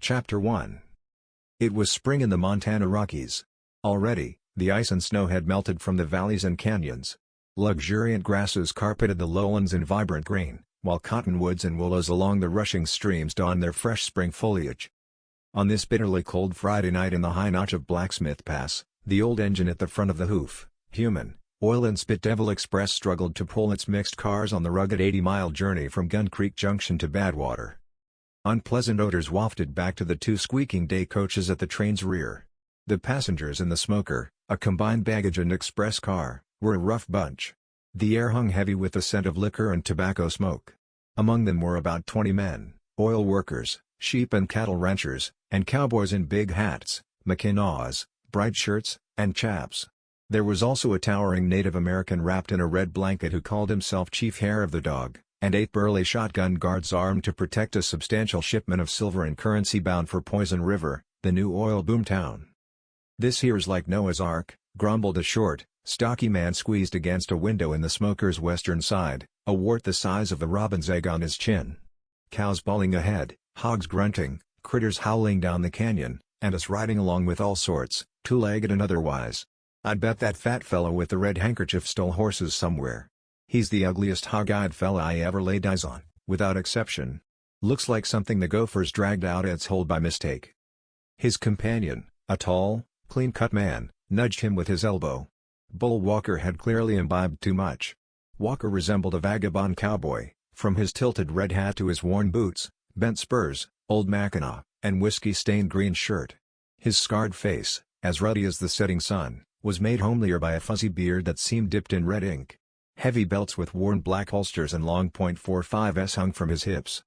Chapter 1. It was spring in the Montana Rockies. Already, the ice and snow had melted from the valleys and canyons. Luxuriant grasses carpeted the lowlands in vibrant green, while cottonwoods and willows along the rushing streams donned their fresh spring foliage. On this bitterly cold Friday night in the high notch of Blacksmith Pass, the old engine at the front of the hoof, human, oil and spit Devil Express struggled to pull its mixed cars on the rugged 80-mile journey from Gun Creek Junction to Badwater. Unpleasant odors wafted back to the two squeaking day coaches at the train's rear. The passengers in the smoker, a combined baggage and express car, were a rough bunch. The air hung heavy with the scent of liquor and tobacco smoke. Among them were about 20 men, oil workers, sheep and cattle ranchers, and cowboys in big hats, Mackinaws, bright shirts, and chaps. There was also a towering Native American wrapped in a red blanket who called himself Chief Hair of the Dog, and 8 burly shotgun guards armed to protect a substantial shipment of silver and currency bound for Poison River, the new oil boom town. "This here's like Noah's Ark," grumbled a short, stocky man squeezed against a window in the smoker's western side, a wart the size of a robin's egg on his chin. Cows bawling ahead, hogs grunting, critters howling down the canyon, and us riding along with all sorts, two-legged and otherwise. "I'd bet that fat fellow with the red handkerchief stole horses somewhere. He's the ugliest hog-eyed fella I ever laid eyes on, without exception. Looks like something the Gophers dragged out its hole by mistake." His companion, a tall, clean-cut man, nudged him with his elbow. Bull Walker had clearly imbibed too much. Walker resembled a vagabond cowboy, from his tilted red hat to his worn boots, bent spurs, old Mackinaw, and whiskey-stained green shirt. His scarred face, as ruddy as the setting sun, was made homelier by a fuzzy beard that seemed dipped in red ink. Heavy belts with worn black holsters and long .45s hung from his hips.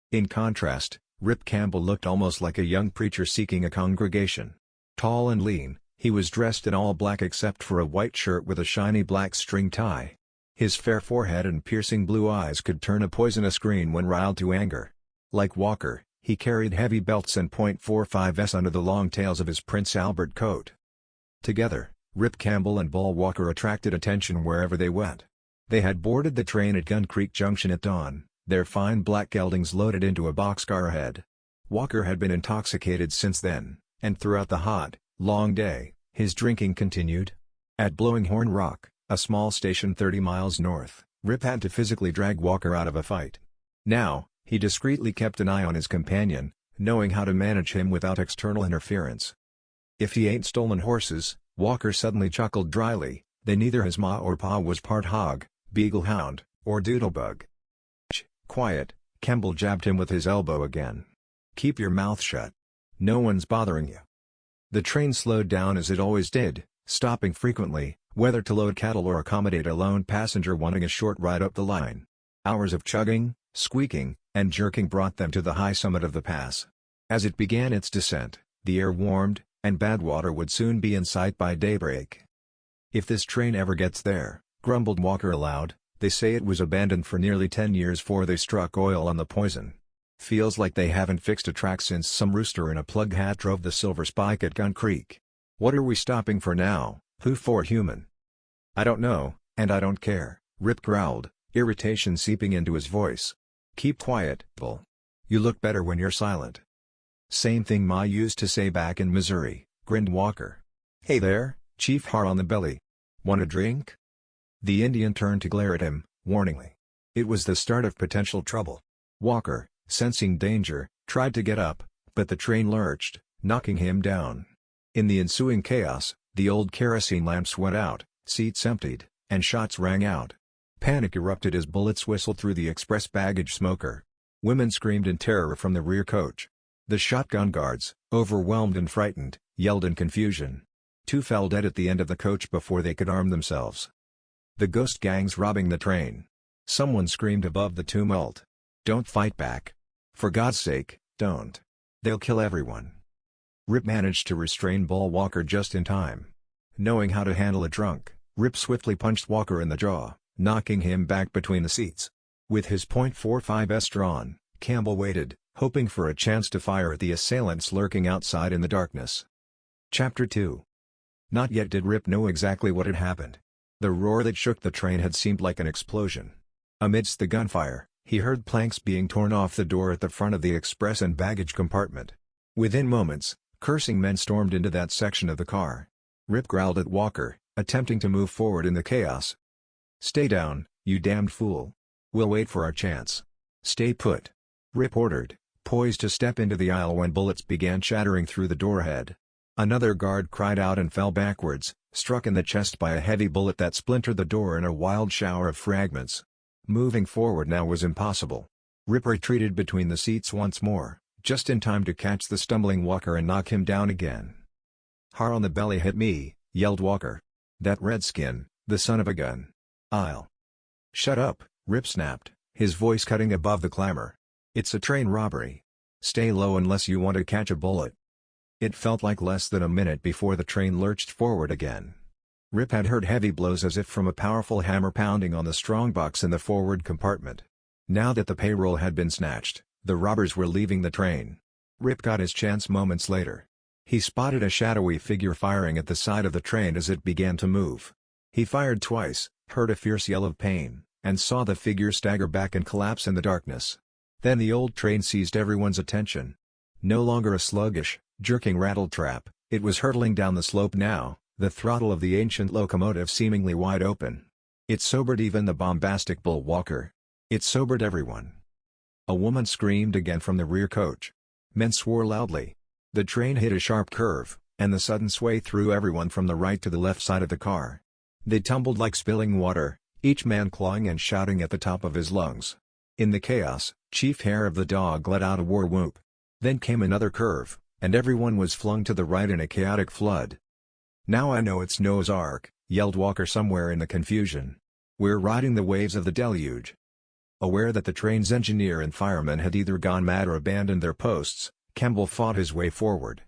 In contrast, Rip Campbell looked almost like a young preacher seeking a congregation. Tall and lean, he was dressed in all black except for a white shirt with a shiny black string tie. His fair forehead and piercing blue eyes could turn a poisonous green when riled to anger. Like Walker, he carried heavy belts and .45s under the long tails of his Prince Albert coat. Together, Rip Campbell and Bull Walker attracted attention wherever they went. They had boarded the train at Gun Creek Junction at dawn, their fine black geldings loaded into a boxcar ahead. Walker had been intoxicated since then, and throughout the hot, long day, his drinking continued. At Blowing Horn Rock, a small station 30 miles north, Rip had to physically drag Walker out of a fight. Now, he discreetly kept an eye on his companion, knowing how to manage him without external interference. "If he ain't stolen horses," Walker suddenly chuckled dryly, "then neither his ma or pa was part hog, beaglehound, or doodlebug." "Shh, quiet," Campbell jabbed him with his elbow again. "Keep your mouth shut. No one's bothering you." The train slowed down as it always did, stopping frequently, whether to load cattle or accommodate a lone passenger wanting a short ride up the line. Hours of chugging, squeaking, and jerking brought them to the high summit of the pass. As it began its descent, the air warmed, and Badwater would soon be in sight by daybreak. "If this train ever gets there," grumbled Walker aloud, "they say it was abandoned for nearly 10 years 'fore they struck oil on the Poison. Feels like they haven't fixed a track since some rooster in a plug hat drove the Silver Spike at Gun Creek. What are we stopping for now, who for human?" "I don't know, and I don't care," Rip growled, irritation seeping into his voice. "Keep quiet, Bull. You look better when you're silent." "Same thing Ma used to say back in Missouri," grinned Walker. "Hey there, Chief Har on the belly. Want a drink?" The Indian turned to glare at him, warningly. It was the start of potential trouble. Walker, sensing danger, tried to get up, but the train lurched, knocking him down. In the ensuing chaos, the old kerosene lamps went out, seats emptied, and shots rang out. Panic erupted as bullets whistled through the express baggage smoker. Women screamed in terror from the rear coach. The shotgun guards, overwhelmed and frightened, yelled in confusion. 2 fell dead at the end of the coach before they could arm themselves. The ghost gangs robbing the train. Someone screamed above the tumult. "Don't fight back. For God's sake, don't. They'll kill everyone." Rip managed to restrain Bull Walker just in time. Knowing how to handle a drunk, Rip swiftly punched Walker in the jaw, knocking him back between the seats. With his .45s drawn, Campbell waited, hoping for a chance to fire at the assailants lurking outside in the darkness. Chapter 2. Not yet did Rip know exactly what had happened. The roar that shook the train had seemed like an explosion. Amidst the gunfire, he heard planks being torn off the door at the front of the express and baggage compartment. Within moments, cursing men stormed into that section of the car. Rip growled at Walker, attempting to move forward in the chaos. "Stay down, you damned fool. We'll wait for our chance." "Stay put," Rip ordered, poised to step into the aisle when bullets began shattering through the door ahead. Another guard cried out and fell backwards, struck in the chest by a heavy bullet that splintered the door in a wild shower of fragments. Moving forward now was impossible. Rip retreated between the seats once more, just in time to catch the stumbling Walker and knock him down again. "Har on the belly hit me," yelled Walker. "That redskin, the son of a gun. I'll—" "Shut up," Rip snapped, his voice cutting above the clamor. "It's a train robbery. Stay low unless you want to catch a bullet." It felt like less than a minute before the train lurched forward again. Rip had heard heavy blows as if from a powerful hammer pounding on the strongbox in the forward compartment. Now that the payroll had been snatched, the robbers were leaving the train. Rip got his chance moments later. He spotted a shadowy figure firing at the side of the train as it began to move. He fired twice, heard a fierce yell of pain, and saw the figure stagger back and collapse in the darkness. Then the old train seized everyone's attention. No longer a sluggish, jerking rattletrap, it was hurtling down the slope now, the throttle of the ancient locomotive seemingly wide open. It sobered even the bombastic Bull Walker. It sobered everyone. A woman screamed again from the rear coach. Men swore loudly. The train hit a sharp curve, and the sudden sway threw everyone from the right to the left side of the car. They tumbled like spilling water, each man clawing and shouting at the top of his lungs. In the chaos, Chief Hair of the Dog let out a war whoop. Then came another curve, and everyone was flung to the right in a chaotic flood. "Now I know it's Noah's Ark," yelled Walker somewhere in the confusion. "We're riding the waves of the deluge." Aware that the train's engineer and firemen had either gone mad or abandoned their posts, Campbell fought his way forward.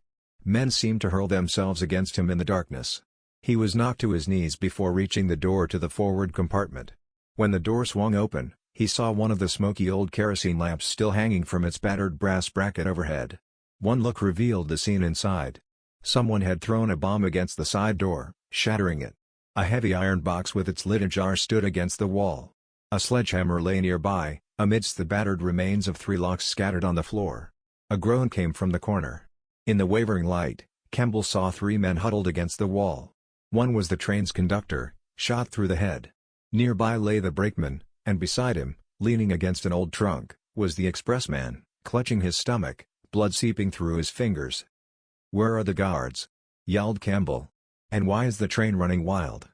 Men seemed to hurl themselves against him in the darkness. He was knocked to his knees before reaching the door to the forward compartment. When the door swung open, he saw one of the smoky old kerosene lamps still hanging from its battered brass bracket overhead. One look revealed the scene inside. Someone had thrown a bomb against the side door, shattering it. A heavy iron box with its lid ajar stood against the wall. A sledgehammer lay nearby, amidst the battered remains of 3 locks scattered on the floor. A groan came from the corner. In the wavering light, Campbell saw 3 men huddled against the wall. One was the train's conductor, shot through the head. Nearby lay the brakeman, and beside him, leaning against an old trunk, was the expressman, clutching his stomach, blood seeping through his fingers. "Where are the guards?" yelled Campbell. "And why is the train running wild?"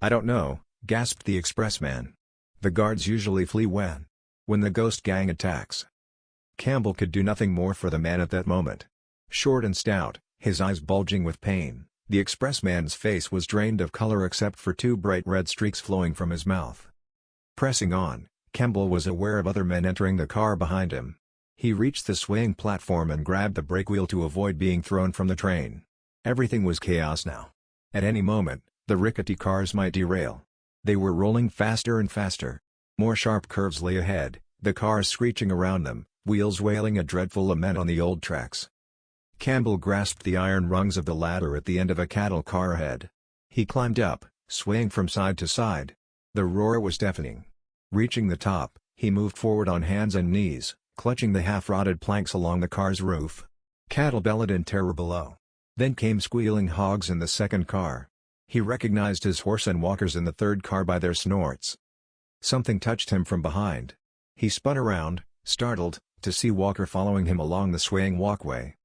"I don't know," gasped the expressman. "The guards usually flee when the ghost gang attacks." Campbell could do nothing more for the man at that moment. Short and stout, his eyes bulging with pain, the expressman's face was drained of color except for 2 bright red streaks flowing from his mouth. Pressing on, Campbell was aware of other men entering the car behind him. He reached the swaying platform and grabbed the brake wheel to avoid being thrown from the train. Everything was chaos now. At any moment, the rickety cars might derail. They were rolling faster and faster. More sharp curves lay ahead, the cars screeching around them, wheels wailing a dreadful lament on the old tracks. Campbell grasped the iron rungs of the ladder at the end of a cattle car ahead. He climbed up, swaying from side to side. The roar was deafening. Reaching the top, he moved forward on hands and knees, clutching the half-rotted planks along the car's roof. Cattle bellowed in terror below. Then came squealing hogs in the second car. He recognized his horse and walkers in the third car by their snorts. Something touched him from behind. He spun around, startled, to see Walker following him along the swaying walkway.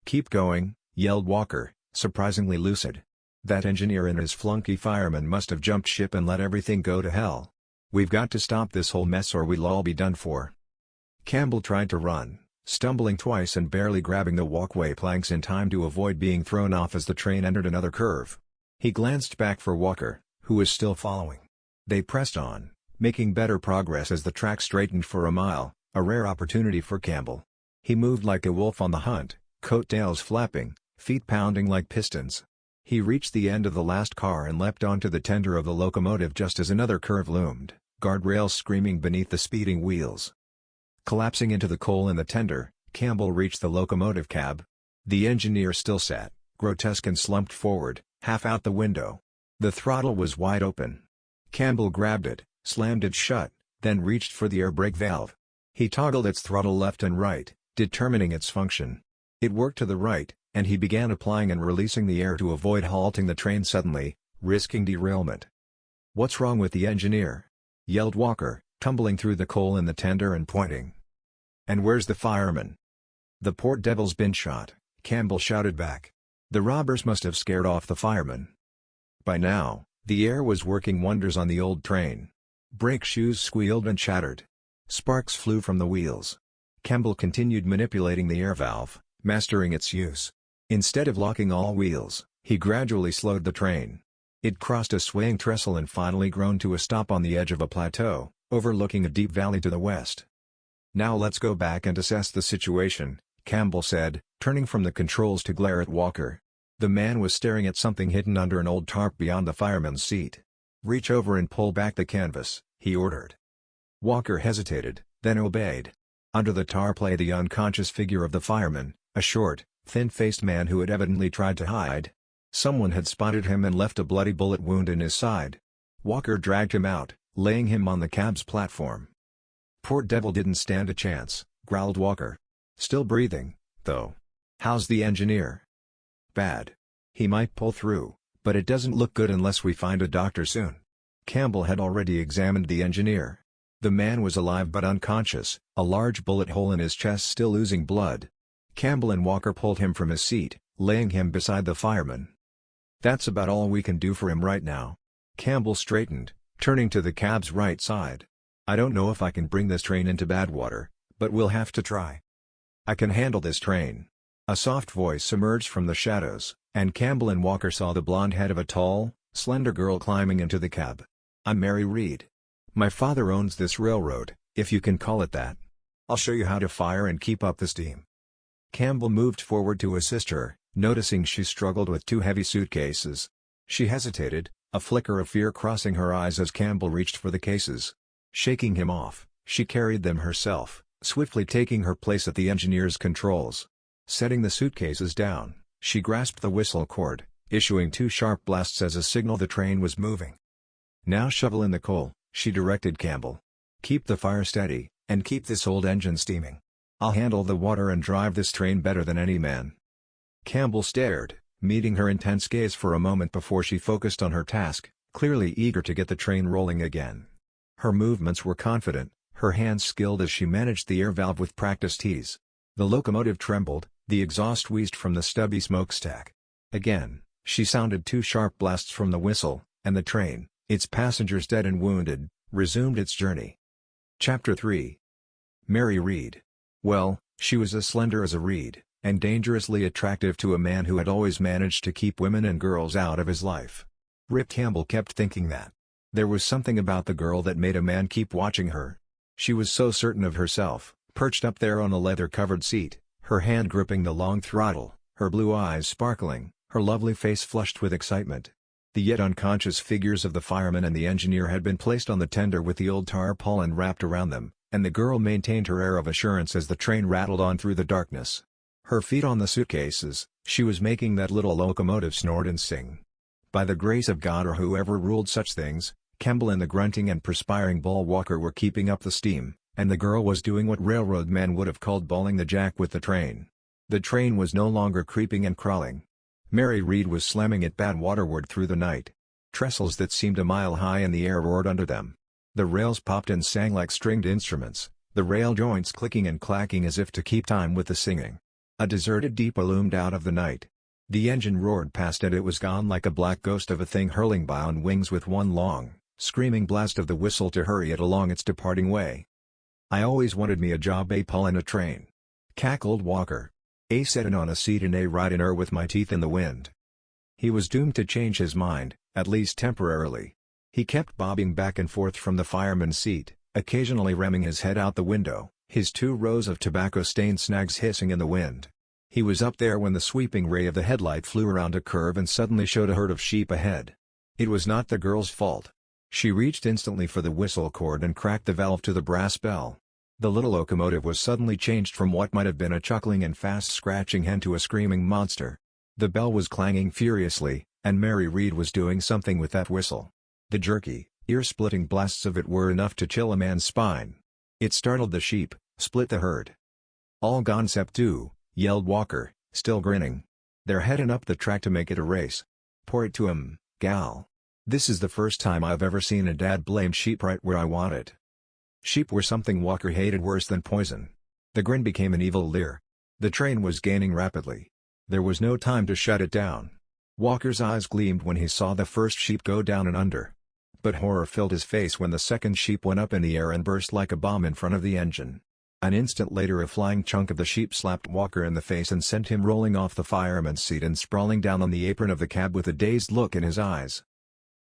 "Keep going," yelled Walker, surprisingly lucid. "That engineer and his flunky fireman must have jumped ship and let everything go to hell. We've got to stop this whole mess or we'll all be done for." Campbell tried to run, stumbling twice and barely grabbing the walkway planks in time to avoid being thrown off as the train entered another curve. He glanced back for Walker, who was still following. They pressed on, making better progress as the track straightened for a mile, a rare opportunity for Campbell. He moved like a wolf on the hunt, coattails flapping, feet pounding like pistons. He reached the end of the last car and leapt onto the tender of the locomotive just as another curve loomed, guardrails screaming beneath the speeding wheels. Collapsing into the coal in the tender, Campbell reached the locomotive cab. The engineer still sat, grotesque and slumped forward, half out the window. The throttle was wide open. Campbell grabbed it, slammed it shut, then reached for the air brake valve. He toggled its throttle left and right, determining its function. It worked to the right, and he began applying and releasing the air to avoid halting the train suddenly, risking derailment. "What's wrong with the engineer?" yelled Walker, tumbling through the coal in the tender and pointing. "And where's the fireman?" "The poor devil's been shot," Campbell shouted back. The robbers must have scared off the fireman. By now, the air was working wonders on the old train. Brake shoes squealed and chattered. Sparks flew from the wheels. Campbell continued manipulating the air valve, mastering its use. Instead of locking all wheels, he gradually slowed the train. It crossed a swaying trestle and finally groaned to a stop on the edge of a plateau, overlooking a deep valley to the west. "Now let's go back and assess the situation," Campbell said, turning from the controls to glare at Walker. The man was staring at something hidden under an old tarp beyond the fireman's seat. "Reach over and pull back the canvas," he ordered. Walker hesitated, then obeyed. Under the tarp lay the unconscious figure of the fireman, a short, thin-faced man who had evidently tried to hide. Someone had spotted him and left a bloody bullet wound in his side. Walker dragged him out, laying him on the cab's platform. "Poor devil didn't stand a chance," growled Walker. "Still breathing, though. How's the engineer?" "Bad. He might pull through, but it doesn't look good unless we find a doctor soon." Campbell had already examined the engineer. The man was alive but unconscious, a large bullet hole in his chest still oozing blood. Campbell and Walker pulled him from his seat, laying him beside the fireman. "That's about all we can do for him right now." Campbell straightened, turning to the cab's right side. "I don't know if I can bring this train into Badwater, but we'll have to try. I can handle this train." A soft voice emerged from the shadows, and Campbell and Walker saw the blonde head of a tall, slender girl climbing into the cab. "I'm Mary Reed. My father owns this railroad, if you can call it that. I'll show you how to fire and keep up the steam." Campbell moved forward to assist her, noticing she struggled with two heavy suitcases. She hesitated, a flicker of fear crossing her eyes as Campbell reached for the cases. Shaking him off, she carried them herself, swiftly taking her place at the engineer's controls. Setting the suitcases down, she grasped the whistle cord, issuing two sharp blasts as a signal the train was moving. "Now shovel in the coal," she directed Campbell. "Keep the fire steady, and keep this old engine steaming. I'll handle the water and drive this train better than any man." Campbell stared, meeting her intense gaze for a moment before she focused on her task, clearly eager to get the train rolling again. Her movements were confident, her hands skilled as she managed the air valve with practiced ease. The locomotive trembled, the exhaust wheezed from the stubby smokestack. Again, she sounded two sharp blasts from the whistle, and the train, its passengers dead and wounded, resumed its journey. Chapter 3. Mary Reed. Well, she was as slender as a reed, and dangerously attractive to a man who had always managed to keep women and girls out of his life. Rip Campbell kept thinking that. There was something about the girl that made a man keep watching her. She was so certain of herself, perched up there on a leather-covered seat, her hand gripping the long throttle, her blue eyes sparkling, her lovely face flushed with excitement. The yet unconscious figures of the fireman and the engineer had been placed on the tender with the old tarpaulin wrapped around them, and the girl maintained her air of assurance as the train rattled on through the darkness. Her feet on the suitcases, she was making that little locomotive snort and sing. By the grace of God or whoever ruled such things, Campbell and the grunting and perspiring Bull Walker were keeping up the steam, and the girl was doing what railroad men would have called balling the jack with the train. The train was no longer creeping and crawling. Mary Reed was slamming it Badwaterward through the night. Trestles that seemed a mile high in the air roared under them. The rails popped and sang like stringed instruments, the rail joints clicking and clacking as if to keep time with the singing. A deserted depot loomed out of the night. The engine roared past and it was gone like a black ghost of a thing hurling by on wings with one long, screaming blast of the whistle to hurry it along its departing way. "I always wanted me a job pulling a train," cackled Walker. "Sitting on a seat and riding her with my teeth in the wind." He was doomed to change his mind, at least temporarily. He kept bobbing back and forth from the fireman's seat, occasionally ramming his head out the window, his two rows of tobacco-stained snags hissing in the wind. He was up there when the sweeping ray of the headlight flew around a curve and suddenly showed a herd of sheep ahead. It was not the girl's fault. She reached instantly for the whistle cord and cracked the valve to the brass bell. The little locomotive was suddenly changed from what might have been a chuckling and fast-scratching hen to a screaming monster. The bell was clanging furiously, and Mary Reed was doing something with that whistle. The jerky, ear-splitting blasts of it were enough to chill a man's spine. It startled the sheep, split the herd. "All gone 'cept two," yelled Walker, still grinning. "They're heading up the track to make it a race. Pour it to 'em, gal. This is the first time I've ever seen a dad blame sheep right where I want it." Sheep were something Walker hated worse than poison. The grin became an evil leer. The train was gaining rapidly. There was no time to shut it down. Walker's eyes gleamed when he saw the first sheep go down and under. But horror filled his face when the second sheep went up in the air and burst like a bomb in front of the engine. An instant later a flying chunk of the sheep slapped Walker in the face and sent him rolling off the fireman's seat and sprawling down on the apron of the cab with a dazed look in his eyes.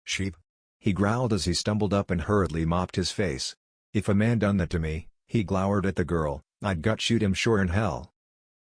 "Sheep?" he growled as he stumbled up and hurriedly mopped his face. "If a man done that to me," he glowered at the girl, "I'd gut shoot him sure in hell."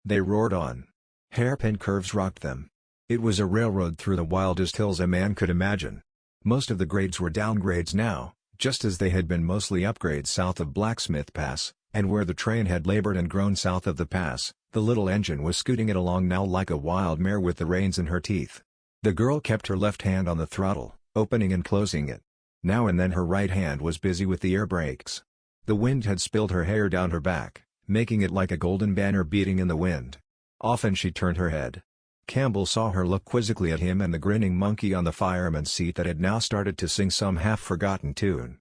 They roared on. Hairpin curves rocked them. It was a railroad through the wildest hills a man could imagine. Most of the grades were downgrades now, just as they had been mostly upgrades south of Blacksmith Pass, and where the train had labored and grown south of the pass, the little engine was scooting it along now like a wild mare with the reins in her teeth. The girl kept her left hand on the throttle, opening and closing it. Now and then her right hand was busy with the air brakes. The wind had spilled her hair down her back, making it like a golden banner beating in the wind. Often she turned her head. Campbell saw her look quizzically at him and the grinning monkey on the fireman's seat that had now started to sing some half-forgotten tune.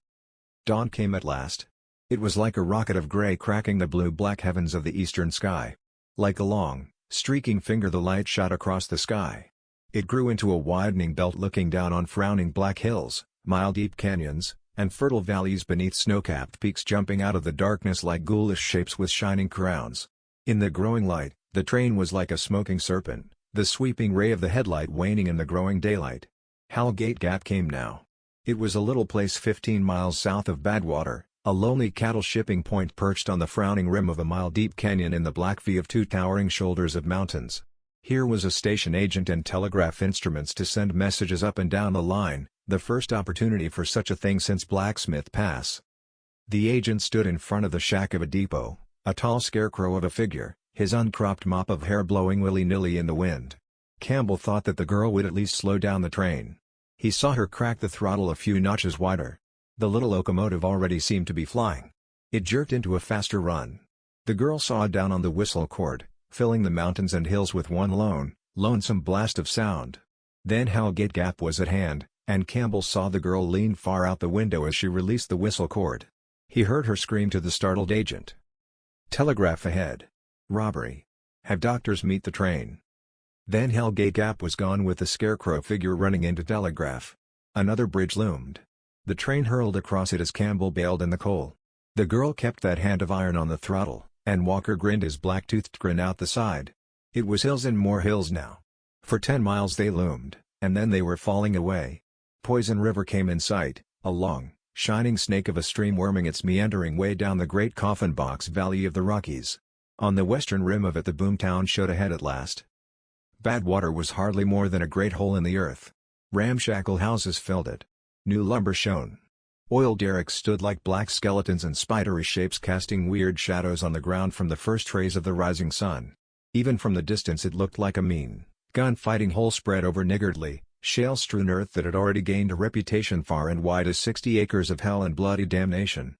Dawn came at last. It was like a rocket of gray cracking the blue-black heavens of the eastern sky. Like a long, streaking finger the light shot across the sky. It grew into a widening belt looking down on frowning black hills, mile-deep canyons, and fertile valleys beneath snow-capped peaks jumping out of the darkness like ghoulish shapes with shining crowns. In the growing light, the train was like a smoking serpent, the sweeping ray of the headlight waning in the growing daylight. Hellgate Gap came now. It was a little place 15 miles south of Badwater, a lonely cattle shipping point perched on the frowning rim of a mile-deep canyon in the black V of two towering shoulders of mountains. Here was a station agent and telegraph instruments to send messages up and down the line, the first opportunity for such a thing since Blacksmith Pass. The agent stood in front of the shack of a depot, a tall scarecrow of a figure, his uncropped mop of hair blowing willy-nilly in the wind. Campbell thought that the girl would at least slow down the train. He saw her crack the throttle a few notches wider. The little locomotive already seemed to be flying. It jerked into a faster run. The girl sawed down on the whistle cord, filling the mountains and hills with one lonesome blast of sound. Then Hellgate Gap was at hand, and Campbell saw the girl lean far out the window as she released the whistle cord. He heard her scream to the startled agent. "Telegraph ahead. Robbery. Have doctors meet the train." Then Hellgate Gap was gone with the scarecrow figure running into telegraph. Another bridge loomed. The train hurled across it as Campbell bailed in the coal. The girl kept that hand of iron on the throttle, and Walker grinned his black-toothed grin out the side. It was hills and more hills now. For 10 miles they loomed, and then they were falling away. Poison River came in sight, a long, shining snake of a stream worming its meandering way down the great coffin box valley of the Rockies. On the western rim of it the boomtown showed ahead at last. Badwater was hardly more than a great hole in the earth. Ramshackle houses filled it. New lumber shone. Oil derricks stood like black skeletons and spidery shapes casting weird shadows on the ground from the first rays of the rising sun. Even from the distance it looked like a mean, gun-fighting hole spread over niggardly, shale-strewn earth that had already gained a reputation far and wide as 60 acres of hell and bloody damnation.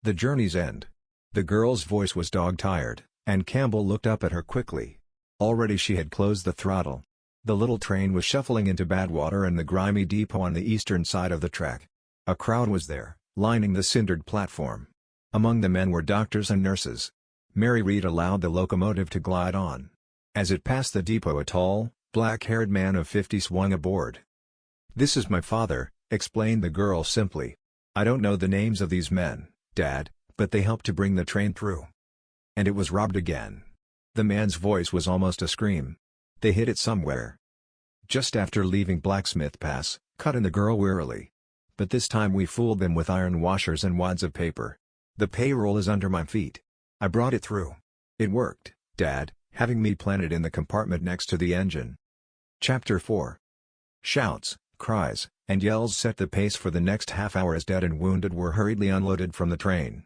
The journey's end. The girl's voice was dog-tired, and Campbell looked up at her quickly. Already she had closed the throttle. The little train was shuffling into Badwater and the grimy depot on the eastern side of the track. A crowd was there, lining the cindered platform. Among the men were doctors and nurses. Mary Reed allowed the locomotive to glide on. As it passed the depot a tall, black-haired man of 50 swung aboard. "This is my father," explained the girl simply. "I don't know the names of these men, Dad, but they helped to bring the train through." And it was robbed again. The man's voice was almost a scream. "They hid it somewhere." "Just after leaving Blacksmith Pass," cut in the girl wearily. "But this time we fooled them with iron washers and wads of paper. The payroll is under my feet. I brought it through. It worked, Dad, having me planted in the compartment next to the engine." Chapter 4. Shouts, cries, and yells set the pace for the next half hour as dead and wounded were hurriedly unloaded from the train.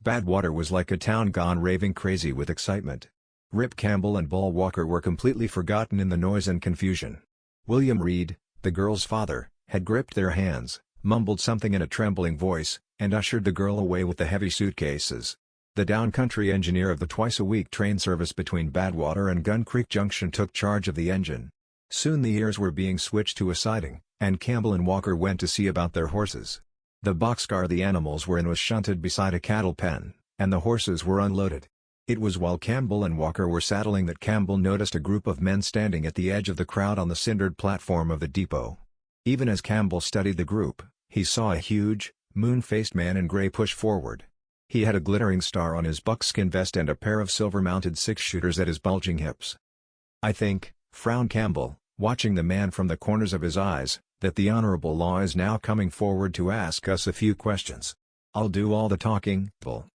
Badwater was like a town gone raving crazy with excitement. Rip Campbell and Bull Walker were completely forgotten in the noise and confusion. William Reed, the girl's father, had gripped their hands, mumbled something in a trembling voice, and ushered the girl away with the heavy suitcases. The downcountry engineer of the twice-a-week train service between Badwater and Gun Creek Junction took charge of the engine. Soon the ears were being switched to a siding, and Campbell and Walker went to see about their horses. The boxcar the animals were in was shunted beside a cattle pen, and the horses were unloaded. It was while Campbell and Walker were saddling that Campbell noticed a group of men standing at the edge of the crowd on the cindered platform of the depot. Even as Campbell studied the group, he saw a huge, moon-faced man in gray push forward. He had a glittering star on his buckskin vest and a pair of silver-mounted six-shooters at his bulging hips. "I think," frowned Campbell, watching the man from the corners of his eyes, "that the Honorable Law is now coming forward to ask us a few questions." "I'll do all the talking, Bull."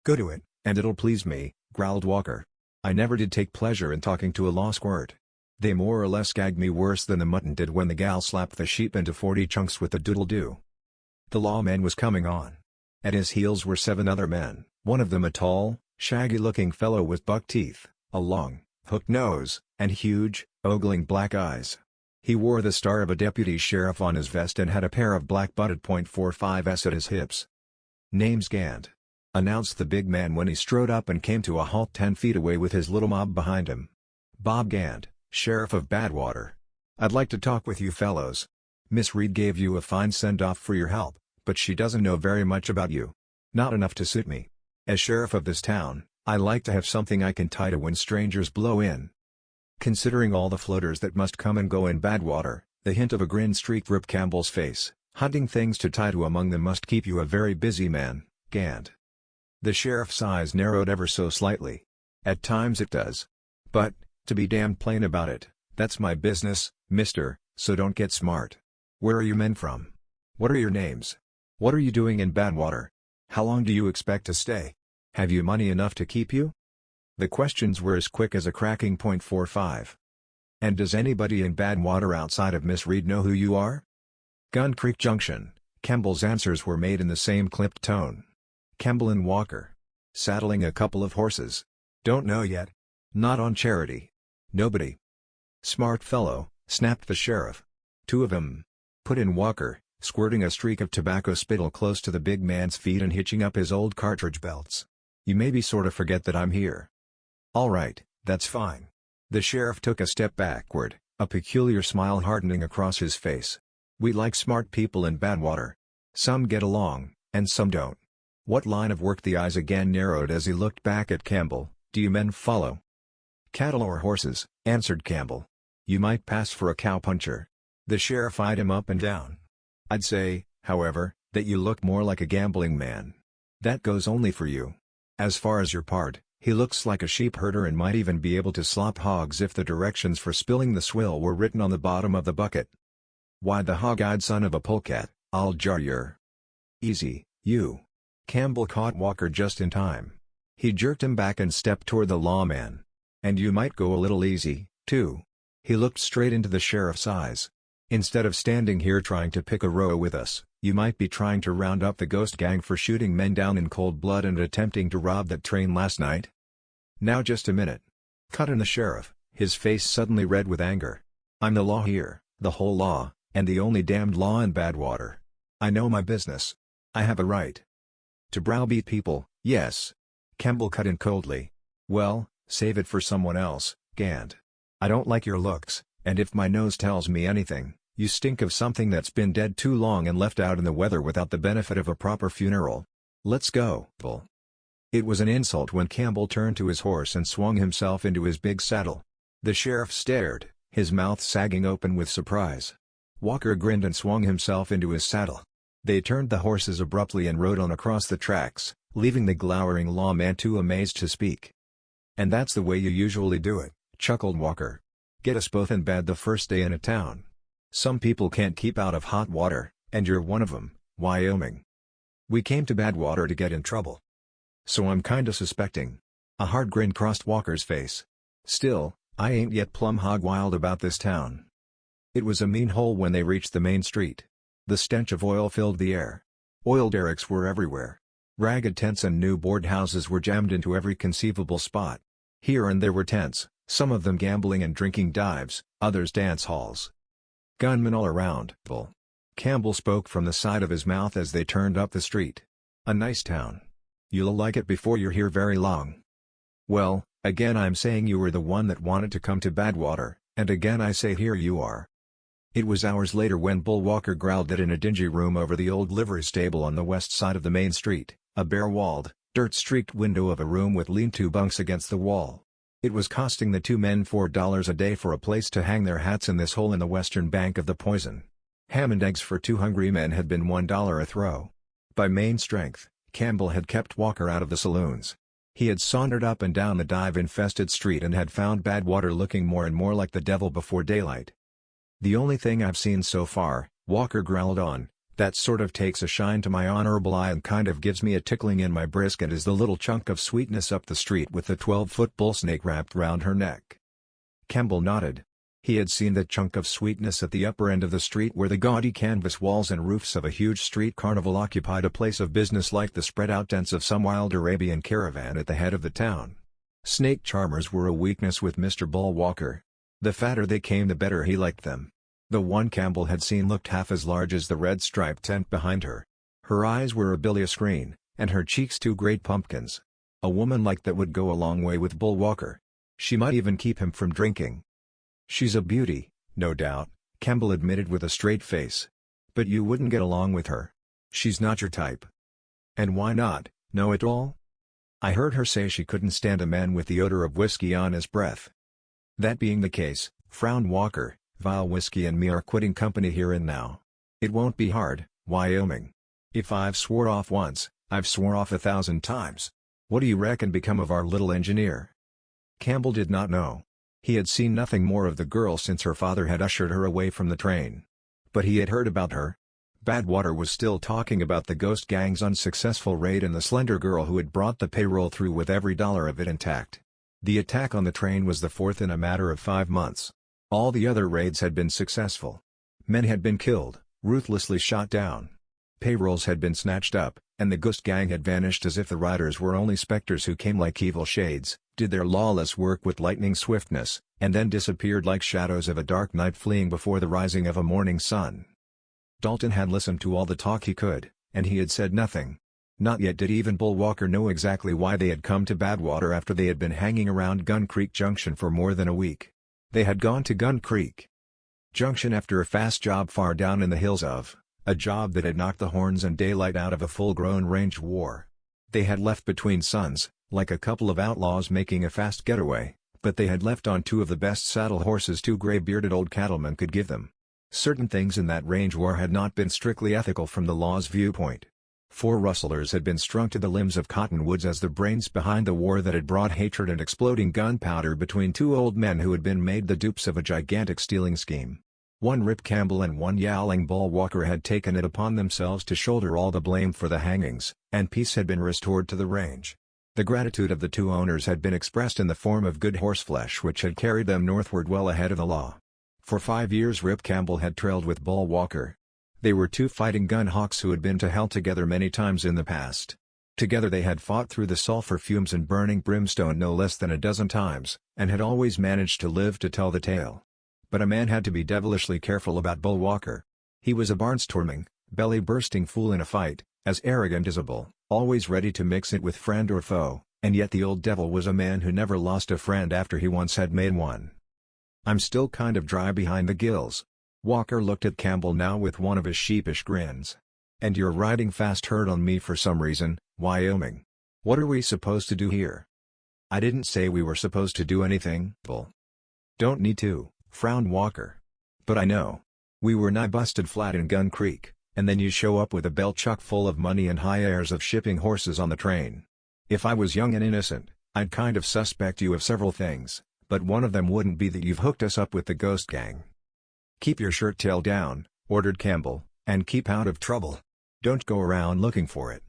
"Go to it, and it'll please me," growled Walker. "I never did take pleasure in talking to a law squirt. They more or less gagged me worse than the mutton did when the gal slapped the sheep into 40 chunks with the doodle-doo." The lawman was coming on. At his heels were 7 other men, one of them a tall, shaggy-looking fellow with buck teeth, a long, hooked nose, and huge, ogling black eyes. He wore the star of a deputy sheriff on his vest and had a pair of black-butted .45s at his hips. "Name's Gant," announced the big man when he strode up and came to a halt 10 feet away with his little mob behind him. "Bob Gant, Sheriff of Badwater. I'd like to talk with you fellows. Miss Reed gave you a fine send-off for your help, but she doesn't know very much about you. Not enough to suit me. As sheriff of this town, I like to have something I can tie to when strangers blow in." Considering all the floaters that must come and go in Badwater, the hint of a grin streaked Rip Campbell's face. "Hunting things to tie to among them must keep you a very busy man, Gant." The sheriff's eyes narrowed ever so slightly. "At times it does. But, to be damned plain about it, that's my business, mister, so don't get smart. Where are you men from? What are your names? What are you doing in Badwater? How long do you expect to stay? Have you money enough to keep you?" The questions were as quick as a cracking .45. "And does anybody in Badwater outside of Miss Reed know who you are?" Gun Creek Junction. Campbell's answers were made in the same clipped tone. "Campbell and Walker. Saddling a couple of horses. Don't know yet. Not on charity. Nobody." "Smart fellow," snapped the sheriff. "2 of 'em," put in Walker, squirting a streak of tobacco spittle close to the big man's feet and hitching up his old cartridge belts. "You maybe sorta forget that I'm here." "All right, that's fine." The sheriff took a step backward, a peculiar smile hardening across his face. "We like smart people in Badwater. Some get along, and some don't." "What line of work?" The eyes again narrowed as he looked back at Campbell. "Do you men follow?" "Cattle or horses," answered Campbell. "You might pass for a cowpuncher." The sheriff eyed him up and down. "I'd say, however, that you look more like a gambling man. That goes only for you. As far as your part, he looks like a sheep herder and might even be able to slop hogs if the directions for spilling the swill were written on the bottom of the bucket. Why, the hog-eyed son of a polecat, I'll jar your." "Easy, you." Campbell caught Walker just in time. He jerked him back and stepped toward the lawman. "And you might go a little easy, too." He looked straight into the sheriff's eyes. "Instead of standing here trying to pick a row with us, you might be trying to round up the ghost gang for shooting men down in cold blood and attempting to rob that train last night." "Now just a minute," cut in the sheriff, his face suddenly red with anger. "I'm the law here, the whole law, and the only damned law in Badwater. I know my business. I have a right to browbeat people, yes." Campbell cut in coldly. "Well, save it for someone else, Gant. I don't like your looks, and if my nose tells me anything, you stink of something that's been dead too long and left out in the weather without the benefit of a proper funeral. Let's go, Bull." It was an insult when Campbell turned to his horse and swung himself into his big saddle. The sheriff stared, his mouth sagging open with surprise. Walker grinned and swung himself into his saddle. They turned the horses abruptly and rode on across the tracks, leaving the glowering lawman too amazed to speak. "And that's the way you usually do it," chuckled Walker. "Get us both in bed the first day in a town. Some people can't keep out of hot water, and you're one of 'em, Wyoming. We came to Badwater to get in trouble. So I'm kinda suspecting." A hard grin crossed Walker's face. "Still, I ain't yet plumb hog wild about this town." It was a mean hole when they reached the main street. The stench of oil filled the air. Oil derricks were everywhere. Ragged tents and new board houses were jammed into every conceivable spot. Here and there were tents, some of them gambling and drinking dives, others dance halls. "Gunmen all around, Bull." Campbell spoke from the side of his mouth as they turned up the street. "A nice town. You'll like it before you're here very long. Well, again I'm saying you were the one that wanted to come to Badwater, and again I say here you are. It was hours later when Bull Walker growled that in a dingy room over the old livery stable on the west side of the main street, a bare-walled, dirt-streaked window of a room with lean-to bunks against the wall. It was costing the two men $4 a day for a place to hang their hats in this hole in the western bank of the Poison. Ham and eggs for two hungry men had been $1 a throw. By main strength, Campbell had kept Walker out of the saloons. He had sauntered up and down the dive-infested street and had found Badwater looking more and more like the devil before daylight. The only thing I've seen so far, Walker growled on, that sort of takes a shine to my honorable eye and kind of gives me a tickling in my brisket is the little chunk of sweetness up the street with the 12-foot bull snake wrapped round her neck. Campbell nodded. He had seen that chunk of sweetness at the upper end of the street where the gaudy canvas walls and roofs of a huge street carnival occupied a place of business like the spread-out tents of some wild Arabian caravan at the head of the town. Snake charmers were a weakness with Mr. Bull Walker. The fatter they came the better he liked them. The one Campbell had seen looked half as large as the red striped tent behind her. Her eyes were a bilious green, and her cheeks two great pumpkins. A woman like that would go a long way with Bull Walker. She might even keep him from drinking. She's a beauty, no doubt, Campbell admitted with a straight face. But you wouldn't get along with her. She's not your type. And why not? Know it all? I heard her say she couldn't stand a man with the odor of whiskey on his breath. That being the case, frowned Walker, vile whiskey and me are quitting company here and now. It won't be hard, Wyoming. If I've swore off once, I've swore off 1,000 times. What do you reckon become of our little engineer? Campbell did not know. He had seen nothing more of the girl since her father had ushered her away from the train. But he had heard about her. Badwater was still talking about the Ghost Gang's unsuccessful raid and the slender girl who had brought the payroll through with every dollar of it intact. The attack on the train was the fourth in a matter of 5 months. All the other raids had been successful. Men had been killed, ruthlessly shot down. Payrolls had been snatched up, and the Ghost Gang had vanished as if the riders were only specters who came like evil shades, did their lawless work with lightning swiftness, and then disappeared like shadows of a dark night fleeing before the rising of a morning sun. Dalton had listened to all the talk he could, and he had said nothing. Not yet did even Bull Walker know exactly why they had come to Badwater after they had been hanging around Gun Creek Junction for more than a week. They had gone to Gun Creek Junction after a fast job far down in the hills a job that had knocked the horns and daylight out of a full-grown range war. They had left between suns, like a couple of outlaws making a fast getaway, but they had left on two of the best saddle horses two gray-bearded old cattlemen could give them. Certain things in that range war had not been strictly ethical from the law's viewpoint. 4 rustlers had been strung to the limbs of cottonwoods as the brains behind the war that had brought hatred and exploding gunpowder between 2 old men who had been made the dupes of a gigantic stealing scheme. One Rip Campbell and one yowling Bull Walker had taken it upon themselves to shoulder all the blame for the hangings, and peace had been restored to the range. The gratitude of the 2 owners had been expressed in the form of good horseflesh which had carried them northward well ahead of the law. For 5 years Rip Campbell had trailed with Bull Walker. They were 2 fighting gun hawks who had been to hell together many times in the past. Together they had fought through the sulfur fumes and burning brimstone no less than a dozen times, and had always managed to live to tell the tale. But a man had to be devilishly careful about Bull Walker. He was a barnstorming, belly-bursting fool in a fight, as arrogant as a bull, always ready to mix it with friend or foe, and yet the old devil was a man who never lost a friend after he once had made one. I'm still kind of dry behind the gills. Walker looked at Campbell now with one of his sheepish grins. And you're riding fast herd on me for some reason, Wyoming. What are we supposed to do here? I didn't say we were supposed to do anything, Bull. Don't need to, frowned Walker. But I know. We were nigh busted flat in Gun Creek, and then you show up with a belt chuck full of money and high airs of shipping horses on the train. If I was young and innocent, I'd kind of suspect you of several things, but one of them wouldn't be that you've hooked us up with the Ghost Gang. Keep your shirt tail down, ordered Campbell, and keep out of trouble. Don't go around looking for it.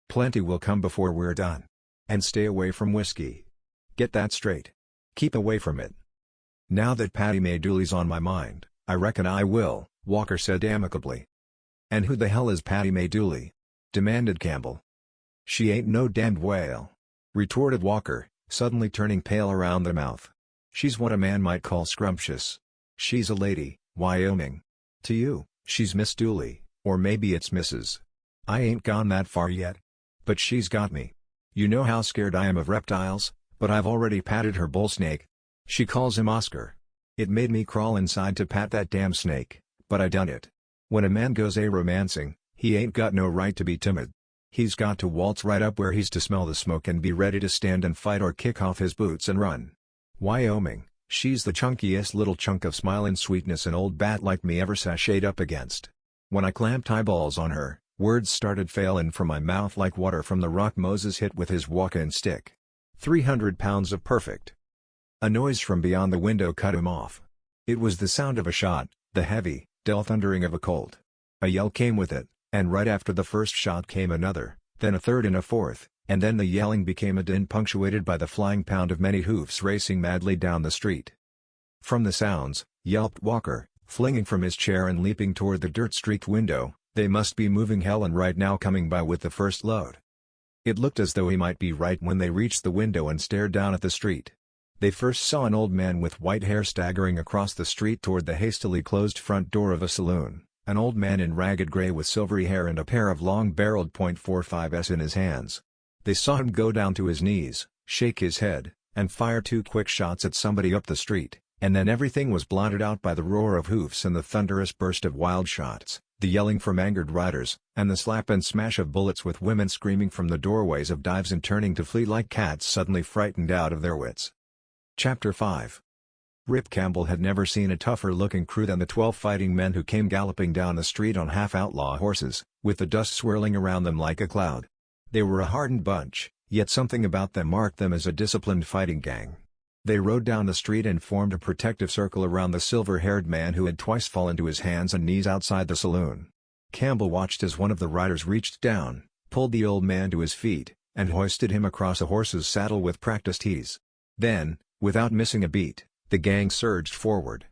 Plenty will come before we're done. And stay away from whiskey. Get that straight. Keep away from it. Now that Patty Mae Dooley's on my mind, I reckon I will, Walker said amicably. And who the hell is Patty Mae Dooley? Demanded Campbell. She ain't no damned whale, retorted Walker, suddenly turning pale around the mouth. She's what a man might call scrumptious. She's a lady, Wyoming. To you, she's Miss Dooley, or maybe it's Mrs. I ain't gone that far yet. But she's got me. You know how scared I am of reptiles, but I've already patted her bull snake. She calls him Oscar. It made me crawl inside to pat that damn snake, but I done it. When a man goes a-romancing, he ain't got no right to be timid. He's got to waltz right up where he's to smell the smoke and be ready to stand and fight or kick off his boots and run. Wyoming, she's the chunkiest little chunk of smile and sweetness an old bat like me ever sashayed up against. When I clamped eyeballs on her, words started failin' from my mouth like water from the rock Moses hit with his walkin' stick. 300 pounds of perfect. A noise from beyond the window cut him off. It was the sound of a shot, the heavy, dull thundering of a Colt. A yell came with it, and right after the first shot came another, then a third and a fourth, and then the yelling became a din punctuated by the flying pound of many hoofs racing madly down the street. From the sounds, yelped Walker, flinging from his chair and leaping toward the dirt-streaked window, they must be moving Helen right now coming by with the first load. It looked as though he might be right when they reached the window and stared down at the street. They first saw an old man with white hair staggering across the street toward the hastily closed front door of a saloon, an old man in ragged gray with silvery hair and a pair of long-barreled .45s in his hands. They saw him go down to his knees, shake his head, and fire 2 quick shots at somebody up the street, and then everything was blotted out by the roar of hoofs and the thunderous burst of wild shots, the yelling from angered riders, and the slap and smash of bullets with women screaming from the doorways of dives and turning to flee like cats suddenly frightened out of their wits. Chapter 5. Rip Campbell had never seen a tougher-looking crew than the 12 fighting men who came galloping down the street on half-outlaw horses, with the dust swirling around them like a cloud. They were a hardened bunch, yet something about them marked them as a disciplined fighting gang. They rode down the street and formed a protective circle around the silver-haired man who had twice fallen to his hands and knees outside the saloon. Campbell watched as one of the riders reached down, pulled the old man to his feet, and hoisted him across a horse's saddle with practiced ease. Then, without missing a beat, the gang surged forward.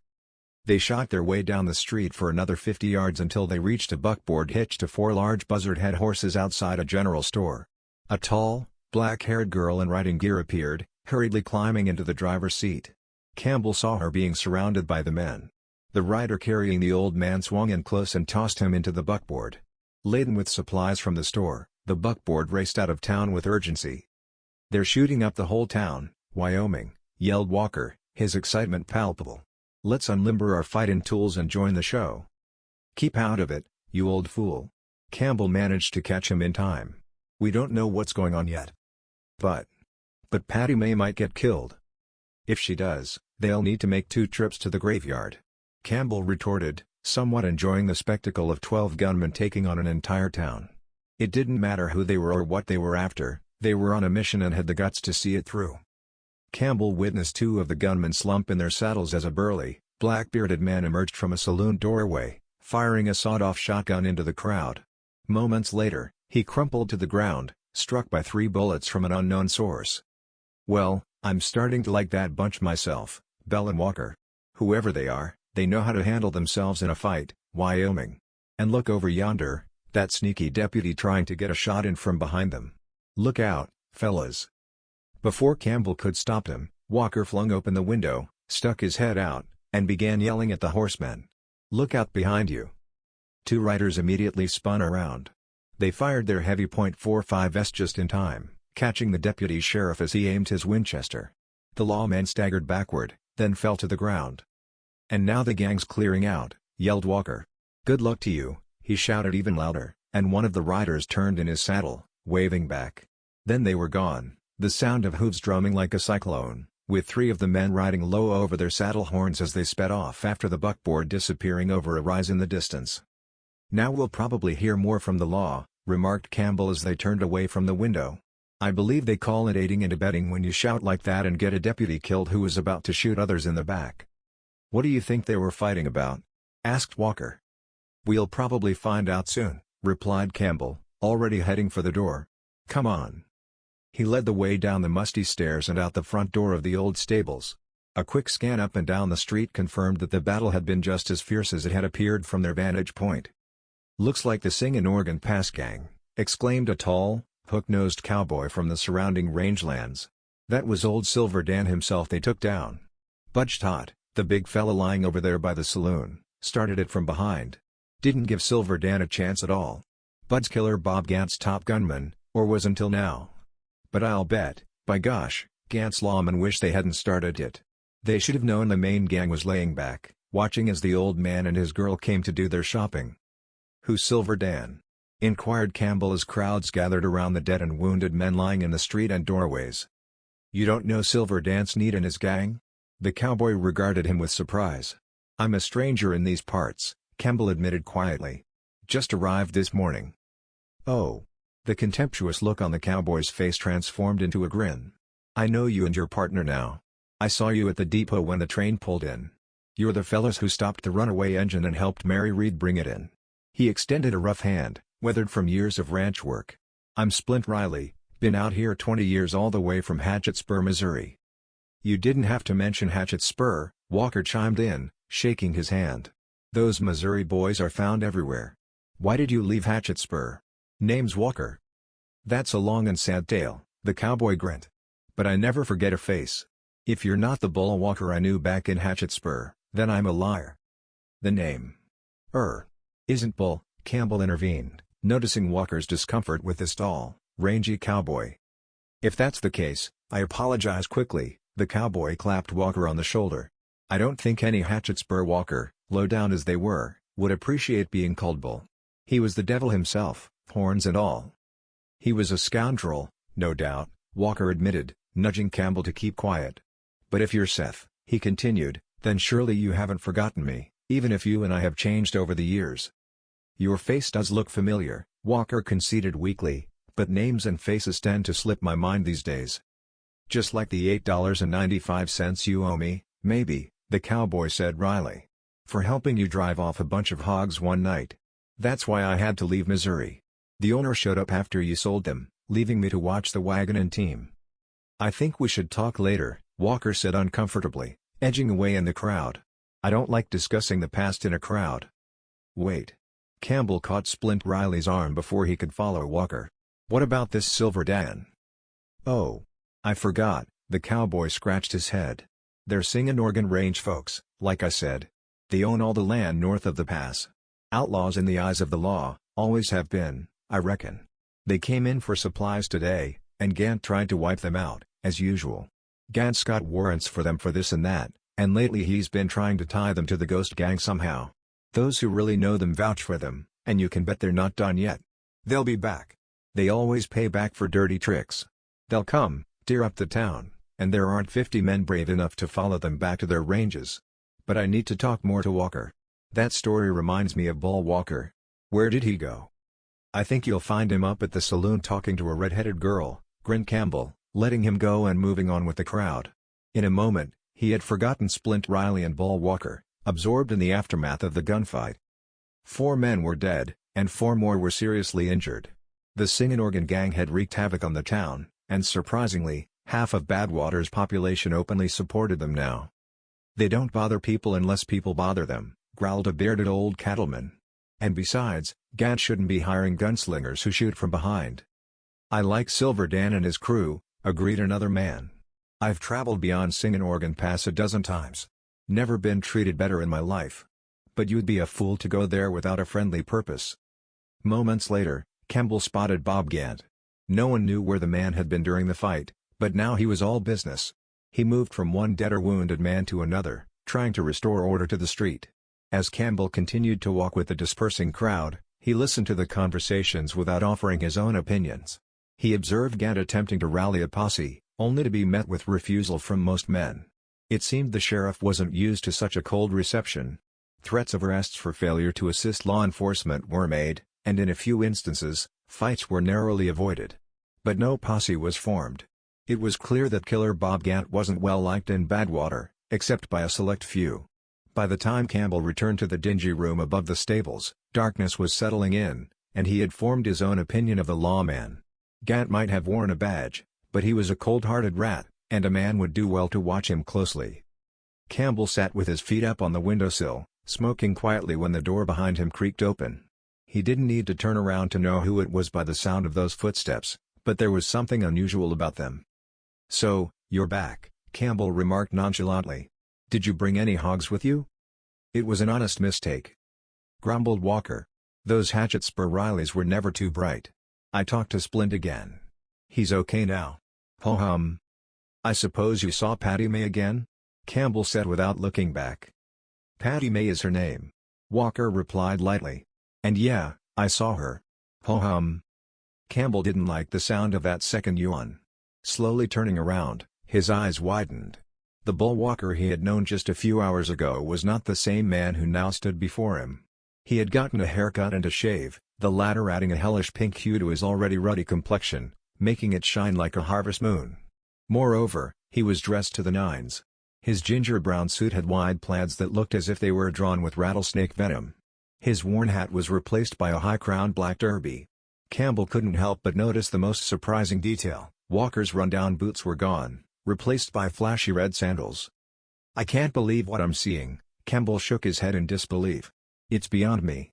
They shot their way down the street for another 50 yards until they reached a buckboard hitched to 4 large buzzard-head horses outside a general store. A tall, black-haired girl in riding gear appeared, hurriedly climbing into the driver's seat. Campbell saw her being surrounded by the men. The rider carrying the old man swung in close and tossed him into the buckboard. Laden with supplies from the store, the buckboard raced out of town with urgency. "They're shooting up the whole town, Wyoming," yelled Walker, his excitement palpable. "Let's unlimber our fighting tools and join the show." "Keep out of it, you old fool." Campbell managed to catch him in time. "We don't know what's going on yet. But Patty May might get killed. If she does, they'll need to make 2 trips to the graveyard," Campbell retorted, somewhat enjoying the spectacle of 12 gunmen taking on an entire town. It didn't matter who they were or what they were after, they were on a mission and had the guts to see it through. Campbell witnessed 2 of the gunmen slump in their saddles as a burly, black-bearded man emerged from a saloon doorway, firing a sawed-off shotgun into the crowd. Moments later, he crumpled to the ground, struck by 3 bullets from an unknown source. "Well, I'm starting to like that bunch myself," bellowed Walker. "Whoever they are, they know how to handle themselves in a fight, Wyoming. And look over yonder, that sneaky deputy trying to get a shot in from behind them. Look out, fellas." Before Campbell could stop him, Walker flung open the window, stuck his head out, and began yelling at the horsemen. "Look out behind you." 2 riders immediately spun around. They fired their heavy .45s just in time, catching the deputy sheriff as he aimed his Winchester. The lawman staggered backward, then fell to the ground. "And now the gang's clearing out," yelled Walker. "Good luck to you," he shouted even louder, and one of the riders turned in his saddle, waving back. Then they were gone, the sound of hooves drumming like a cyclone, with 3 of the men riding low over their saddle horns as they sped off after the buckboard disappearing over a rise in the distance. "Now we'll probably hear more from the law," remarked Campbell as they turned away from the window. "I believe they call it aiding and abetting when you shout like that and get a deputy killed who was about to shoot others in the back." "What do you think they were fighting about?" asked Walker. "We'll probably find out soon," replied Campbell, already heading for the door. "Come on." He led the way down the musty stairs and out the front door of the old stables. A quick scan up and down the street confirmed that the battle had been just as fierce as it had appeared from their vantage point. "Looks like the Sing and Oregon Pass gang," exclaimed a tall, hook-nosed cowboy from the surrounding rangelands. "That was old Silver Dan himself they took down. Budge Todd, the big fella lying over there by the saloon, started it from behind. Didn't give Silver Dan a chance at all. Bud's killer Bob Gant's top gunman, or was until now. But I'll bet, by gosh, Gant's lawmen wish they hadn't started it. They should have known the main gang was laying back, watching as the old man and his girl came to do their shopping. "Who's Silver Dan?" inquired Campbell as crowds gathered around the dead and wounded men lying in the street and doorways. "You don't know Silver Dan Sneed and his gang?" The cowboy regarded him with surprise. "I'm a stranger in these parts," Campbell admitted quietly. "Just arrived this morning." "Oh." The contemptuous look on the cowboy's face transformed into a grin. "I know you and your partner now. I saw you at the depot when the train pulled in. You're the fellas who stopped the runaway engine and helped Mary Reed bring it in." He extended a rough hand, weathered from years of ranch work. "I'm Splint Riley, been out here 20 years all the way from Hatchet Spur, Missouri." "You didn't have to mention Hatchet Spur," Walker chimed in, shaking his hand. "Those Missouri boys are found everywhere. Why did you leave Hatchet Spur?" "Name's Walker." "That's a long and sad tale," the cowboy grinned. "But I never forget a face. If you're not the Bull Walker I knew back in Hatchet Spur, then I'm a liar." "The name isn't Bull," Campbell intervened, noticing Walker's discomfort with this tall, rangy cowboy. "If that's the case, I apologize quickly," the cowboy clapped Walker on the shoulder. "I don't think any Hatchet Spur Walker, low down as they were, would appreciate being called Bull. He was the devil himself, horns and all." "He was a scoundrel, no doubt," Walker admitted, nudging Campbell to keep quiet. "But if you're Seth," he continued, "then surely you haven't forgotten me, even if you and I have changed over the years." "Your face does look familiar," Walker conceded weakly, "but names and faces tend to slip my mind these days." "Just like the $8.95 you owe me, maybe," the cowboy said wryly. "For helping you drive off a bunch of hogs one night. That's why I had to leave Missouri. The owner showed up after you sold them, leaving me to watch the wagon and team." "I think we should talk later," Walker said uncomfortably, edging away in the crowd. "I don't like discussing the past in a crowd." "Wait." Campbell caught Splint Riley's arm before he could follow Walker. "What about this Silver Dan?" "Oh. I forgot," the cowboy scratched his head. "They're Singin' Organ Range folks, like I said. They own all the land north of the pass. Outlaws in the eyes of the law, always have been, I reckon. They came in for supplies today, and Gant tried to wipe them out, as usual. Gant's got warrants for them for this and that, and lately he's been trying to tie them to the ghost gang somehow. Those who really know them vouch for them, and you can bet they're not done yet. They'll be back. They always pay back for dirty tricks. They'll come, tear up the town, and there aren't 50 men brave enough to follow them back to their ranges. But I need to talk more to Walker. That story reminds me of Bull Walker. Where did he go?" "I think you'll find him up at the saloon talking to a red-headed girl," grinned Campbell, letting him go and moving on with the crowd. In a moment, he had forgotten Splint Riley and Bull Walker, absorbed in the aftermath of the gunfight. 4 men were dead, and 4 more were seriously injured. The Singin' Organ gang had wreaked havoc on the town, and surprisingly, half of Badwater's population openly supported them now. "They don't bother people unless people bother them," growled a bearded old cattleman. "And besides, Gant shouldn't be hiring gunslingers who shoot from behind." "I like Silver Dan and his crew," agreed another man. "I've traveled beyond Singin' Organ Pass a dozen times. Never been treated better in my life. But you'd be a fool to go there without a friendly purpose." Moments later, Campbell spotted Bob Gant. No one knew where the man had been during the fight, but now he was all business. He moved from one dead or wounded man to another, trying to restore order to the street. As Campbell continued to walk with the dispersing crowd, he listened to the conversations without offering his own opinions. He observed Gant attempting to rally a posse, only to be met with refusal from most men. It seemed the sheriff wasn't used to such a cold reception. Threats of arrests for failure to assist law enforcement were made, and in a few instances, fights were narrowly avoided. But no posse was formed. It was clear that Killer Bob Gant wasn't well liked in Badwater, except by a select few. By the time Campbell returned to the dingy room above the stables, darkness was settling in, and he had formed his own opinion of the lawman. Gant might have worn a badge, but he was a cold-hearted rat, and a man would do well to watch him closely. Campbell sat with his feet up on the windowsill, smoking quietly when the door behind him creaked open. He didn't need to turn around to know who it was by the sound of those footsteps, but there was something unusual about them. "So, you're back," Campbell remarked nonchalantly. "Did you bring any hogs with you?" "It was an honest mistake," grumbled Walker. "Those Hatchet Spur Rileys were never too bright. I talked to Splint again. He's okay now. Ho-hum. I suppose you saw Patty May again? Campbell said without looking back. Patty May is her name. Walker replied lightly. And yeah, I saw her. Ho-hum. Campbell didn't like the sound of that second yawn. Slowly turning around, his eyes widened. The Bull Walker he had known just a few hours ago was not the same man who now stood before him. He had gotten a haircut and a shave, the latter adding a hellish pink hue to his already ruddy complexion, making it shine like a harvest moon. Moreover, he was dressed to the nines. His ginger-brown suit had wide plaids that looked as if they were drawn with rattlesnake venom. His worn hat was replaced by a high-crowned black derby. Campbell couldn't help but notice the most surprising detail: Walker's run-down boots were gone, replaced by flashy red sandals. "I can't believe what I'm seeing," Campbell shook his head in disbelief. "It's beyond me."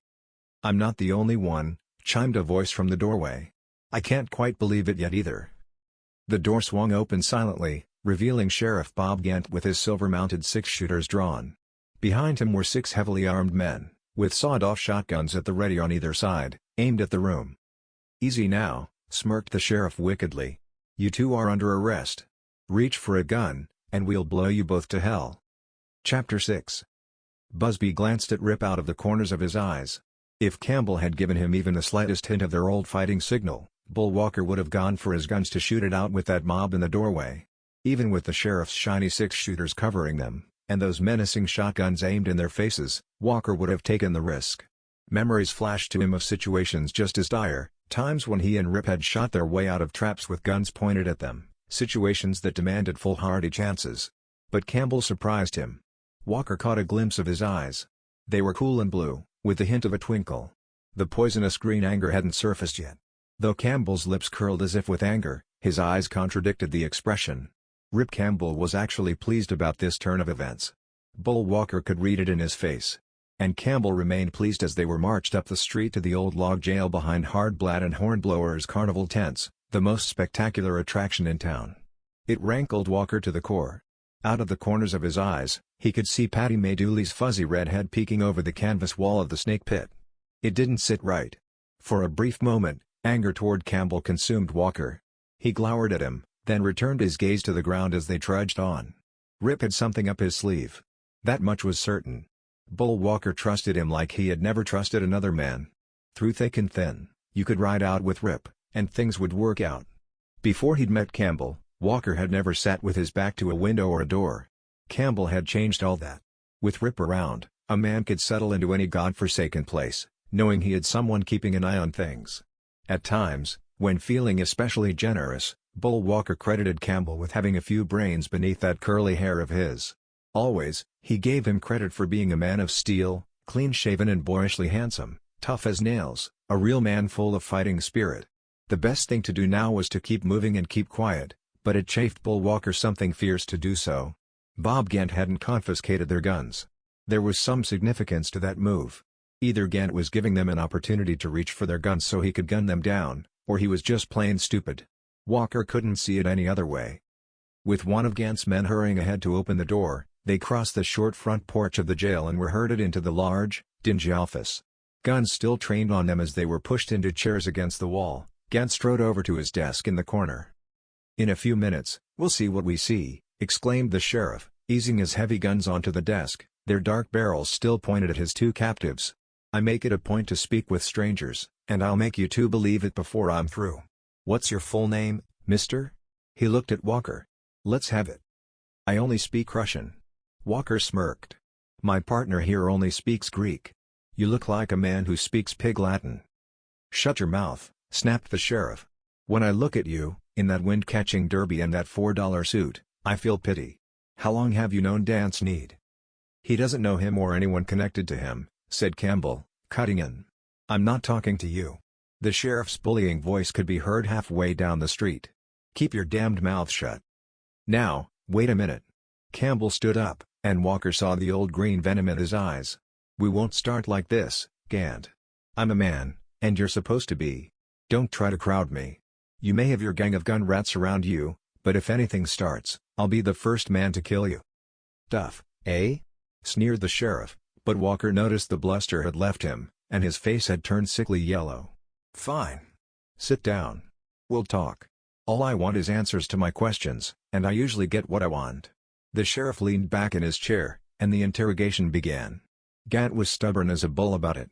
"I'm not the only one," chimed a voice from the doorway. "I can't quite believe it yet either." The door swung open silently, revealing Sheriff Bob Gant with his silver-mounted six-shooters drawn. Behind him were 6 heavily armed men, with sawed-off shotguns at the ready on either side, aimed at the room. "Easy now," smirked the sheriff wickedly. "You two are under arrest. Reach for a gun, and we'll blow you both to hell." Chapter 6. Busby glanced at Rip out of the corners of his eyes. If Campbell had given him even the slightest hint of their old fighting signal, Bull Walker would have gone for his guns to shoot it out with that mob in the doorway. Even with the sheriff's shiny six-shooters covering them, and those menacing shotguns aimed in their faces, Walker would have taken the risk. Memories flashed to him of situations just as dire, times when he and Rip had shot their way out of traps with guns pointed at them, situations that demanded foolhardy chances. But Campbell surprised him. Walker caught a glimpse of his eyes. They were cool and blue, with the hint of a twinkle. The poisonous green anger hadn't surfaced yet. Though Campbell's lips curled as if with anger, his eyes contradicted the expression. Rip Campbell was actually pleased about this turn of events. Bull Walker could read it in his face. And Campbell remained pleased as they were marched up the street to the old log jail behind Hardblat and Hornblower's carnival tents, the most spectacular attraction in town. It rankled Walker to the core. Out of the corners of his eyes, he could see Patty May Dooley's fuzzy red head peeking over the canvas wall of the snake pit. It didn't sit right. For a brief moment, anger toward Campbell consumed Walker. He glowered at him, then returned his gaze to the ground as they trudged on. Rip had something up his sleeve. That much was certain. Bull Walker trusted him like he had never trusted another man. Through thick and thin, you could ride out with Rip, and things would work out. Before he'd met Campbell, Walker had never sat with his back to a window or a door. Campbell had changed all that. With Rip around, a man could settle into any godforsaken place, knowing he had someone keeping an eye on things. At times, when feeling especially generous, Bull Walker credited Campbell with having a few brains beneath that curly hair of his. Always, he gave him credit for being a man of steel, clean-shaven and boyishly handsome, tough as nails, a real man full of fighting spirit. The best thing to do now was to keep moving and keep quiet, but it chafed Bull Walker something fierce to do so. Bob Gant hadn't confiscated their guns. There was some significance to that move. Either Gant was giving them an opportunity to reach for their guns so he could gun them down, or he was just plain stupid. Walker couldn't see it any other way. With one of Gant's men hurrying ahead to open the door, they crossed the short front porch of the jail and were herded into the large, dingy office. Guns still trained on them as they were pushed into chairs against the wall, Gant strode over to his desk in the corner. "In a few minutes, we'll see what we see," exclaimed the sheriff, easing his heavy guns onto the desk, their dark barrels still pointed at his two captives. "I make it a point to speak with strangers, and I'll make you two believe it before I'm through. What's your full name, mister?" He looked at Walker. "Let's have it." "I only speak Russian." Walker smirked. "My partner here only speaks Greek. You look like a man who speaks Pig Latin." "Shut your mouth," snapped the sheriff. "When I look at you, in that wind-catching derby and that $4 suit, I feel pity. How long have you known Dan Sneed?" "He doesn't know him or anyone connected to him," said Campbell, cutting in. "I'm not talking to you." The sheriff's bullying voice could be heard halfway down the street. "Keep your damned mouth shut." "Now, wait a minute." Campbell stood up, and Walker saw the old green venom in his eyes. "We won't start like this, Gant. I'm a man, and you're supposed to be. Don't try to crowd me. You may have your gang of gun rats around you, but if anything starts, I'll be the first man to kill you." "Duff, eh?" sneered the sheriff, but Walker noticed the bluster had left him, and his face had turned sickly yellow. "Fine. Sit down. We'll talk." All I want is answers to my questions, and I usually get what I want." The sheriff leaned back in his chair, and the interrogation began. Gant was stubborn as a bull about it.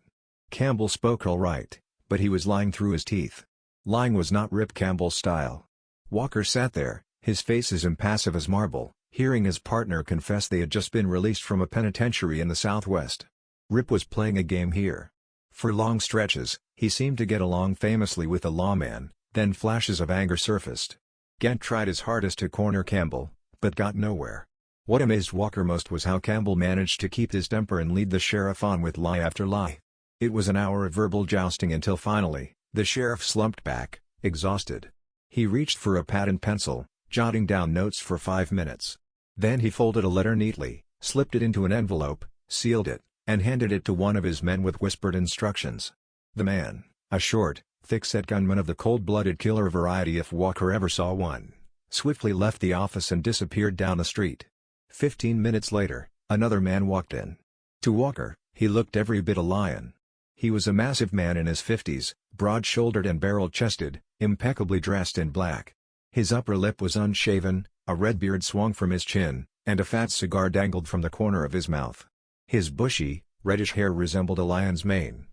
Campbell spoke all right, but he was lying through his teeth. Lying was not Rip Campbell's style. Walker sat there, his face as impassive as marble, hearing his partner confess they had just been released from a penitentiary in the Southwest. Rip was playing a game here. For long stretches, he seemed to get along famously with the lawman, then flashes of anger surfaced. Gant tried his hardest to corner Campbell, but got nowhere. What amazed Walker most was how Campbell managed to keep his temper and lead the sheriff on with lie after lie. It was an hour of verbal jousting until finally, the sheriff slumped back, exhausted. He reached for a pad and pencil, jotting down notes for 5 minutes. Then he folded a letter neatly, slipped it into an envelope, sealed it, and handed it to one of his men with whispered instructions. The man, a short, thick-set gunman of the cold-blooded killer variety if Walker ever saw one, swiftly left the office and disappeared down the street. 15 minutes later, another man walked in. To Walker, he looked every bit a lion. He was a massive man in his 50s, broad-shouldered and barrel-chested, impeccably dressed in black. His upper lip was unshaven, a red beard swung from his chin, and a fat cigar dangled from the corner of his mouth. His bushy, reddish hair resembled a lion's mane.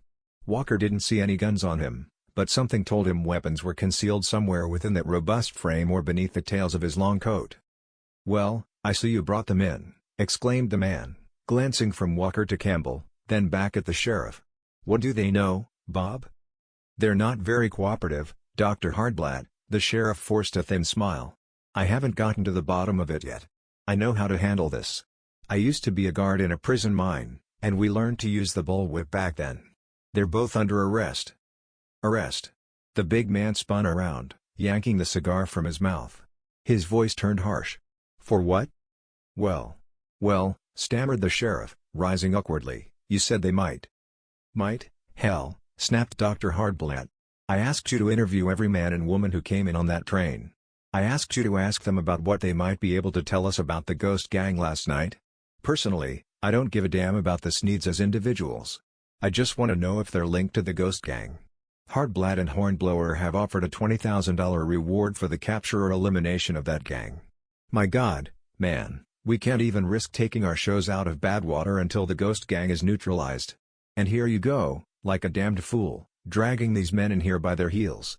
Walker didn't see any guns on him, but something told him weapons were concealed somewhere within that robust frame or beneath the tails of his long coat. "Well, I see you brought them in," exclaimed the man, glancing from Walker to Campbell, then back at the sheriff. "What do they know, Bob?" "They're not very cooperative, Dr. Hardblatt," the sheriff forced a thin smile. "I haven't gotten to the bottom of it yet. I know how to handle this. I used to be a guard in a prison mine, and we learned to use the bullwhip back then. They're both under arrest." "Arrest?" The big man spun around, yanking the cigar from his mouth. His voice turned harsh. "For what?" Well, stammered the sheriff, rising awkwardly, "you said they might." "Might, hell," snapped Dr. Hardblatt. "I asked you to interview every man and woman who came in on that train. I asked you to ask them about what they might be able to tell us about the ghost gang last night. Personally, I don't give a damn about the Sneeds as individuals. I just want to know if they're linked to the ghost gang. Hardblatt and Hornblower have offered a $20,000 reward for the capture or elimination of that gang. My God, man, we can't even risk taking our shows out of bad water until the ghost gang is neutralized. And here you go, like a damned fool, dragging these men in here by their heels."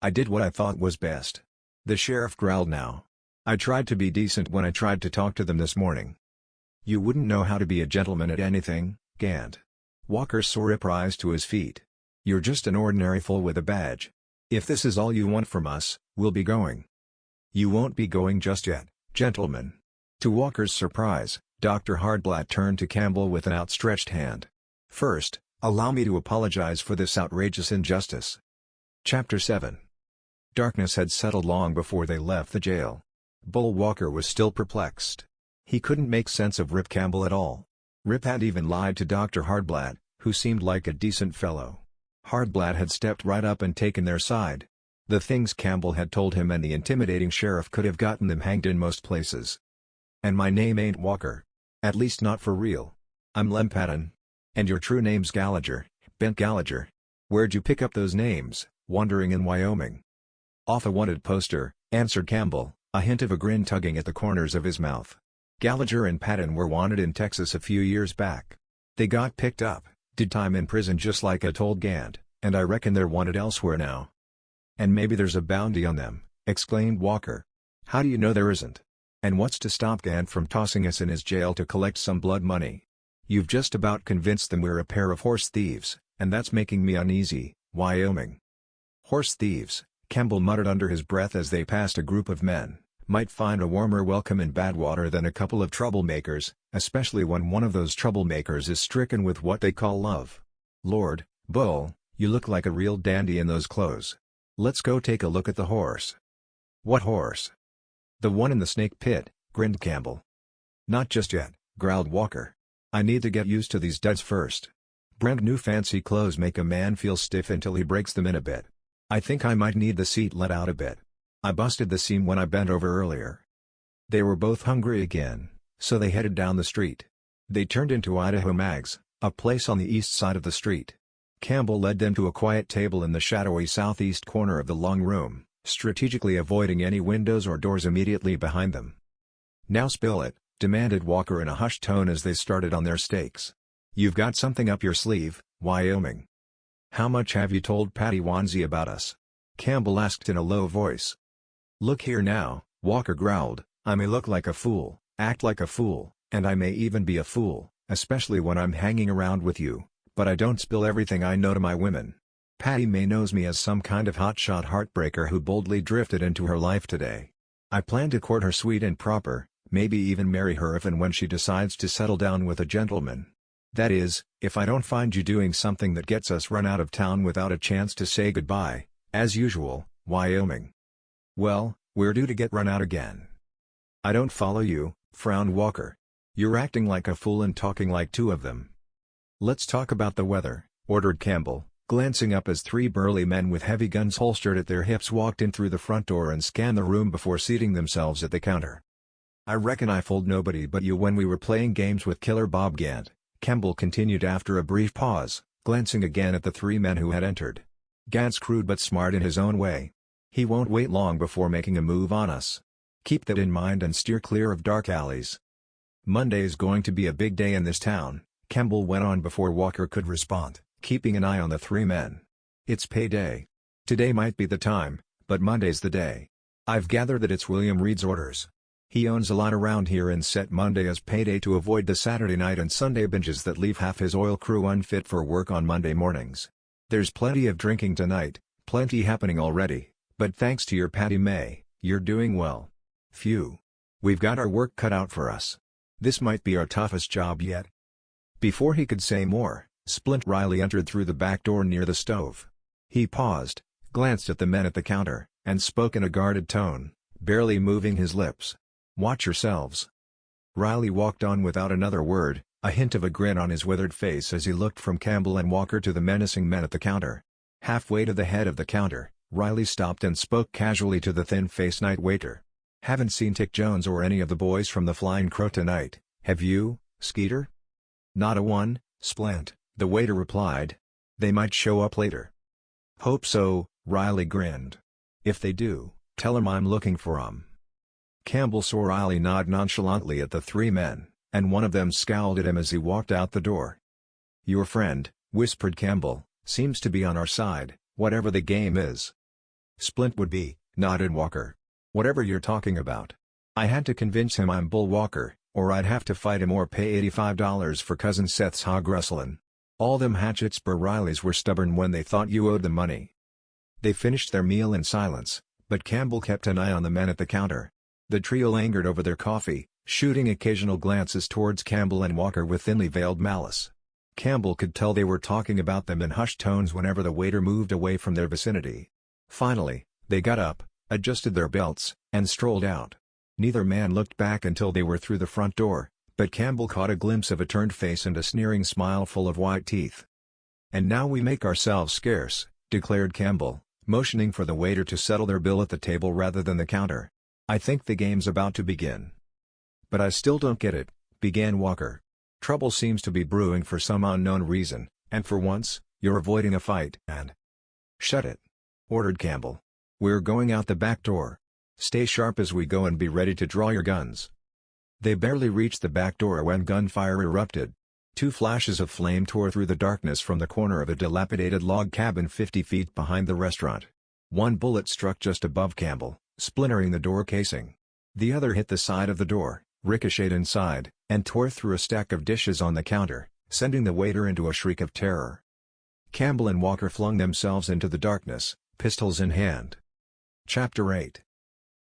"I did what I thought was best," the sheriff growled now. "I tried to be decent when I tried to talk to them this morning." "You wouldn't know how to be a gentleman at anything, Gant." Walker saw Rip rise to his feet. "You're just an ordinary fool with a badge. If this is all you want from us, we'll be going." "You won't be going just yet, gentlemen." To Walker's surprise, Dr. Hardblatt turned to Campbell with an outstretched hand. "First, allow me to apologize for this outrageous injustice." Chapter 7. Darkness had settled long before they left the jail. Bull Walker was still perplexed. He couldn't make sense of Rip Campbell at all. Rip had even lied to Dr. Hardblatt, who seemed like a decent fellow. Hardblatt had stepped right up and taken their side. The things Campbell had told him and the intimidating sheriff could have gotten them hanged in most places. "And my name ain't Walker. At least not for real. I'm Lem Patton. And your true name's Gallagher, Bent Gallagher. Where'd you pick up those names, wandering in Wyoming?" "Off a wanted poster," answered Campbell, a hint of a grin tugging at the corners of his mouth. "Gallagher and Patton were wanted in Texas a few years back. They got picked up, did time in prison just like I told Gant, and I reckon they're wanted elsewhere now." "And maybe there's a bounty on them," exclaimed Walker. "How do you know there isn't? And what's to stop Gant from tossing us in his jail to collect some blood money? You've just about convinced them we're a pair of horse thieves, and that's making me uneasy, Wyoming." "Horse thieves," Campbell muttered under his breath as they passed a group of men, "might find a warmer welcome in Badwater than a couple of troublemakers, especially when one of those troublemakers is stricken with what they call love. Lord, Bull, you look like a real dandy in those clothes. Let's go take a look at the horse." "What horse?" "The one in the snake pit," grinned Campbell. "Not just yet," growled Walker. "I need to get used to these duds first. Brand new fancy clothes make a man feel stiff until he breaks them in a bit. I think I might need the seat let out a bit. I busted the seam when I bent over earlier." They were both hungry again, so they headed down the street. They turned into Idaho Mag's, a place on the east side of the street. Campbell led them to a quiet table in the shadowy southeast corner of the long room, strategically avoiding any windows or doors immediately behind them. "Now spill it," demanded Walker in a hushed tone as they started on their stakes. "You've got something up your sleeve, Wyoming." "How much have you told Patty Wanzi about us?" Campbell asked in a low voice. "Look here now," Walker growled, "I may look like a fool, act like a fool, and I may even be a fool, especially when I'm hanging around with you, but I don't spill everything I know to my women. Patty May knows me as some kind of hotshot heartbreaker who boldly drifted into her life today. I plan to court her sweet and proper, maybe even marry her if and when she decides to settle down with a gentleman. That is, if I don't find you doing something that gets us run out of town without a chance to say goodbye, as usual, Wyoming." "Well, we're due to get run out again." "I don't follow you," frowned Walker. "You're acting like a fool and talking like two of them." "Let's talk about the weather," ordered Campbell, glancing up as three burly men with heavy guns holstered at their hips walked in through the front door and scanned the room before seating themselves at the counter. "I reckon I fooled nobody but you when we were playing games with Killer Bob Gant," Campbell continued after a brief pause, glancing again at the three men who had entered. "Gant's crude but smart in his own way. He won't wait long before making a move on us. Keep that in mind and steer clear of dark alleys." "Monday's going to be a big day in this town," Campbell went on before Walker could respond, keeping an eye on the three men. "It's payday. Today might be the time, but Monday's the day. I've gathered that it's William Reed's orders. He owns a lot around here and set Monday as payday to avoid the Saturday night and Sunday binges that leave half his oil crew unfit for work on Monday mornings. There's plenty of drinking tonight, plenty happening already, but thanks to your Patty May, you're doing well. Phew. We've got our work cut out for us. This might be our toughest job yet." Before he could say more, Splint Riley entered through the back door near the stove. He paused, glanced at the men at the counter, and spoke in a guarded tone, barely moving his lips. "Watch yourselves." Riley walked on without another word, a hint of a grin on his withered face as he looked from Campbell and Walker to the menacing men at the counter. Halfway to the head of the counter, Riley stopped and spoke casually to the thin-faced night waiter. "Haven't seen Tick Jones or any of the boys from the Flying Crow tonight, have you, Skeeter?" "Not a one, Splint," the waiter replied. "They might show up later." "Hope so," Riley grinned. "If they do, tell 'em I'm looking for 'em." Campbell saw Riley nod nonchalantly at the three men, and one of them scowled at him as he walked out the door. "Your friend," whispered Campbell, "seems to be on our side, whatever the game is." "Splint would be," nodded Walker. "Whatever you're talking about. I had to convince him I'm Bull Walker, or I'd have to fight him or pay $85 for Cousin Seth's hog rustlin'. All them Hatchetsburg Rileys were stubborn when they thought you owed them money." They finished their meal in silence, but Campbell kept an eye on the men at the counter. The trio lingered over their coffee, shooting occasional glances towards Campbell and Walker with thinly veiled malice. Campbell could tell they were talking about them in hushed tones whenever the waiter moved away from their vicinity. Finally, they got up, adjusted their belts, and strolled out. Neither man looked back until they were through the front door, but Campbell caught a glimpse of a turned face and a sneering smile full of white teeth. "And now we make ourselves scarce," declared Campbell, motioning for the waiter to settle their bill at the table rather than the counter. "I think the game's about to begin." "But I still don't get it," began Walker. "Trouble seems to be brewing for some unknown reason, and for once, you're avoiding a fight and—" "Shut it," ordered Campbell. "We're going out the back door. Stay sharp as we go and be ready to draw your guns." They barely reached the back door when gunfire erupted. Two flashes of flame tore through the darkness from the corner of a dilapidated log cabin 50 feet behind the restaurant. One bullet struck just above Campbell, splintering the door casing. The other hit the side of the door, ricocheted inside, and tore through a stack of dishes on the counter, sending the waiter into a shriek of terror. Campbell and Walker flung themselves into the darkness, pistols in hand. Chapter 8.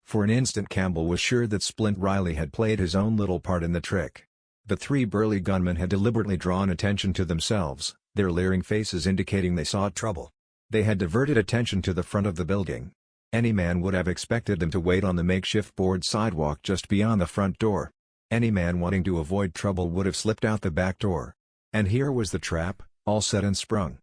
For an instant Campbell was sure that Splint Riley had played his own little part in the trick. The three burly gunmen had deliberately drawn attention to themselves, their leering faces indicating they sought trouble. They had diverted attention to the front of the building. Any man would have expected them to wait on the makeshift board sidewalk just beyond the front door. Any man wanting to avoid trouble would have slipped out the back door. And here was the trap, all set and sprung.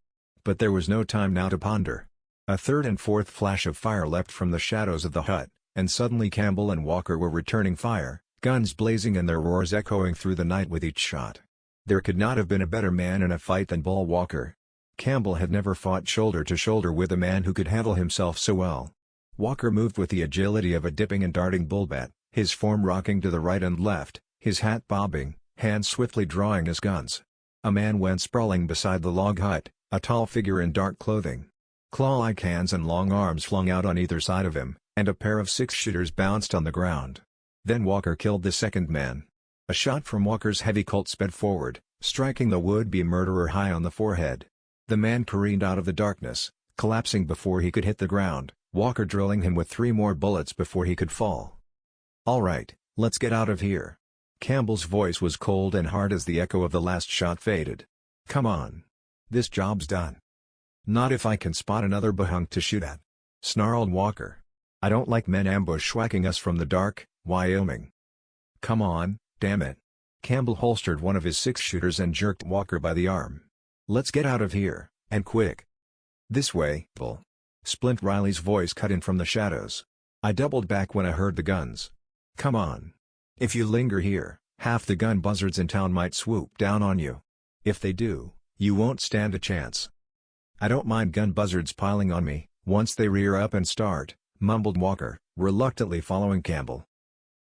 But there was no time now to ponder. A third and fourth flash of fire leapt from the shadows of the hut, and suddenly Campbell and Walker were returning fire, guns blazing and their roars echoing through the night with each shot. There could not have been a better man in a fight than Bull Walker. Campbell had never fought shoulder to shoulder with a man who could handle himself so well. Walker moved with the agility of a dipping and darting bullbat, his form rocking to the right and left, his hat bobbing, hands swiftly drawing his guns. A man went sprawling beside the log hut, a tall figure in dark clothing. Claw-like hands and long arms flung out on either side of him, and a pair of six-shooters bounced on the ground. Then Walker killed the second man. A shot from Walker's heavy Colt sped forward, striking the would-be murderer high on the forehead. The man careened out of the darkness, collapsing before he could hit the ground, Walker drilling him with 3 more bullets before he could fall. "All right, let's get out of here." Campbell's voice was cold and hard as the echo of the last shot faded. "Come on. This job's done." "Not if I can spot another bahunk to shoot at," snarled Walker. "I don't like men ambushwhacking us from the dark, Wyoming." "Come on, damn it." Campbell holstered one of his six-shooters and jerked Walker by the arm. "Let's get out of here, and quick." "This way, Bull." Splint Riley's voice cut in from the shadows. "I doubled back when I heard the guns. Come on. If you linger here, half the gun buzzards in town might swoop down on you. If they do, you won't stand a chance." "I don't mind gun buzzards piling on me, once they rear up and start," mumbled Walker, reluctantly following Campbell.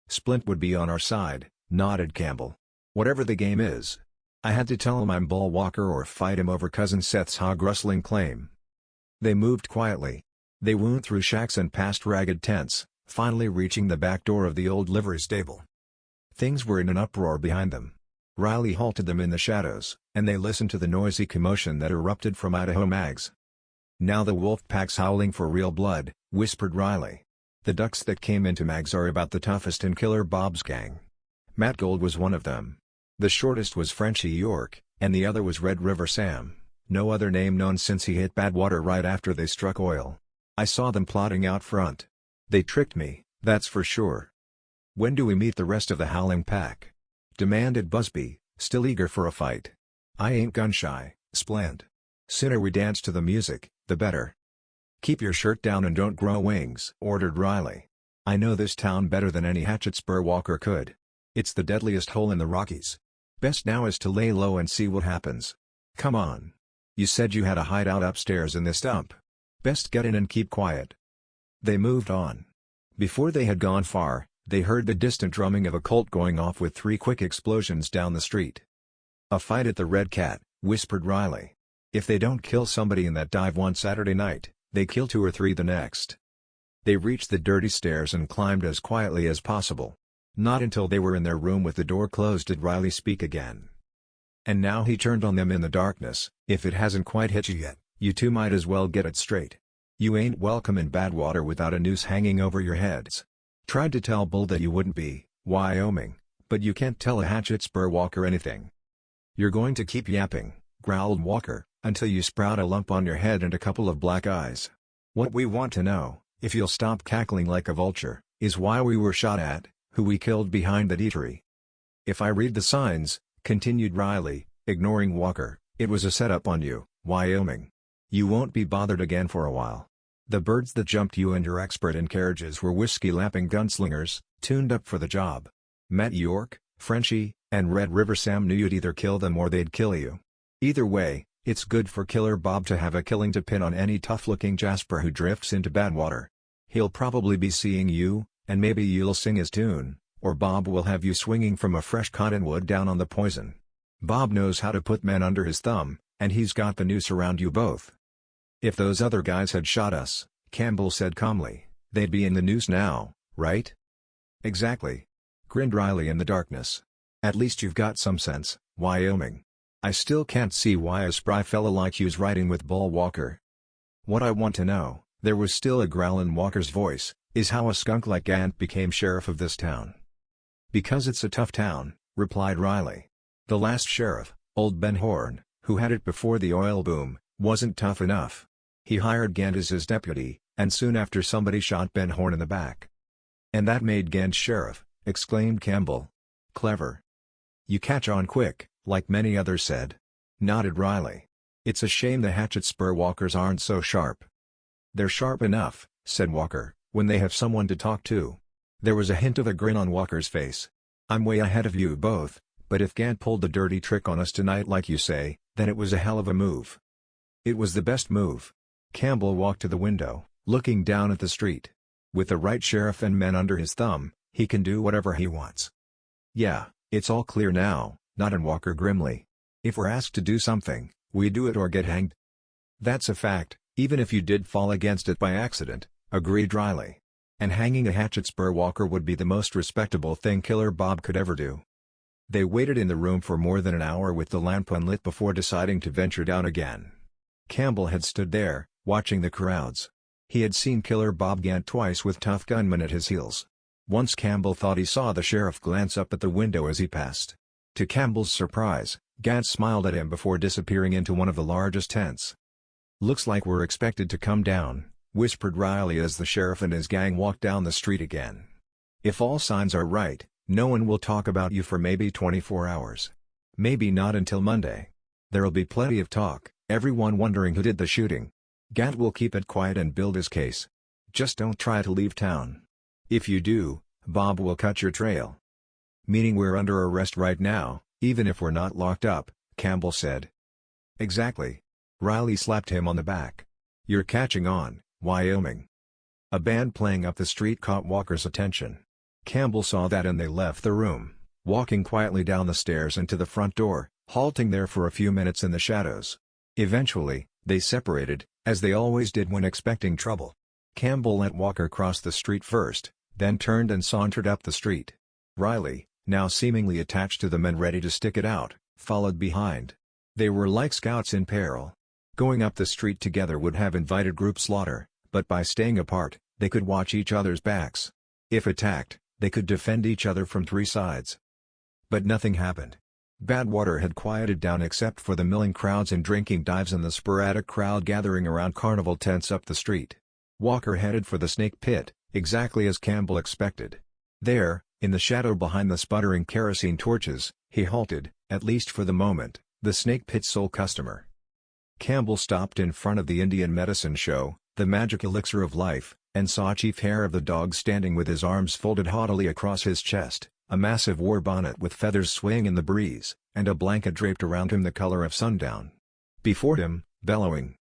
"Splint would be on our side," nodded Campbell. "Whatever the game is. I had to tell him I'm Bull Walker or fight him over Cousin Seth's hog-rustling claim." They moved quietly. They wound through shacks and past ragged tents, finally reaching the back door of the old livery stable. Things were in an uproar behind them. Riley halted them in the shadows, and they listened to the noisy commotion that erupted from Idaho Mags. "Now the wolf pack's howling for real blood," whispered Riley. "The ducks that came into Mags are about the toughest in Killer Bob's gang. Matt Gold was one of them. The shortest was Frenchie York, and the other was Red River Sam, no other name known since he hit Badwater right after they struck oil. I saw them plotting out front. They tricked me, that's for sure." "When do we meet the rest of the howling pack?" demanded Busby, still eager for a fight. "I ain't gun-shy, Splint. Sooner we dance to the music, the better." "Keep your shirt down and don't grow wings," ordered Riley. "I know this town better than any hatchet spur Walker could. It's the deadliest hole in the Rockies. Best now is to lay low and see what happens. Come on. You said you had a hideout upstairs in this dump. Best get in and keep quiet." They moved on. Before they had gone far, they heard the distant drumming of a Colt going off with 3 quick explosions down the street. "A fight at the Red Cat," whispered Riley. "If they don't kill somebody in that dive one Saturday night, they kill 2 or 3 the next." They reached the dirty stairs and climbed as quietly as possible. Not until they were in their room with the door closed did Riley speak again. And now he turned on them in the darkness. "If it hasn't quite hit you yet, you two might as well get it straight. You ain't welcome in Badwater without a noose hanging over your heads. Tried to tell Bull that you wouldn't be, Wyoming, but you can't tell a hatchet spur Walker anything." "You're going to keep yapping," growled Walker, "until you sprout a lump on your head and a couple of black eyes. What we want to know, if you'll stop cackling like a vulture, is why we were shot at, who we killed behind that eatery." "If I read the signs," continued Riley, ignoring Walker, "it was a setup on you, Wyoming. You won't be bothered again for a while. The birds that jumped you and your expert in carriages were whiskey-lapping gunslingers, tuned up for the job. Matt York, Frenchie, and Red River Sam knew you'd either kill them or they'd kill you. Either way, it's good for Killer Bob to have a killing to pin on any tough-looking Jasper who drifts into Badwater. He'll probably be seeing you, and maybe you'll sing his tune, or Bob will have you swinging from a fresh cottonwood down on the poison. Bob knows how to put men under his thumb, and he's got the noose around you both." "If those other guys had shot us," Campbell said calmly, "they'd be in the noose now, right?" "Exactly," grinned Riley in the darkness. "At least you've got some sense, Wyoming. I still can't see why a spry fella like you's riding with Bull Walker." "What I want to know," there was still a growl in Walker's voice, "is how a skunk like Gant became sheriff of this town." "Because it's a tough town," replied Riley. "The last sheriff, old Ben Horn, who had it before the oil boom, wasn't tough enough. He hired Gant as his deputy, and soon after somebody shot Ben Horn in the back." "And that made Gant sheriff," exclaimed Campbell. "Clever. You catch on quick," like many others said. Nodded Riley. "It's a shame the hatchet spur Walkers aren't so sharp." "They're sharp enough," said Walker, "when they have someone to talk to." There was a hint of a grin on Walker's face. "I'm way ahead of you both, but if Gant pulled the dirty trick on us tonight like you say, then it was a hell of a move." "It was the best move." Campbell walked to the window, looking down at the street. With the right sheriff and men under his thumb, he can do whatever he wants. Yeah, it's all clear now, nodded Walker grimly. If we're asked to do something, we do it or get hanged. That's a fact, even if you did fall against it by accident, agreed Riley. And hanging a hatchet spur Walker would be the most respectable thing Killer Bob could ever do. They waited in the room for more than an hour with the lamp unlit before deciding to venture down again. Campbell had stood there, watching the crowds. He had seen Killer Bob Gant twice with tough gunmen at his heels. Once Campbell thought he saw the sheriff glance up at the window as he passed. To Campbell's surprise, Gant smiled at him before disappearing into one of the largest tents. "Looks like we're expected to come down," whispered Riley as the sheriff and his gang walked down the street again. "If all signs are right, no one will talk about you for maybe 24 hours. Maybe not until Monday. There'll be plenty of talk, everyone wondering who did the shooting. Gant will keep it quiet and build his case. Just don't try to leave town. If you do, Bob will cut your trail." "Meaning we're under arrest right now, even if we're not locked up," Campbell said. "Exactly." Riley slapped him on the back. "You're catching on, Wyoming." A band playing up the street caught Walker's attention. Campbell saw that and they left the room, walking quietly down the stairs and to the front door, halting there for a few minutes in the shadows. Eventually, they separated, as they always did when expecting trouble. Campbell let Walker cross the street first, then turned and sauntered up the street. Riley, now seemingly attached to the men ready to stick it out, followed behind. They were like scouts in peril. Going up the street together would have invited group slaughter, but by staying apart, they could watch each other's backs. If attacked, they could defend each other from three sides. But nothing happened. Badwater had quieted down except for the milling crowds and drinking dives and the sporadic crowd gathering around carnival tents up the street. Walker headed for the snake pit, exactly as Campbell expected. There, in the shadow behind the sputtering kerosene torches, he halted, at least for the moment, the snake pit's sole customer. Campbell stopped in front of the Indian medicine show, the magic elixir of life, and saw Chief Hair of the Dog standing with his arms folded haughtily across his chest, a massive war bonnet with feathers swaying in the breeze, and a blanket draped around him the color of sundown. Before him, bellowing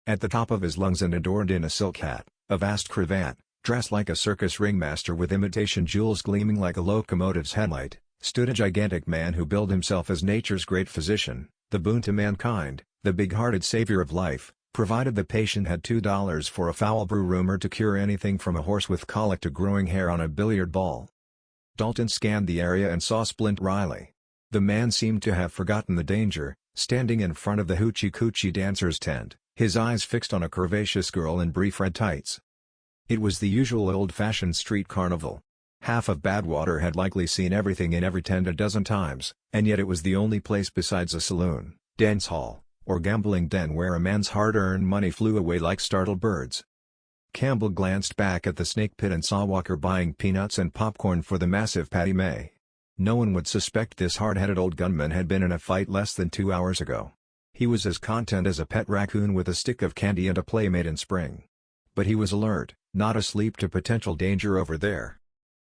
at the top of his lungs and adorned in a silk hat, a vast cravat, dressed like a circus ringmaster with imitation jewels gleaming like a locomotive's headlight, stood a gigantic man who billed himself as nature's great physician, the boon to mankind, the big-hearted savior of life, provided the patient had $2 for a foul brew rumor to cure anything from a horse with colic to growing hair on a billiard ball. Dalton scanned the area and saw Splint Riley. The man seemed to have forgotten the danger, standing in front of the Hoochie Coochie dancer's tent, his eyes fixed on a curvaceous girl in brief red tights. It was the usual old-fashioned street carnival. Half of Badwater had likely seen everything in every tent a dozen times, and yet it was the only place besides a saloon, dance hall, or gambling den where a man's hard-earned money flew away like startled birds. Campbell glanced back at the snake pit and saw Walker buying peanuts and popcorn for the massive Patty May. No one would suspect this hard-headed old gunman had been in a fight less than 2 hours ago. He was as content as a pet raccoon with a stick of candy and a playmate in spring. But he was alert, not asleep to potential danger over there.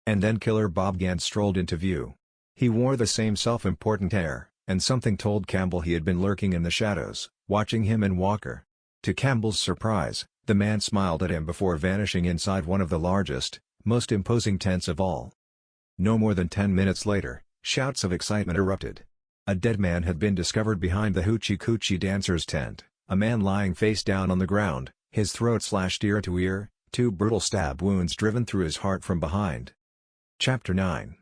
And then Killer Bob Gant strolled into view. He wore the same self-important air, and something told Campbell he had been lurking in the shadows, watching him and Walker. To Campbell's surprise, the man smiled at him before vanishing inside one of the largest, most imposing tents of all. No more than 10 minutes later, shouts of excitement erupted. A dead man had been discovered behind the Hoochie Coochie dancer's tent, a man lying face down on the ground, his throat slashed ear to ear, 2 brutal stab wounds driven through his heart from behind. Chapter 9.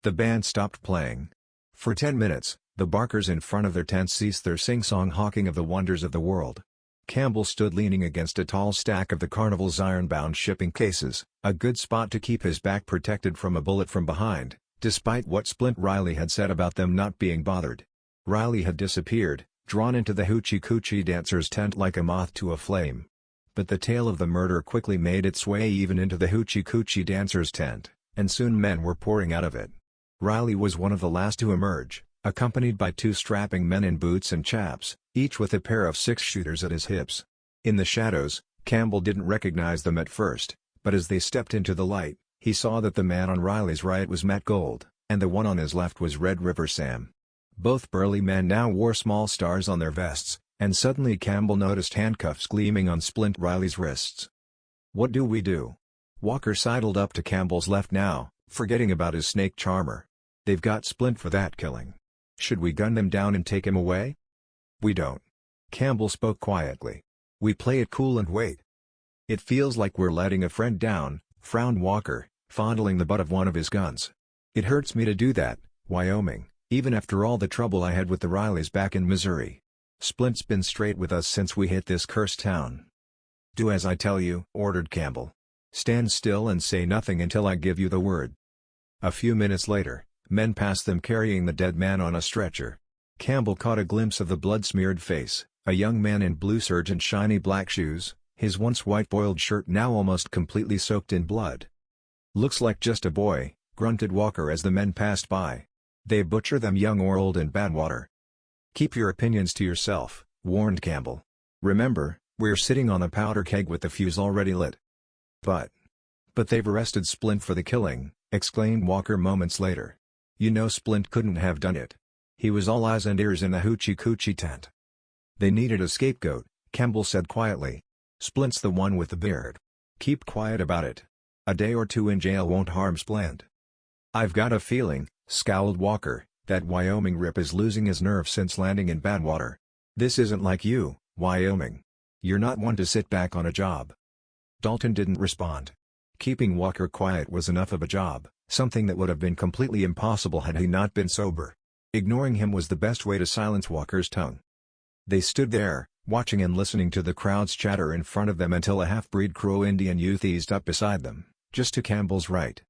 The band stopped playing. For 10 minutes, the barkers in front of their tents ceased their sing-song hawking of the wonders of the world. Campbell stood leaning against a tall stack of the carnival's iron-bound shipping cases, a good spot to keep his back protected from a bullet from behind, despite what Splint Riley had said about them not being bothered. Riley had disappeared, drawn into the Hoochie Coochie dancer's tent like a moth to a flame. But the tale of the murder quickly made its way even into the Hoochie Coochie dancer's tent, and soon men were pouring out of it. Riley was one of the last to emerge, accompanied by 2 strapping men in boots and chaps, each with a pair of 6-shooters at his hips. In the shadows, Campbell didn't recognize them at first, but as they stepped into the light, he saw that the man on Riley's right was Matt Gold, and the one on his left was Red River Sam. Both burly men now wore small stars on their vests, and suddenly Campbell noticed handcuffs gleaming on Splint Riley's wrists. "What do we do?" Walker sidled up to Campbell's left now, forgetting about his snake charmer. They've got Splint for that killing. Should we gun them down and take him away? We don't. Campbell spoke quietly. We play it cool and wait. It feels like we're letting a friend down, frowned Walker, fondling the butt of one of his guns. It hurts me to do that, Wyoming, even after all the trouble I had with the Rileys back in Missouri. Splint's been straight with us since we hit this cursed town. Do as I tell you, ordered Campbell. Stand still and say nothing until I give you the word. A few minutes later, men passed them carrying the dead man on a stretcher. Campbell caught a glimpse of the blood-smeared face, a young man in blue serge and shiny black shoes, his once white-boiled shirt now almost completely soaked in blood. Looks like just a boy, grunted Walker as the men passed by. They butcher them young or old in Badwater. Keep your opinions to yourself, warned Campbell. Remember, we're sitting on a powder keg with the fuse already lit. But they've arrested Splint for the killing, exclaimed Walker moments later. You know Splint couldn't have done it. He was all eyes and ears in the hoochie-coochie tent. They needed a scapegoat, Campbell said quietly. Splint's the one with the beard. Keep quiet about it. A day or two in jail won't harm Splint. I've got a feeling, scowled Walker, that Wyoming Rip is losing his nerve since landing in Badwater. This isn't like you, Wyoming. You're not one to sit back on a job. Dalton didn't respond. Keeping Walker quiet was enough of a job, something that would have been completely impossible had he not been sober. Ignoring him was the best way to silence Walker's tongue. They stood there, watching and listening to the crowd's chatter in front of them until a half-breed Crow Indian youth eased up beside them, just to Campbell's right.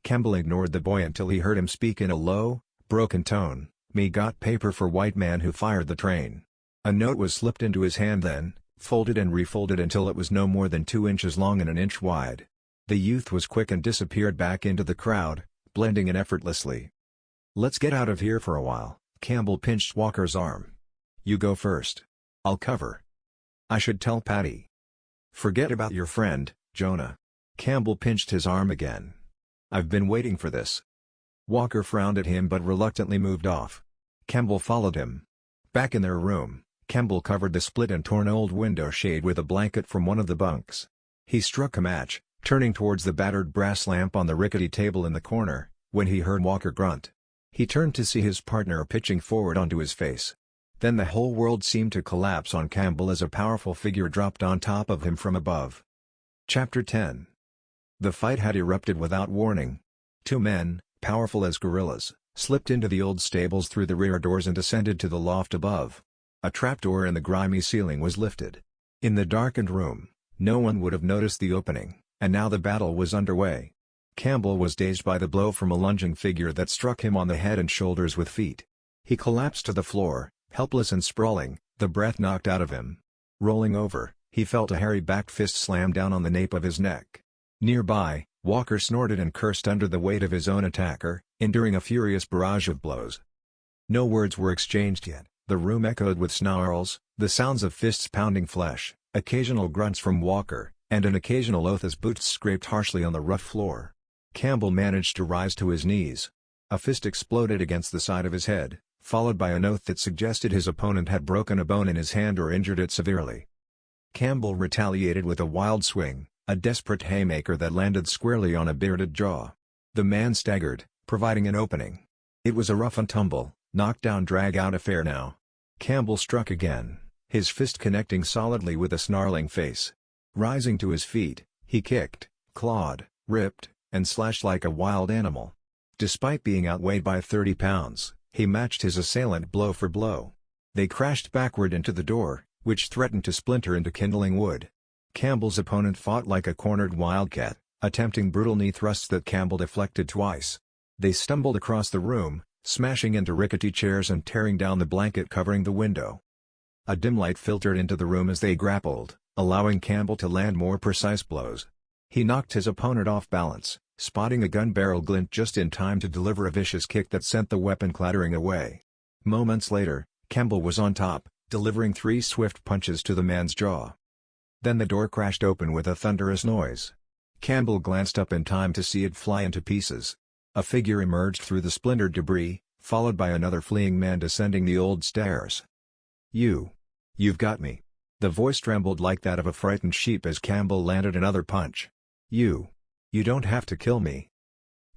Campbell ignored the boy until he heard him speak in a low, broken tone. Me got paper for white man who fired the train. A note was slipped into his hand then, folded and refolded until it was no more than 2 inches long and an inch wide. The youth was quick and disappeared back into the crowd, blending in effortlessly. Let's get out of here for a while, Campbell pinched Walker's arm. You go first. I'll cover. I should tell Patty. Forget about your friend, Jonah. Campbell pinched his arm again. I've been waiting for this. Walker frowned at him but reluctantly moved off. Campbell followed him. Back in their room, Campbell covered the split and torn old window shade with a blanket from one of the bunks. He struck a match, turning towards the battered brass lamp on the rickety table in the corner, when he heard Walker grunt. He turned to see his partner pitching forward onto his face. Then the whole world seemed to collapse on Campbell as a powerful figure dropped on top of him from above. Chapter 10. The fight had erupted without warning. 2 men, powerful as gorillas, slipped into the old stables through the rear doors and descended to the loft above. A trapdoor in the grimy ceiling was lifted. In the darkened room, no one would have noticed the opening, and now the battle was underway. Campbell was dazed by the blow from a lunging figure that struck him on the head and shoulders with feet. He collapsed to the floor, helpless and sprawling, the breath knocked out of him. Rolling over, he felt a hairy-backed fist slam down on the nape of his neck. Nearby, Walker snorted and cursed under the weight of his own attacker, enduring a furious barrage of blows. No words were exchanged yet. The room echoed with snarls, the sounds of fists pounding flesh, occasional grunts from Walker, and an occasional oath as boots scraped harshly on the rough floor. Campbell managed to rise to his knees. A fist exploded against the side of his head, followed by an oath that suggested his opponent had broken a bone in his hand or injured it severely. Campbell retaliated with a wild swing, a desperate haymaker that landed squarely on a bearded jaw. The man staggered, providing an opening. It was a rough and tumble, knockdown drag-out affair now. Campbell struck again, his fist connecting solidly with a snarling face. Rising to his feet, he kicked, clawed, ripped, and slashed like a wild animal. Despite being outweighed by 30 pounds, he matched his assailant blow for blow. They crashed backward into the door, which threatened to splinter into kindling wood. Campbell's opponent fought like a cornered wildcat, attempting brutal knee thrusts that Campbell deflected twice. They stumbled across the room, smashing into rickety chairs and tearing down the blanket covering the window. A dim light filtered into the room as they grappled, allowing Campbell to land more precise blows. He knocked his opponent off balance, spotting a gun barrel glint just in time to deliver a vicious kick that sent the weapon clattering away. Moments later, Campbell was on top, delivering 3 swift punches to the man's jaw. Then the door crashed open with a thunderous noise. Campbell glanced up in time to see it fly into pieces. A figure emerged through the splintered debris, followed by another fleeing man descending the old stairs. You've got me." The voice trembled like that of a frightened sheep as Campbell landed another punch. You don't have to kill me.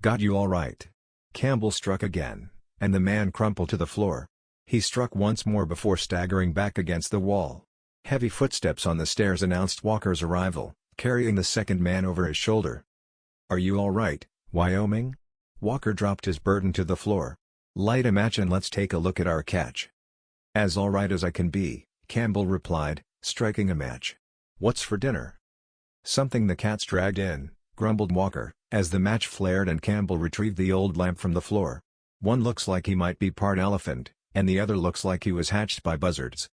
Got you all right. Campbell struck again, and the man crumpled to the floor. He struck once more before staggering back against the wall. Heavy footsteps on the stairs announced Walker's arrival, carrying the second man over his shoulder. Are you all right, Wyoming? Walker dropped his burden to the floor. Light a match and let's take a look at our catch. As all right as I can be, Campbell replied, striking a match. What's for dinner? Something the cats dragged in, grumbled Walker, as the match flared and Campbell retrieved the old lamp from the floor. One looks like he might be part elephant, and the other looks like he was hatched by buzzards.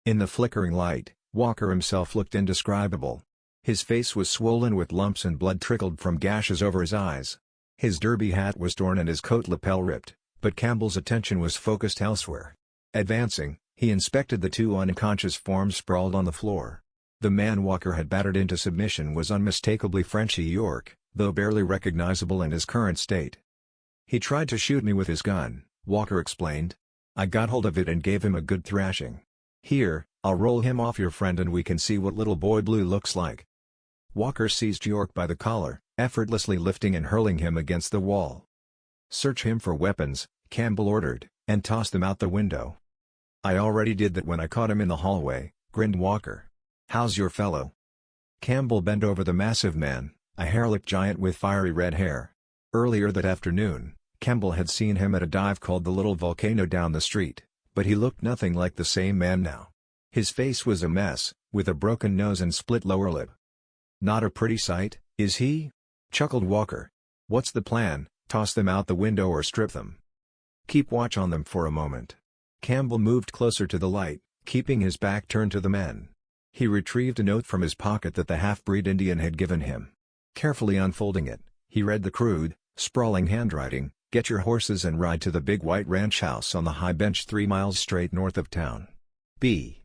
In the flickering light, Walker himself looked indescribable. His face was swollen with lumps and blood trickled from gashes over his eyes. His derby hat was torn and his coat lapel ripped, but Campbell's attention was focused elsewhere. Advancing, he inspected the two unconscious forms sprawled on the floor. The man Walker had battered into submission was unmistakably Frenchy York, though barely recognizable in his current state. He tried to shoot me with his gun, Walker explained. I got hold of it and gave him a good thrashing. Here, I'll roll him off your friend and we can see what Little Boy Blue looks like. Walker seized York by the collar, effortlessly lifting and hurling him against the wall. Search him for weapons, Campbell ordered, and toss them out the window. I already did that when I caught him in the hallway, grinned Walker. How's your fellow? Campbell bent over the massive man, a hair-lipped giant with fiery red hair. Earlier that afternoon, Campbell had seen him at a dive called the Little Volcano down the street, but he looked nothing like the same man now. His face was a mess, with a broken nose and split lower lip. Not a pretty sight, is he? Chuckled Walker. What's the plan, toss them out the window or strip them? Keep watch on them for a moment. Campbell moved closer to the light, keeping his back turned to the men. He retrieved a note from his pocket that the half-breed Indian had given him. Carefully unfolding it, he read the crude, sprawling handwriting, "Get your horses and ride to the big white ranch house on the high bench 3 miles straight north of town. B.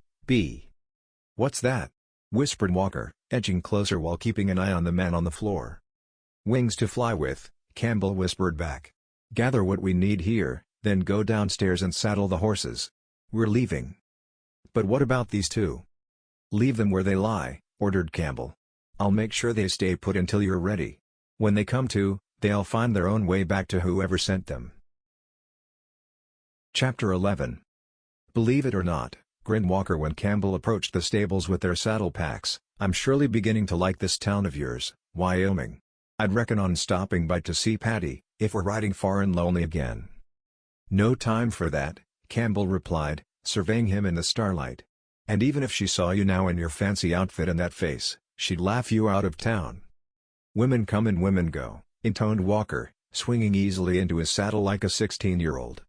What's that?" whispered Walker, edging closer while keeping an eye on the man on the floor. "Wings to fly with," Campbell whispered back. "Gather what we need here, then go downstairs and saddle the horses. We're leaving." "But what about these two?" "Leave them where they lie," ordered Campbell. "I'll make sure they stay put until you're ready. When they come to, they'll find their own way back to whoever sent them." Chapter 11. Believe it or not, grinned Walker when Campbell approached the stables with their saddle packs, "I'm surely beginning to like this town of yours, Wyoming. I'd reckon on stopping by to see Patty, if we're riding far and lonely again." "No time for that," Campbell replied, surveying him in the starlight. "And even if she saw you now in your fancy outfit and that face, she'd laugh you out of town." "Women come and women go," intoned Walker, swinging easily into his saddle like a 16-year-old.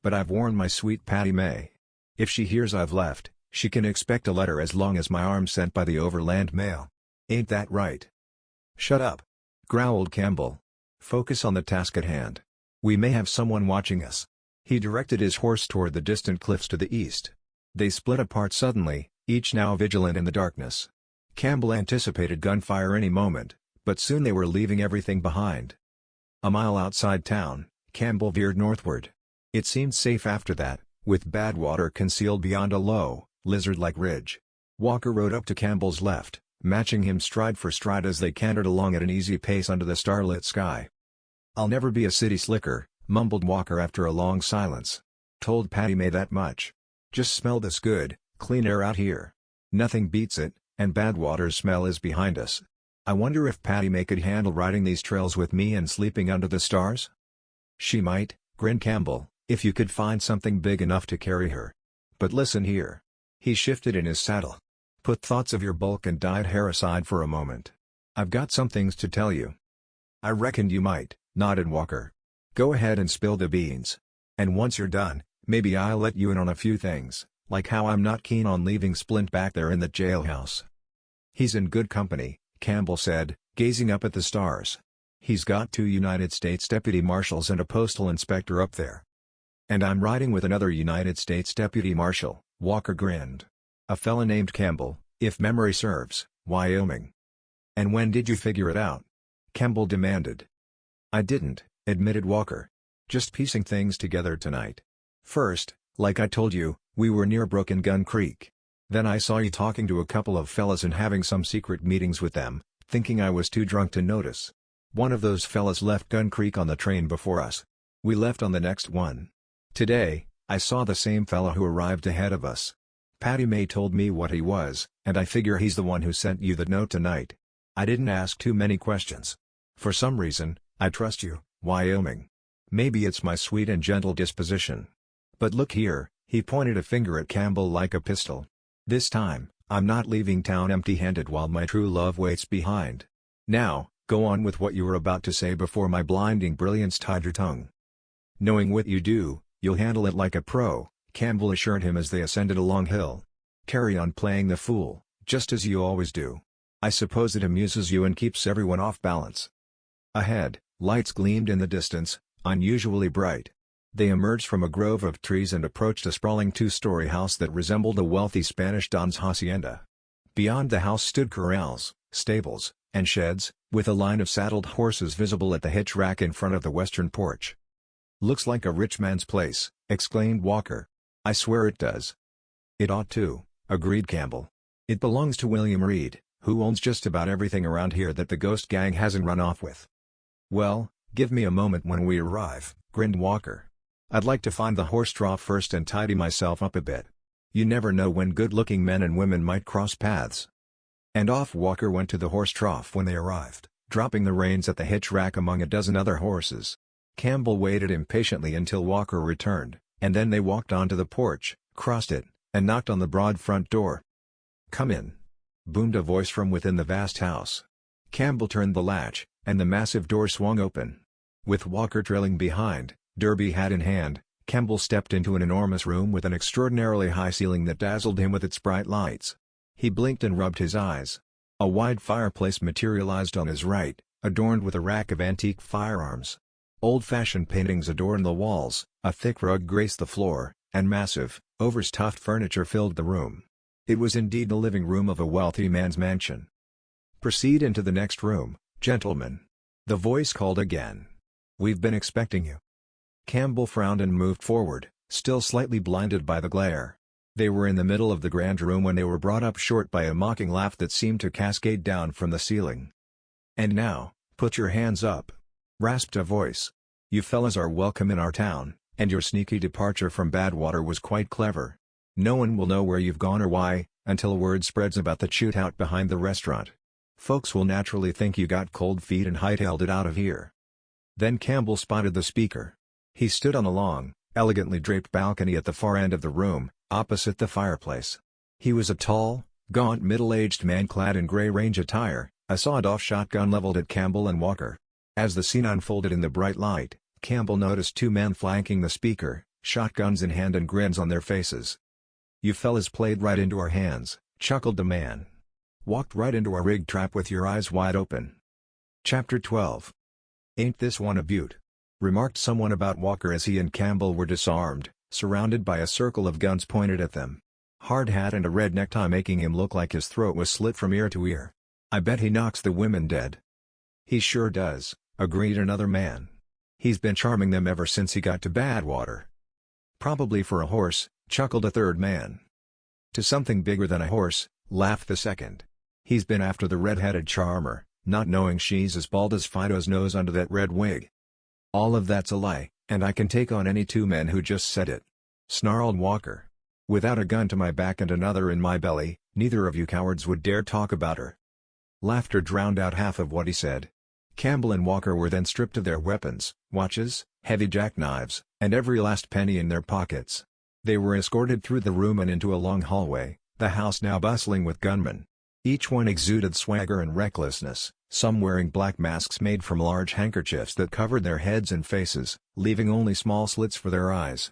"But I've warned my sweet Patty May. If she hears I've left, she can expect a letter as long as my arm's sent by the overland mail. Ain't that right?" "Shut up," growled Campbell. "Focus on the task at hand. We may have someone watching us." He directed his horse toward the distant cliffs to the east. They split apart suddenly, each now vigilant in the darkness. Campbell anticipated gunfire any moment, but soon they were leaving everything behind. A mile outside town, Campbell veered northward. It seemed safe after that, with Badwater concealed beyond a low, lizard-like ridge. Walker rode up to Campbell's left, matching him stride for stride as they cantered along at an easy pace under the starlit sky. "I'll never be a city slicker," mumbled Walker after a long silence. "Told Patty May that much. Just smell this good, clean air out here. Nothing beats it, and Badwater's smell is behind us. I wonder if Patty May could handle riding these trails with me and sleeping under the stars?" "She might," grinned Campbell, "if you could find something big enough to carry her. But listen here." He shifted in his saddle. "Put thoughts of your bulk and dyed hair aside for a moment. I've got some things to tell you." "I reckoned you might," nodded Walker. "Go ahead and spill the beans. And once you're done, maybe I'll let you in on a few things, like how I'm not keen on leaving Splint back there in the jailhouse." "He's in good company," Campbell said, gazing up at the stars. "He's got 2 United States deputy marshals and a postal inspector up there." "And I'm riding with another United States deputy marshal," Walker grinned. "A fella named Campbell, if memory serves, Wyoming." "And when did you figure it out?" Campbell demanded. "I didn't," admitted Walker. "Just piecing things together tonight. First, like I told you, we were near Broken Gun Creek. Then I saw you talking to a couple of fellas and having some secret meetings with them, thinking I was too drunk to notice. One of those fellas left Gun Creek on the train before us. We left on the next one. Today, I saw the same fella who arrived ahead of us. Patty May told me what he was, and I figure he's the one who sent you the note tonight. I didn't ask too many questions. For some reason, I trust you, Wyoming. Maybe it's my sweet and gentle disposition. But look here, he pointed a finger at Campbell like a pistol. This time, I'm not leaving town empty-handed while my true love waits behind. Now, go on with what you were about to say before my blinding brilliance tied your tongue. Knowing what you do, you'll handle it like a pro, Campbell assured him as they ascended a long hill. Carry on playing the fool, just as you always do. I suppose it amuses you and keeps everyone off balance. Ahead, lights gleamed in the distance, unusually bright. They emerged from a grove of trees and approached a sprawling two-story house that resembled a wealthy Spanish don's hacienda. Beyond the house stood corrals, stables, and sheds, with a line of saddled horses visible at the hitch rack in front of the western porch. "Looks like a rich man's place," exclaimed Walker. "I swear it does." "It ought to," agreed Campbell. "It belongs to William Reed, who owns just about everything around here that the ghost gang hasn't run off with." "Well, give me a moment when we arrive," grinned Walker. "I'd like to find the horse trough first and tidy myself up a bit. You never know when good-looking men and women might cross paths." And off Walker went to the horse trough when they arrived, dropping the reins at the hitch rack among a dozen other horses. Campbell waited impatiently until Walker returned, and then they walked onto the porch, crossed it, and knocked on the broad front door. "Come in," boomed a voice from within the vast house. Campbell turned the latch, and the massive door swung open. With Walker trailing behind, derby hat in hand, Campbell stepped into an enormous room with an extraordinarily high ceiling that dazzled him with its bright lights. He blinked and rubbed his eyes. A wide fireplace materialized on his right, adorned with a rack of antique firearms. Old-fashioned paintings adorned the walls, a thick rug graced the floor, and massive, overstuffed furniture filled the room. It was indeed the living room of a wealthy man's mansion. "Proceed into the next room, gentlemen," the voice called again. "We've been expecting you." Campbell frowned and moved forward, still slightly blinded by the glare. They were in the middle of the grand room when they were brought up short by a mocking laugh that seemed to cascade down from the ceiling. "And now, put your hands up," rasped a voice. "You fellas are welcome in our town, and your sneaky departure from Badwater was quite clever. No one will know where you've gone or why, until word spreads about the shootout behind the restaurant. Folks will naturally think you got cold feet and hightailed it out of here." Then Campbell spotted the speaker. He stood on a long, elegantly draped balcony at the far end of the room, opposite the fireplace. He was a tall, gaunt middle-aged man clad in gray range attire, a sawed-off shotgun leveled at Campbell and Walker. As the scene unfolded in the bright light, Campbell noticed two men flanking the speaker, shotguns in hand and grins on their faces. "You fellas played right into our hands," chuckled the man. "Walked right into our rigged trap with your eyes wide open." Chapter 12. "Ain't this one a beaut?" remarked someone about Walker as he and Campbell were disarmed, surrounded by a circle of guns pointed at them. Hard hat and a red necktie making him look like his throat was slit from ear to ear. "I bet he knocks the women dead." "He sure does," agreed another man. "He's been charming them ever since he got to Badwater." "Probably for a horse," chuckled a third man. "To something bigger than a horse," laughed the second. "He's been after the red-headed charmer, not knowing she's as bald as Fido's nose under that red wig." "All of that's a lie, and I can take on any two men who just said it," snarled Walker. "Without a gun to my back and another in my belly, neither of you cowards would dare talk about her." Laughter drowned out half of what he said. Campbell and Walker were then stripped of their weapons, watches, heavy jackknives, and every last penny in their pockets. They were escorted through the room and into a long hallway, the house now bustling with gunmen. Each one exuded swagger and recklessness, some wearing black masks made from large handkerchiefs that covered their heads and faces, leaving only small slits for their eyes.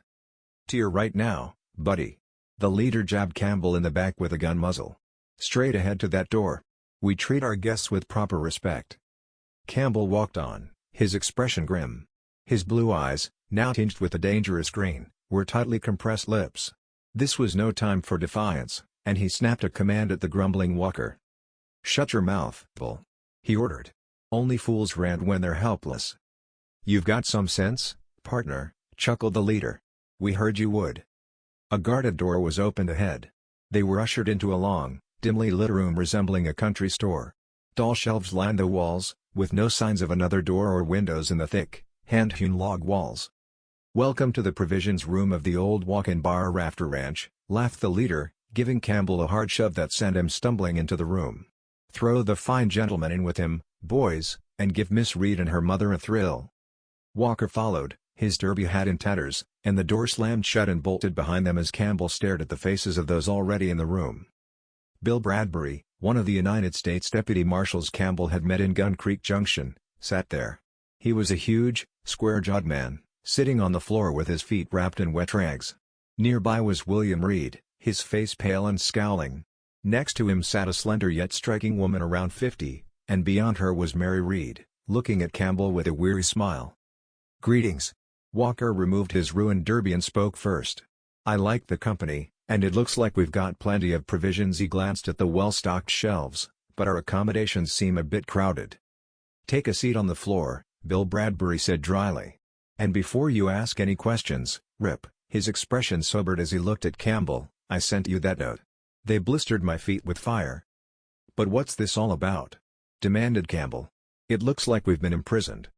"To your right now, buddy." The leader jabbed Campbell in the back with a gun muzzle. "Straight ahead to that door. We treat our guests with proper respect." Campbell walked on, his expression grim. His blue eyes, now tinged with a dangerous green, were tightly compressed lips. This was no time for defiance, and he snapped a command at the grumbling Walker. "Shut your mouth, bull," he ordered. "Only fools rant when they're helpless." "You've got some sense, partner," chuckled the leader. "We heard you would." A guarded door was opened ahead. They were ushered into a long, dimly lit room resembling a country store. Tall shelves lined the walls, with no signs of another door or windows in the thick, hand-hewn log walls. "Welcome to the provisions room of the old walk-in bar Rafter Ranch," laughed the leader, giving Campbell a hard shove that sent him stumbling into the room. "Throw the fine gentleman in with him, boys, and give Miss Reed and her mother a thrill." Walker followed, his derby hat in tatters, and the door slammed shut and bolted behind them as Campbell stared at the faces of those already in the room. Bill Bradbury, one of the United States deputy marshals Campbell had met in Gun Creek Junction, sat there. He was a huge, square-jawed man, sitting on the floor with his feet wrapped in wet rags. Nearby was William Reed, his face pale and scowling. Next to him sat a slender yet striking woman around 50, and beyond her was Mary Reed, looking at Campbell with a weary smile. "Greetings." Walker removed his ruined derby and spoke first. "I like the company, and it looks like we've got plenty of provisions." He glanced at the well-stocked shelves, "but our accommodations seem a bit crowded." "Take a seat on the floor," Bill Bradbury said dryly. "And before you ask any questions, Rip," his expression sobered as he looked at Campbell, "I sent you that note. They blistered my feet with fire." "But what's this all about?" demanded Campbell. "It looks like we've been imprisoned."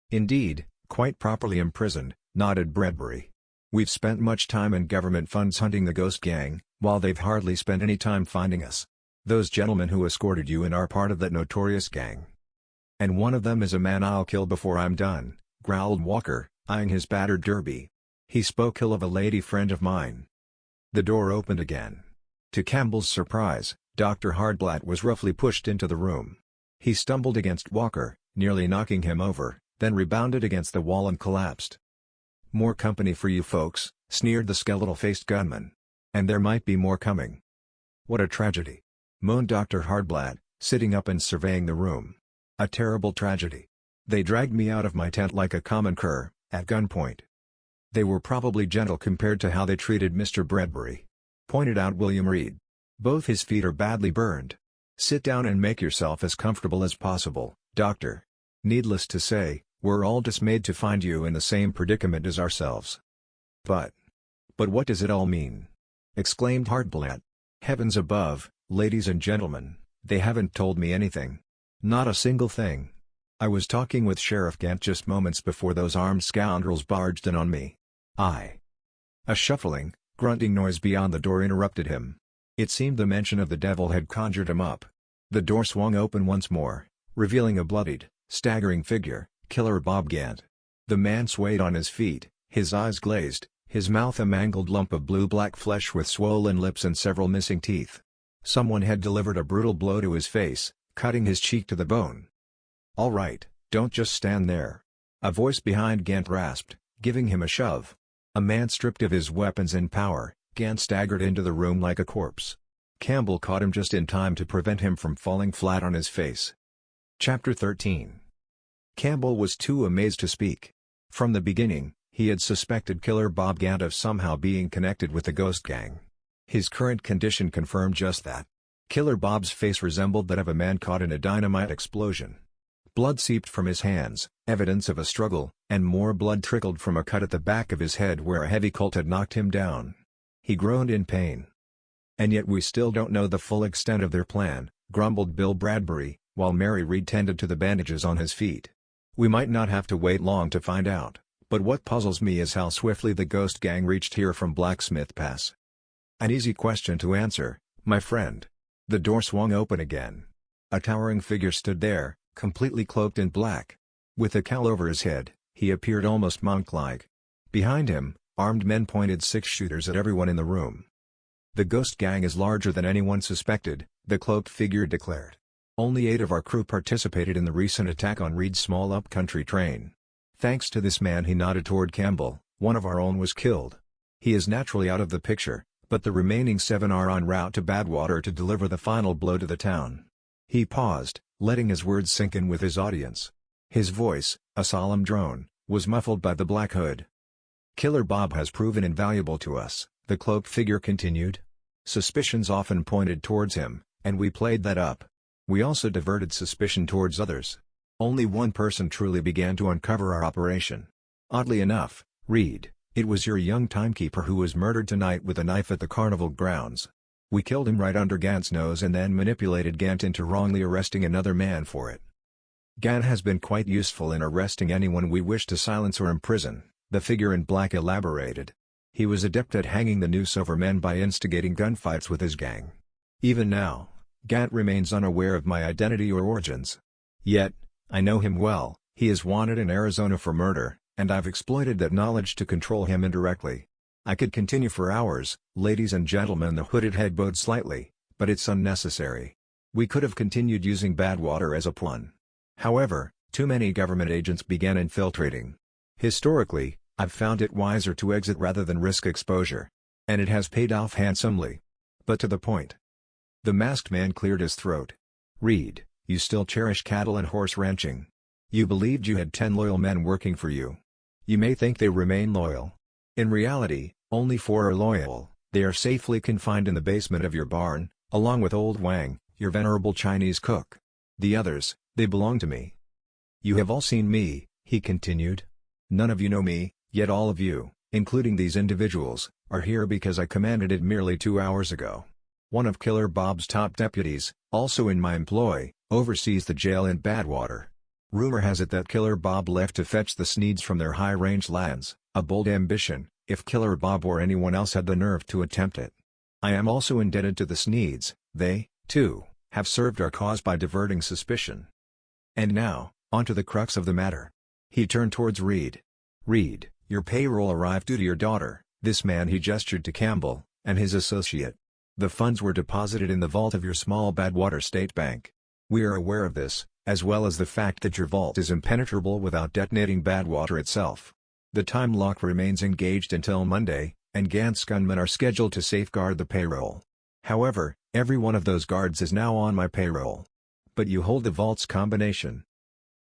"Indeed, quite properly imprisoned," nodded Bradbury. "We've spent much time and government funds hunting the Ghost Gang, while they've hardly spent any time finding us. Those gentlemen who escorted you in are part of that notorious gang. And one of them is a man I'll kill before I'm done," growled Walker, eyeing his battered derby. "He spoke ill of a lady friend of mine." The door opened again. To Campbell's surprise, Dr. Hardblatt was roughly pushed into the room. He stumbled against Walker, nearly knocking him over, then rebounded against the wall and collapsed. "More company for you folks," sneered the skeletal-faced gunman. "And there might be more coming." "What a tragedy," moaned Dr. Hardblatt, sitting up and surveying the room. "A terrible tragedy. They dragged me out of my tent like a common cur, at gunpoint." "They were probably gentle compared to how they treated Mr. Bradbury," pointed out William Reed. "Both his feet are badly burned. Sit down and make yourself as comfortable as possible, Doctor. Needless to say, we're all dismayed to find you in the same predicament as ourselves." But what does it all mean?" exclaimed Hardblatt. "Heavens above, ladies and gentlemen, they haven't told me anything. Not a single thing. I was talking with Sheriff Gant just moments before those armed scoundrels barged in on me. A shuffling, grunting noise beyond the door interrupted him. It seemed the mention of the devil had conjured him up. The door swung open once more, revealing a bloodied, staggering figure, Killer Bob Gant. The man swayed on his feet, his eyes glazed, his mouth a mangled lump of blue-black flesh with swollen lips and several missing teeth. Someone had delivered a brutal blow to his face, cutting his cheek to the bone. "All right, don't just stand there," a voice behind Gant rasped, giving him a shove. A man stripped of his weapons and power, Gant staggered into the room like a corpse. Campbell caught him just in time to prevent him from falling flat on his face. Chapter 13. Campbell was too amazed to speak. From the beginning, he had suspected Killer Bob Gant of somehow being connected with the Ghost Gang. His current condition confirmed just that. Killer Bob's face resembled that of a man caught in a dynamite explosion. Blood seeped from his hands, evidence of a struggle, and more blood trickled from a cut at the back of his head where a heavy Colt had knocked him down. He groaned in pain. "And yet we still don't know the full extent of their plan," grumbled Bill Bradbury, while Mary Reed tended to the bandages on his feet. "We might not have to wait long to find out, but what puzzles me is how swiftly the Ghost Gang reached here from Blacksmith Pass." "An easy question to answer, my friend." The door swung open again. A towering figure stood there, completely cloaked in black. With a cowl over his head, he appeared almost monk-like. Behind him, armed men pointed six-shooters at everyone in the room. "The Ghost Gang is larger than anyone suspected," the cloaked figure declared. "Only 8 of our crew participated in the recent attack on Reed's small up-country train. Thanks to this man," he nodded toward Campbell, "one of our own was killed. He is naturally out of the picture, but the remaining 7 are en route to Badwater to deliver the final blow to the town." He paused, letting his words sink in with his audience. His voice, a solemn drone, was muffled by the black hood. "Killer Bob has proven invaluable to us," the cloaked figure continued. "Suspicions often pointed towards him, and we played that up. We also diverted suspicion towards others. Only one person truly began to uncover our operation. Oddly enough, Reed, it was your young timekeeper who was murdered tonight with a knife at the carnival grounds." We killed him right under Gant's nose and then manipulated Gant into wrongly arresting another man for it. Gant has been quite useful in arresting anyone we wish to silence or imprison," the figure in black elaborated. "He was adept at hanging the noose over men by instigating gunfights with his gang. Even now, Gant remains unaware of my identity or origins. Yet, I know him well. He is wanted in Arizona for murder, and I've exploited that knowledge to control him indirectly. I could continue for hours, ladies and gentlemen." The hooded head bowed slightly, "but it's unnecessary. We could have continued using Badwater as a pawn. However, too many government agents began infiltrating. Historically, I've found it wiser to exit rather than risk exposure. And it has paid off handsomely. But to the point." The masked man cleared his throat. "Reed, you still cherish cattle and horse ranching. You believed you had 10 loyal men working for you. You may think they remain loyal. In reality, only 4 are loyal. They are safely confined in the basement of your barn, along with old Wang, your venerable Chinese cook. The others, they belong to me. You have all seen me," he continued. "None of you know me, yet all of you, including these individuals, are here because I commanded it merely 2 hours ago. One of Killer Bob's top deputies, also in my employ, oversees the jail in Badwater. Rumor has it that Killer Bob left to fetch the Sneeds from their high-range lands, a bold ambition, if Killer Bob or anyone else had the nerve to attempt it. I am also indebted to the Sneeds. They, too, have served our cause by diverting suspicion. And now, on to the crux of the matter." He turned towards Reed. "Reed, your payroll arrived due to your daughter," this man he gestured to Campbell, "and his associate. The funds were deposited in the vault of your small Badwater State Bank. We are aware of this, as well as the fact that your vault is impenetrable without detonating Badwater itself. The time lock remains engaged until Monday, and Gant's gunmen are scheduled to safeguard the payroll. However, every one of those guards is now on my payroll. But you hold the vault's combination."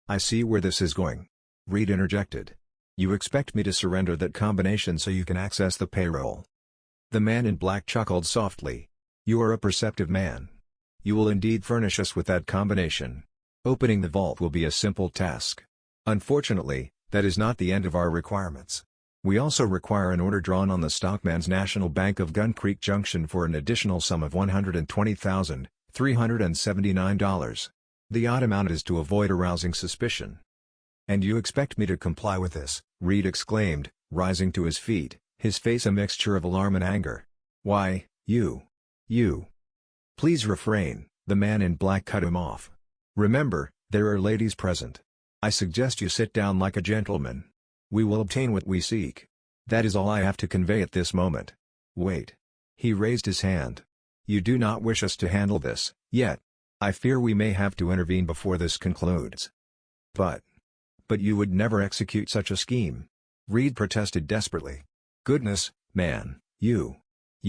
"I see where this is going," Reed interjected. "You expect me to surrender that combination so you can access the payroll." The man in black chuckled softly. "You are a perceptive man. You will indeed furnish us with that combination. Opening the vault will be a simple task. Unfortunately, that is not the end of our requirements. We also require an order drawn on the Stockman's National Bank of Gun Creek Junction for an additional sum of $120,379. The odd amount is to avoid arousing suspicion." "And you expect me to comply with this?" Reed exclaimed, rising to his feet, his face a mixture of alarm and anger. "Why, you... Please refrain," the man in black cut him off. "Remember, there are ladies present. I suggest you sit down like a gentleman. We will obtain what we seek. That is all I have to convey at this moment. Wait." He raised his hand. "You do not wish us to handle this, yet. I fear we may have to intervene before this concludes." But you would never execute such a scheme," Reed protested desperately. "Goodness, man, you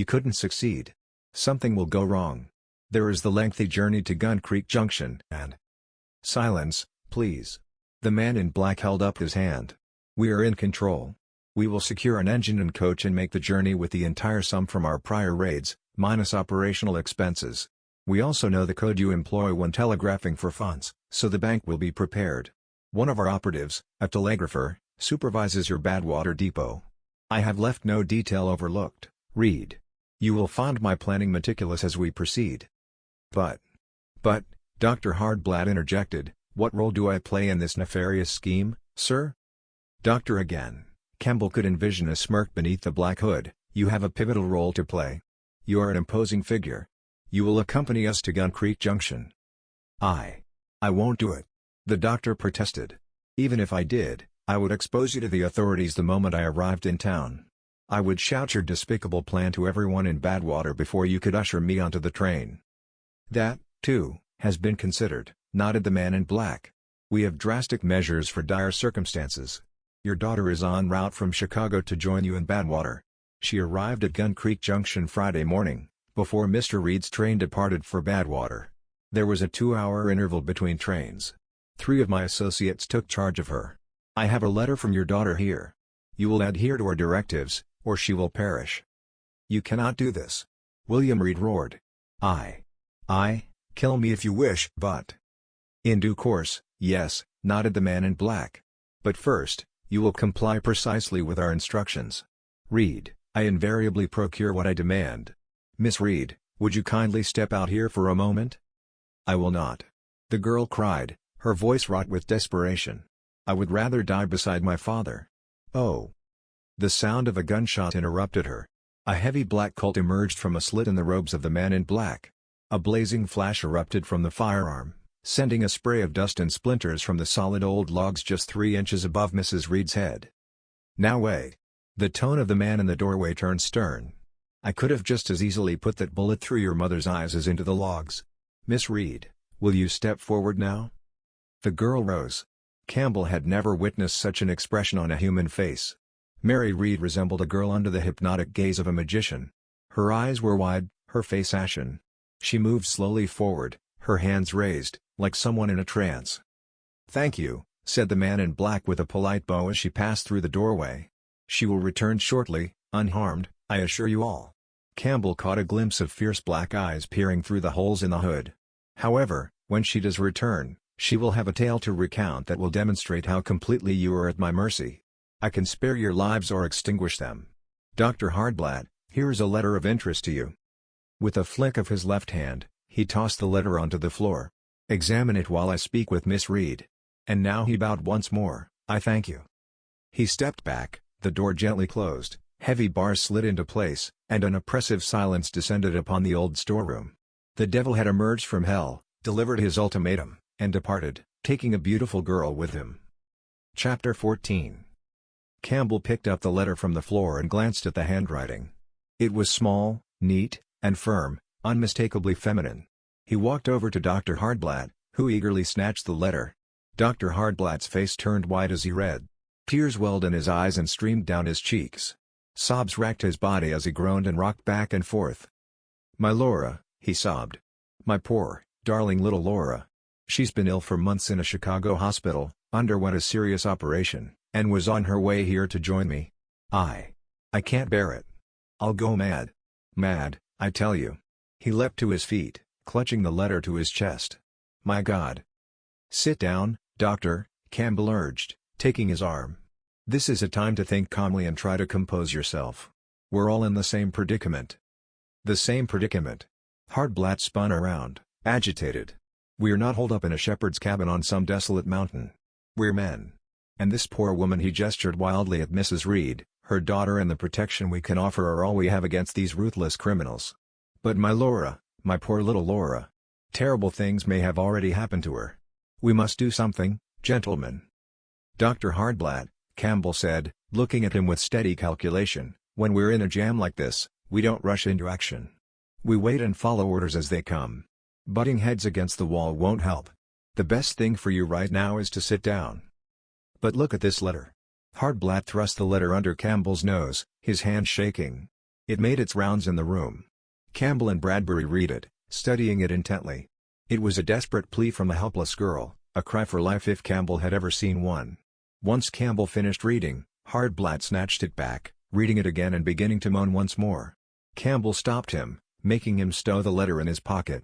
couldn't succeed. Something will go wrong. There is the lengthy journey to Gun Creek Junction and—" "Silence, please." The man in black held up his hand. "We are in control. We will secure an engine and coach and make the journey with the entire sum from our prior raids, minus operational expenses. We also know the code you employ when telegraphing for funds, so the bank will be prepared. One of our operatives, a telegrapher, supervises your Badwater depot. I have left no detail overlooked, Reed. You will find my planning meticulous as we proceed." But, Dr. Hardblatt interjected, "What role do I play in this nefarious scheme, sir?" "Doctor again." Campbell could envision a smirk beneath the black hood. "You have a pivotal role to play. You are an imposing figure. You will accompany us to Gun Creek Junction." I won't do it," the doctor protested. "Even if I did, I would expose you to the authorities the moment I arrived in town. I would shout your despicable plan to everyone in Badwater before you could usher me onto the train." "That, too, has been considered," nodded the man in black. "We have drastic measures for dire circumstances. Your daughter is en route from Chicago to join you in Badwater. She arrived at Gun Creek Junction Friday morning, before Mr. Reed's train departed for Badwater. There was a 2-hour interval between trains. 3 of my associates took charge of her. I have a letter from your daughter here. You will adhere to our directives, or she will perish." "You cannot do this," William Reed roared. I, kill me if you wish, but—" "In due course, yes," nodded the man in black. "But first, you will comply precisely with our instructions. Reed, I invariably procure what I demand. Miss Reed, Would you kindly step out here for a moment? I will not. The girl cried, her voice wrought with desperation. I would rather die beside my father. Oh. The sound of a gunshot interrupted her. A heavy black colt emerged from a slit in the robes of the man in black. A blazing flash erupted from the firearm, sending a spray of dust and splinters from the solid old logs just 3 inches above Mrs. Reed's head. Now wait. The tone of the man in the doorway turned stern. I could have just as easily put that bullet through your mother's eyes as into the logs. Miss Reed, will you step forward now? The girl rose. Campbell had never witnessed such an expression on a human face. Mary Reed resembled a girl under the hypnotic gaze of a magician. Her eyes were wide, her face ashen. She moved slowly forward, her hands raised, like someone in a trance. "Thank you," said the man in black with a polite bow as she passed through the doorway. "She will return shortly, unharmed, I assure you all." Campbell caught a glimpse of fierce black eyes peering through the holes in the hood. "However, when she does return, she will have a tale to recount that will demonstrate how completely you are at my mercy. I can spare your lives or extinguish them. Dr. Hardblatt, here is a letter of interest to you." With a flick of his left hand, he tossed the letter onto the floor. "Examine it while I speak with Miss Reed." And now he bowed once more. "I thank you." He stepped back, the door gently closed, heavy bars slid into place, and an oppressive silence descended upon the old storeroom. The devil had emerged from hell, delivered his ultimatum, and departed, taking a beautiful girl with him. Chapter 14. Campbell picked up the letter from the floor and glanced at the handwriting. It was small, neat, and firm, unmistakably feminine. He walked over to Dr. Hardblatt, who eagerly snatched the letter. Dr. Hardblatt's face turned white as he read. Tears welled in his eyes and streamed down his cheeks. Sobs racked his body as he groaned and rocked back and forth. "My Laura," he sobbed. "My poor, darling little Laura. She's been ill for months in a Chicago hospital, underwent a serious operation, and was on her way here to join me. I can't bear it. I'll go mad. Mad, I tell you." He leapt to his feet, clutching the letter to his chest. "My God." "Sit down, doctor," Campbell urged, taking his arm. "This is a time to think calmly and try to compose yourself. We're all in the same predicament." "The same predicament?" Hardblatt spun around, agitated. "We're not holed up in a shepherd's cabin on some desolate mountain. We're men. And this poor woman," he gestured wildly at Mrs. Reed, "her daughter and the protection we can offer are all we have against these ruthless criminals. But my Laura, my poor little Laura. Terrible things may have already happened to her. We must do something, gentlemen." "Dr. Hardblatt," Campbell said, looking at him with steady calculation, "when we're in a jam like this, we don't rush into action. We wait and follow orders as they come. Butting heads against the wall won't help. The best thing for you right now is to sit down. But look at this letter." Hardblatt thrust the letter under Campbell's nose, his hand shaking. It made its rounds in the room. Campbell and Bradbury read it, studying it intently. It was a desperate plea from a helpless girl, a cry for life if Campbell had ever seen one. Once Campbell finished reading, Hardblatt snatched it back, reading it again and beginning to moan once more. Campbell stopped him, making him stow the letter in his pocket.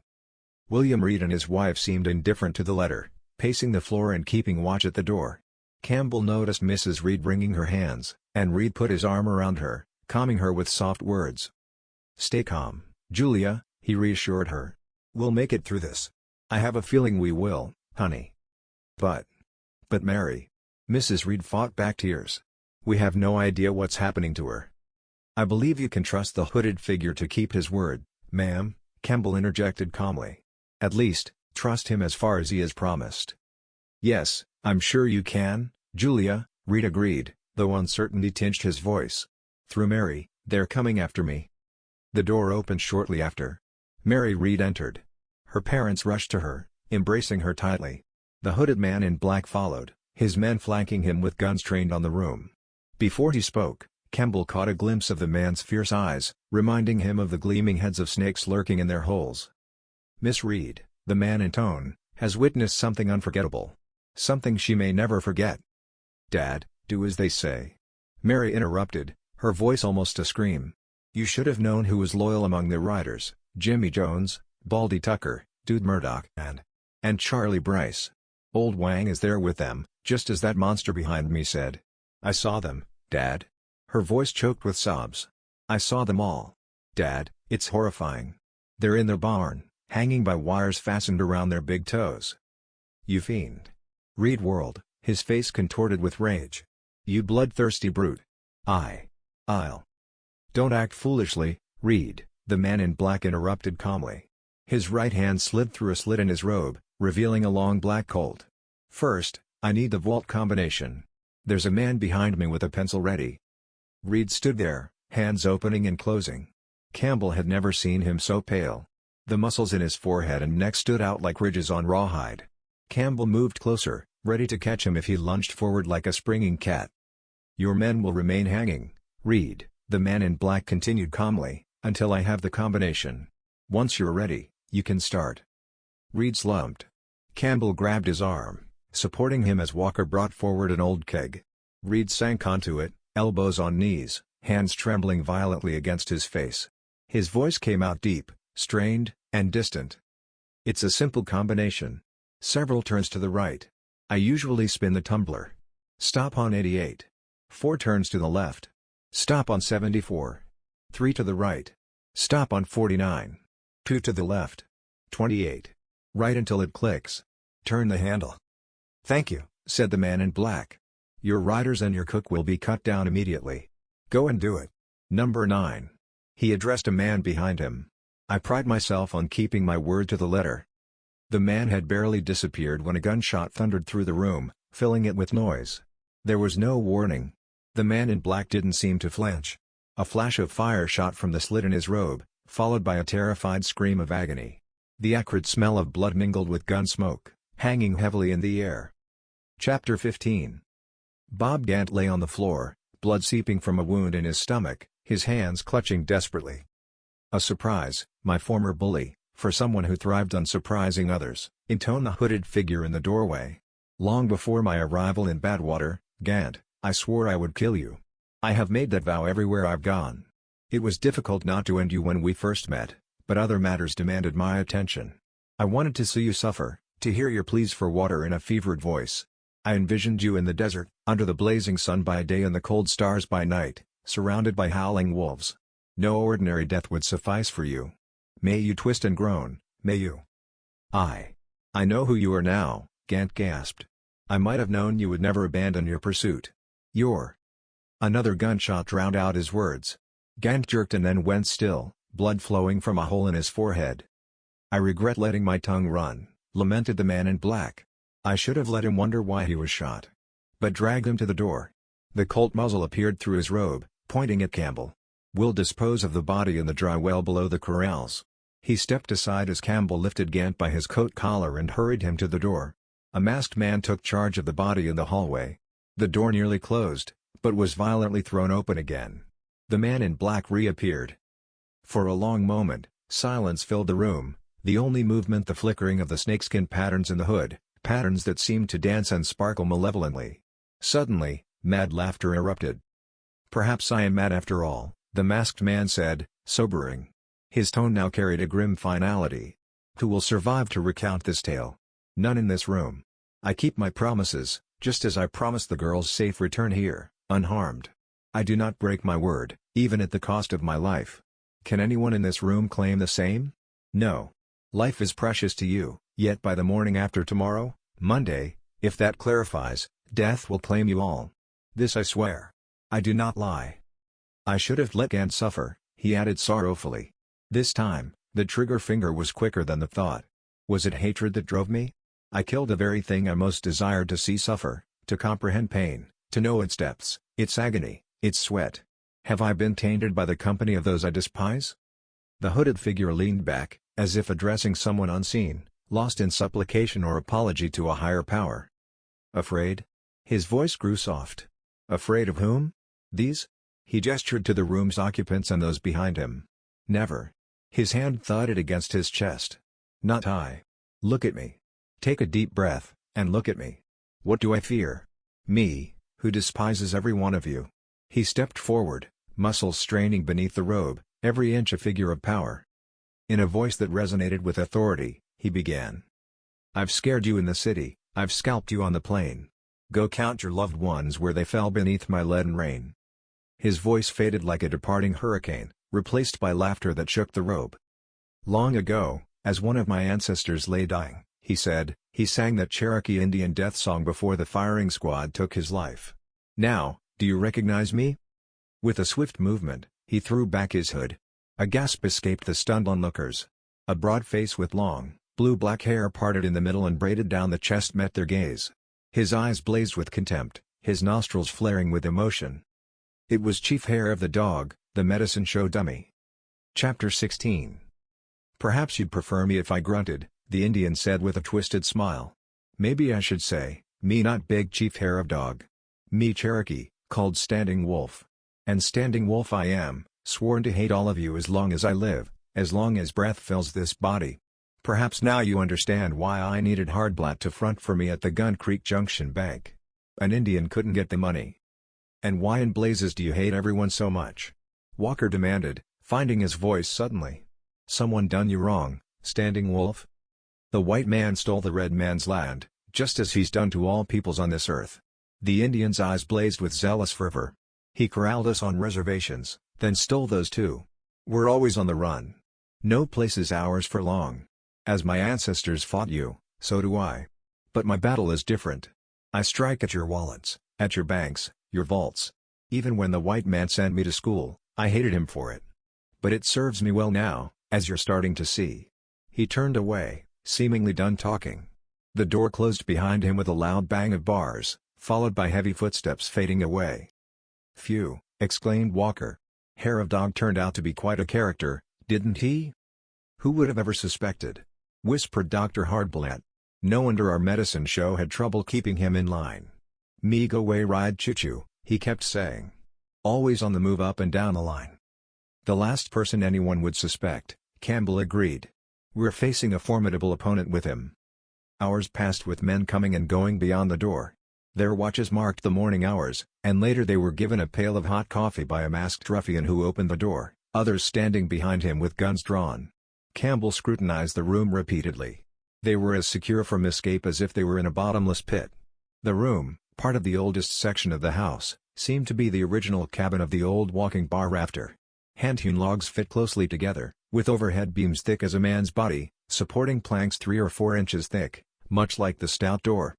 William Reed and his wife seemed indifferent to the letter, pacing the floor and keeping watch at the door. Campbell noticed Mrs. Reed wringing her hands, and Reed put his arm around her, calming her with soft words. "Stay calm, Julia," he reassured her. "We'll make it through this. I have a feeling we will, honey." But Mary." Mrs. Reed fought back tears. "We have no idea what's happening to her." "I believe you can trust the hooded figure to keep his word, ma'am," Campbell interjected calmly. "At least, trust him as far as he has promised." "Yes, I'm sure you can, Julia," Reed agreed, though uncertainty tinged his voice. "Through Mary, they're coming after me." The door opened shortly after. Mary Reed entered. Her parents rushed to her, embracing her tightly. The hooded man in black followed, his men flanking him with guns trained on the room. Before he spoke, Campbell caught a glimpse of the man's fierce eyes, reminding him of the gleaming heads of snakes lurking in their holes. "Miss Reed," the man intoned, "has witnessed something unforgettable. Something she may never forget." "Dad, do as they say." Mary interrupted, her voice almost a scream. "You should have known who was loyal among the riders, Jimmy Jones, Baldy Tucker, Dude Murdoch and Charlie Bryce. Old Wang is there with them, just as that monster behind me said. I saw them, Dad." Her voice choked with sobs. "I saw them all. Dad, it's horrifying. They're in their barn, hanging by wires fastened around their big toes. You fiend. Reed whirled, his face contorted with rage. You bloodthirsty brute. I'll. Don't act foolishly, Reed, the man in black interrupted calmly. His right hand slid through a slit in his robe, revealing a long black Colt. First, I need the vault combination. There's a man behind me with a pencil ready. Reed stood there, hands opening and closing. Campbell had never seen him so pale. The muscles in his forehead and neck stood out like ridges on rawhide. Campbell moved closer, ready to catch him if he lunged forward like a springing cat. Your men will remain hanging, Reed, the man in black continued calmly, until I have the combination. Once you're ready, you can start. Reed slumped. Campbell grabbed his arm, supporting him as Walker brought forward an old keg. Reed sank onto it, elbows on knees, hands trembling violently against his face. His voice came out deep, strained, and distant. It's a simple combination. Several turns to the right. I usually spin the tumbler. Stop on 88. 4 turns to the left. Stop on 74. 3 to the right. Stop on 49. 2 to the left. 28. Right until it clicks. Turn the handle. Thank you, said the man in black. Your riders and your cook will be cut down immediately. Go and do it. Number 9. He addressed a man behind him. I pride myself on keeping my word to the letter. The man had barely disappeared when a gunshot thundered through the room, filling it with noise. There was no warning. The man in black didn't seem to flinch. A flash of fire shot from the slit in his robe, followed by a terrified scream of agony. The acrid smell of blood mingled with gun smoke, hanging heavily in the air. Chapter 15. Bob Gant lay on the floor, blood seeping from a wound in his stomach, his hands clutching desperately. A surprise, my former bully, for someone who thrived on surprising others, intoned the hooded figure in the doorway. Long before my arrival in Badwater, Gant, I swore I would kill you. I have made that vow everywhere I've gone. It was difficult not to end you when we first met, but other matters demanded my attention. I wanted to see you suffer, to hear your pleas for water in a fevered voice. I envisioned you in the desert, under the blazing sun by day and the cold stars by night, surrounded by howling wolves. No ordinary death would suffice for you. May you twist and groan, may you. I know who you are now, Gant gasped. I might have known you would never abandon your pursuit. Another gunshot drowned out his words. Gant jerked and then went still, blood flowing from a hole in his forehead. I regret letting my tongue run, lamented the man in black. I should have let him wonder why he was shot. But dragged him to the door. The Colt muzzle appeared through his robe, pointing at Campbell. We'll dispose of the body in the dry well below the corrals. He stepped aside as Campbell lifted Gant by his coat collar and hurried him to the door. A masked man took charge of the body in the hallway. The door nearly closed, but was violently thrown open again. The man in black reappeared. For a long moment, silence filled the room, the only movement the flickering of the snakeskin patterns in the hood, patterns that seemed to dance and sparkle malevolently. Suddenly, mad laughter erupted. Perhaps I am mad after all, the masked man said, sobering. His tone now carried a grim finality. Who will survive to recount this tale? None in this room. I keep my promises, just as I promised the girl's safe return here, unharmed. I do not break my word, even at the cost of my life. Can anyone in this room claim the same? No. Life is precious to you, yet by the morning after tomorrow, Monday, if that clarifies, death will claim you all. This I swear. I do not lie. I should have let Gant suffer, he added sorrowfully. This time, the trigger finger was quicker than the thought. Was it hatred that drove me? I killed the very thing I most desired to see suffer, to comprehend pain, to know its depths, its agony, its sweat. Have I been tainted by the company of those I despise? The hooded figure leaned back, as if addressing someone unseen, lost in supplication or apology to a higher power. Afraid? His voice grew soft. Afraid of whom? These? He gestured to the room's occupants and those behind him. Never. His hand thudded against his chest. Not I. Look at me. Take a deep breath, and look at me. What do I fear? Me, who despises every one of you. He stepped forward, muscles straining beneath the robe, every inch a figure of power. In a voice that resonated with authority, he began. I've scared you in the city, I've scalped you on the plain. Go count your loved ones where they fell beneath my leaden rain. His voice faded like a departing hurricane, replaced by laughter that shook the robe. Long ago, as one of my ancestors lay dying, he said, he sang that Cherokee Indian death song before the firing squad took his life. Now, do you recognize me? With a swift movement, he threw back his hood. A gasp escaped the stunned onlookers. A broad face with long, blue-black hair parted in the middle and braided down the chest met their gaze. His eyes blazed with contempt, his nostrils flaring with emotion. It was Chief Hair of the Dog, the medicine show dummy. Chapter 16. Perhaps you'd prefer me if I grunted, the Indian said with a twisted smile. Maybe I should say, me not big Chief Hair of Dog. Me Cherokee, called Standing Wolf. And Standing Wolf I am, sworn to hate all of you as long as I live, as long as breath fills this body. Perhaps now you understand why I needed Hardblatt to front for me at the Gun Creek Junction Bank. An Indian couldn't get the money. And why in blazes do you hate everyone so much? Walker demanded, finding his voice suddenly. Someone done you wrong, Standing Wolf? The white man stole the red man's land, just as he's done to all peoples on this earth. The Indian's eyes blazed with zealous fervor. He corralled us on reservations, then stole those too. We're always on the run. No place is ours for long. As my ancestors fought you, so do I. But my battle is different. I strike at your wallets, at your banks, your vaults. Even when the white man sent me to school, I hated him for it. But it serves me well now, as you're starting to see. He turned away, seemingly done talking. The door closed behind him with a loud bang of bars, followed by heavy footsteps fading away. Phew, exclaimed Walker. Hair of Dog turned out to be quite a character, didn't he? Who would have ever suspected? Whispered Dr. Hardblatt. No wonder our medicine show had trouble keeping him in line. Me go way ride choo-choo, he kept saying. Always on the move up and down the line. The last person anyone would suspect, Campbell agreed. We're facing a formidable opponent with him. Hours passed with men coming and going beyond the door. Their watches marked the morning hours, and later they were given a pail of hot coffee by a masked ruffian who opened the door, others standing behind him with guns drawn. Campbell scrutinized the room repeatedly. They were as secure from escape as if they were in a bottomless pit. The room, part of the oldest section of the house, seemed to be the original cabin of the old walking bar rafter. Hand-hewn logs fit closely together, with overhead beams thick as a man's body, supporting planks 3 or 4 inches thick, much like the stout door.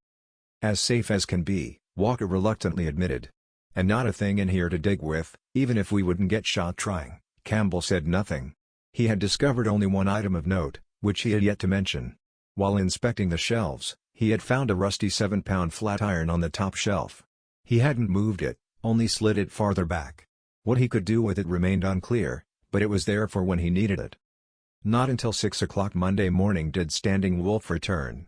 As safe as can be, Walker reluctantly admitted. And not a thing in here to dig with, even if we wouldn't get shot trying. Campbell said nothing. He had discovered only one item of note, which he had yet to mention. While inspecting the shelves, he had found a rusty 7-pound flat iron on the top shelf. He hadn't moved it, only slid it farther back. What he could do with it remained unclear, but it was there for when he needed it. Not until 6 o'clock Monday morning did Standing Wolf return.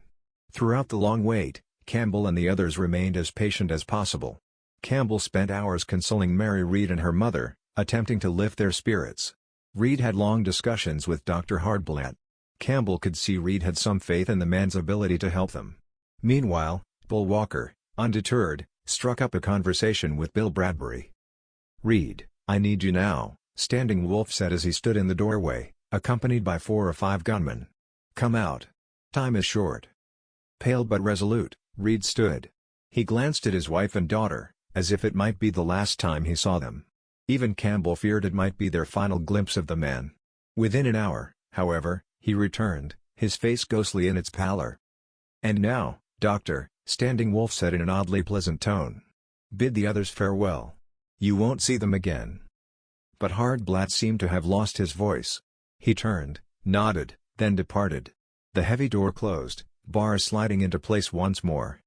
Throughout the long wait, Campbell and the others remained as patient as possible. Campbell spent hours consoling Mary Reed and her mother, attempting to lift their spirits. Reed had long discussions with Dr. Hardblatt. Campbell could see Reed had some faith in the man's ability to help them. Meanwhile, Bull Walker, undeterred, struck up a conversation with Bill Bradbury. "Reed, I need you now," Standing Wolf said as he stood in the doorway, accompanied by 4 or 5 gunmen. "Come out. Time is short." Pale but resolute, Reed stood. He glanced at his wife and daughter, as if it might be the last time he saw them. Even Campbell feared it might be their final glimpse of the man. Within an hour, however, he returned, his face ghostly in its pallor. "And now, Doctor," Standing Wolf said in an oddly pleasant tone. "Bid the others farewell. You won't see them again." But Hardblatt seemed to have lost his voice. He turned, nodded, then departed. The heavy door closed, bars sliding into place once more.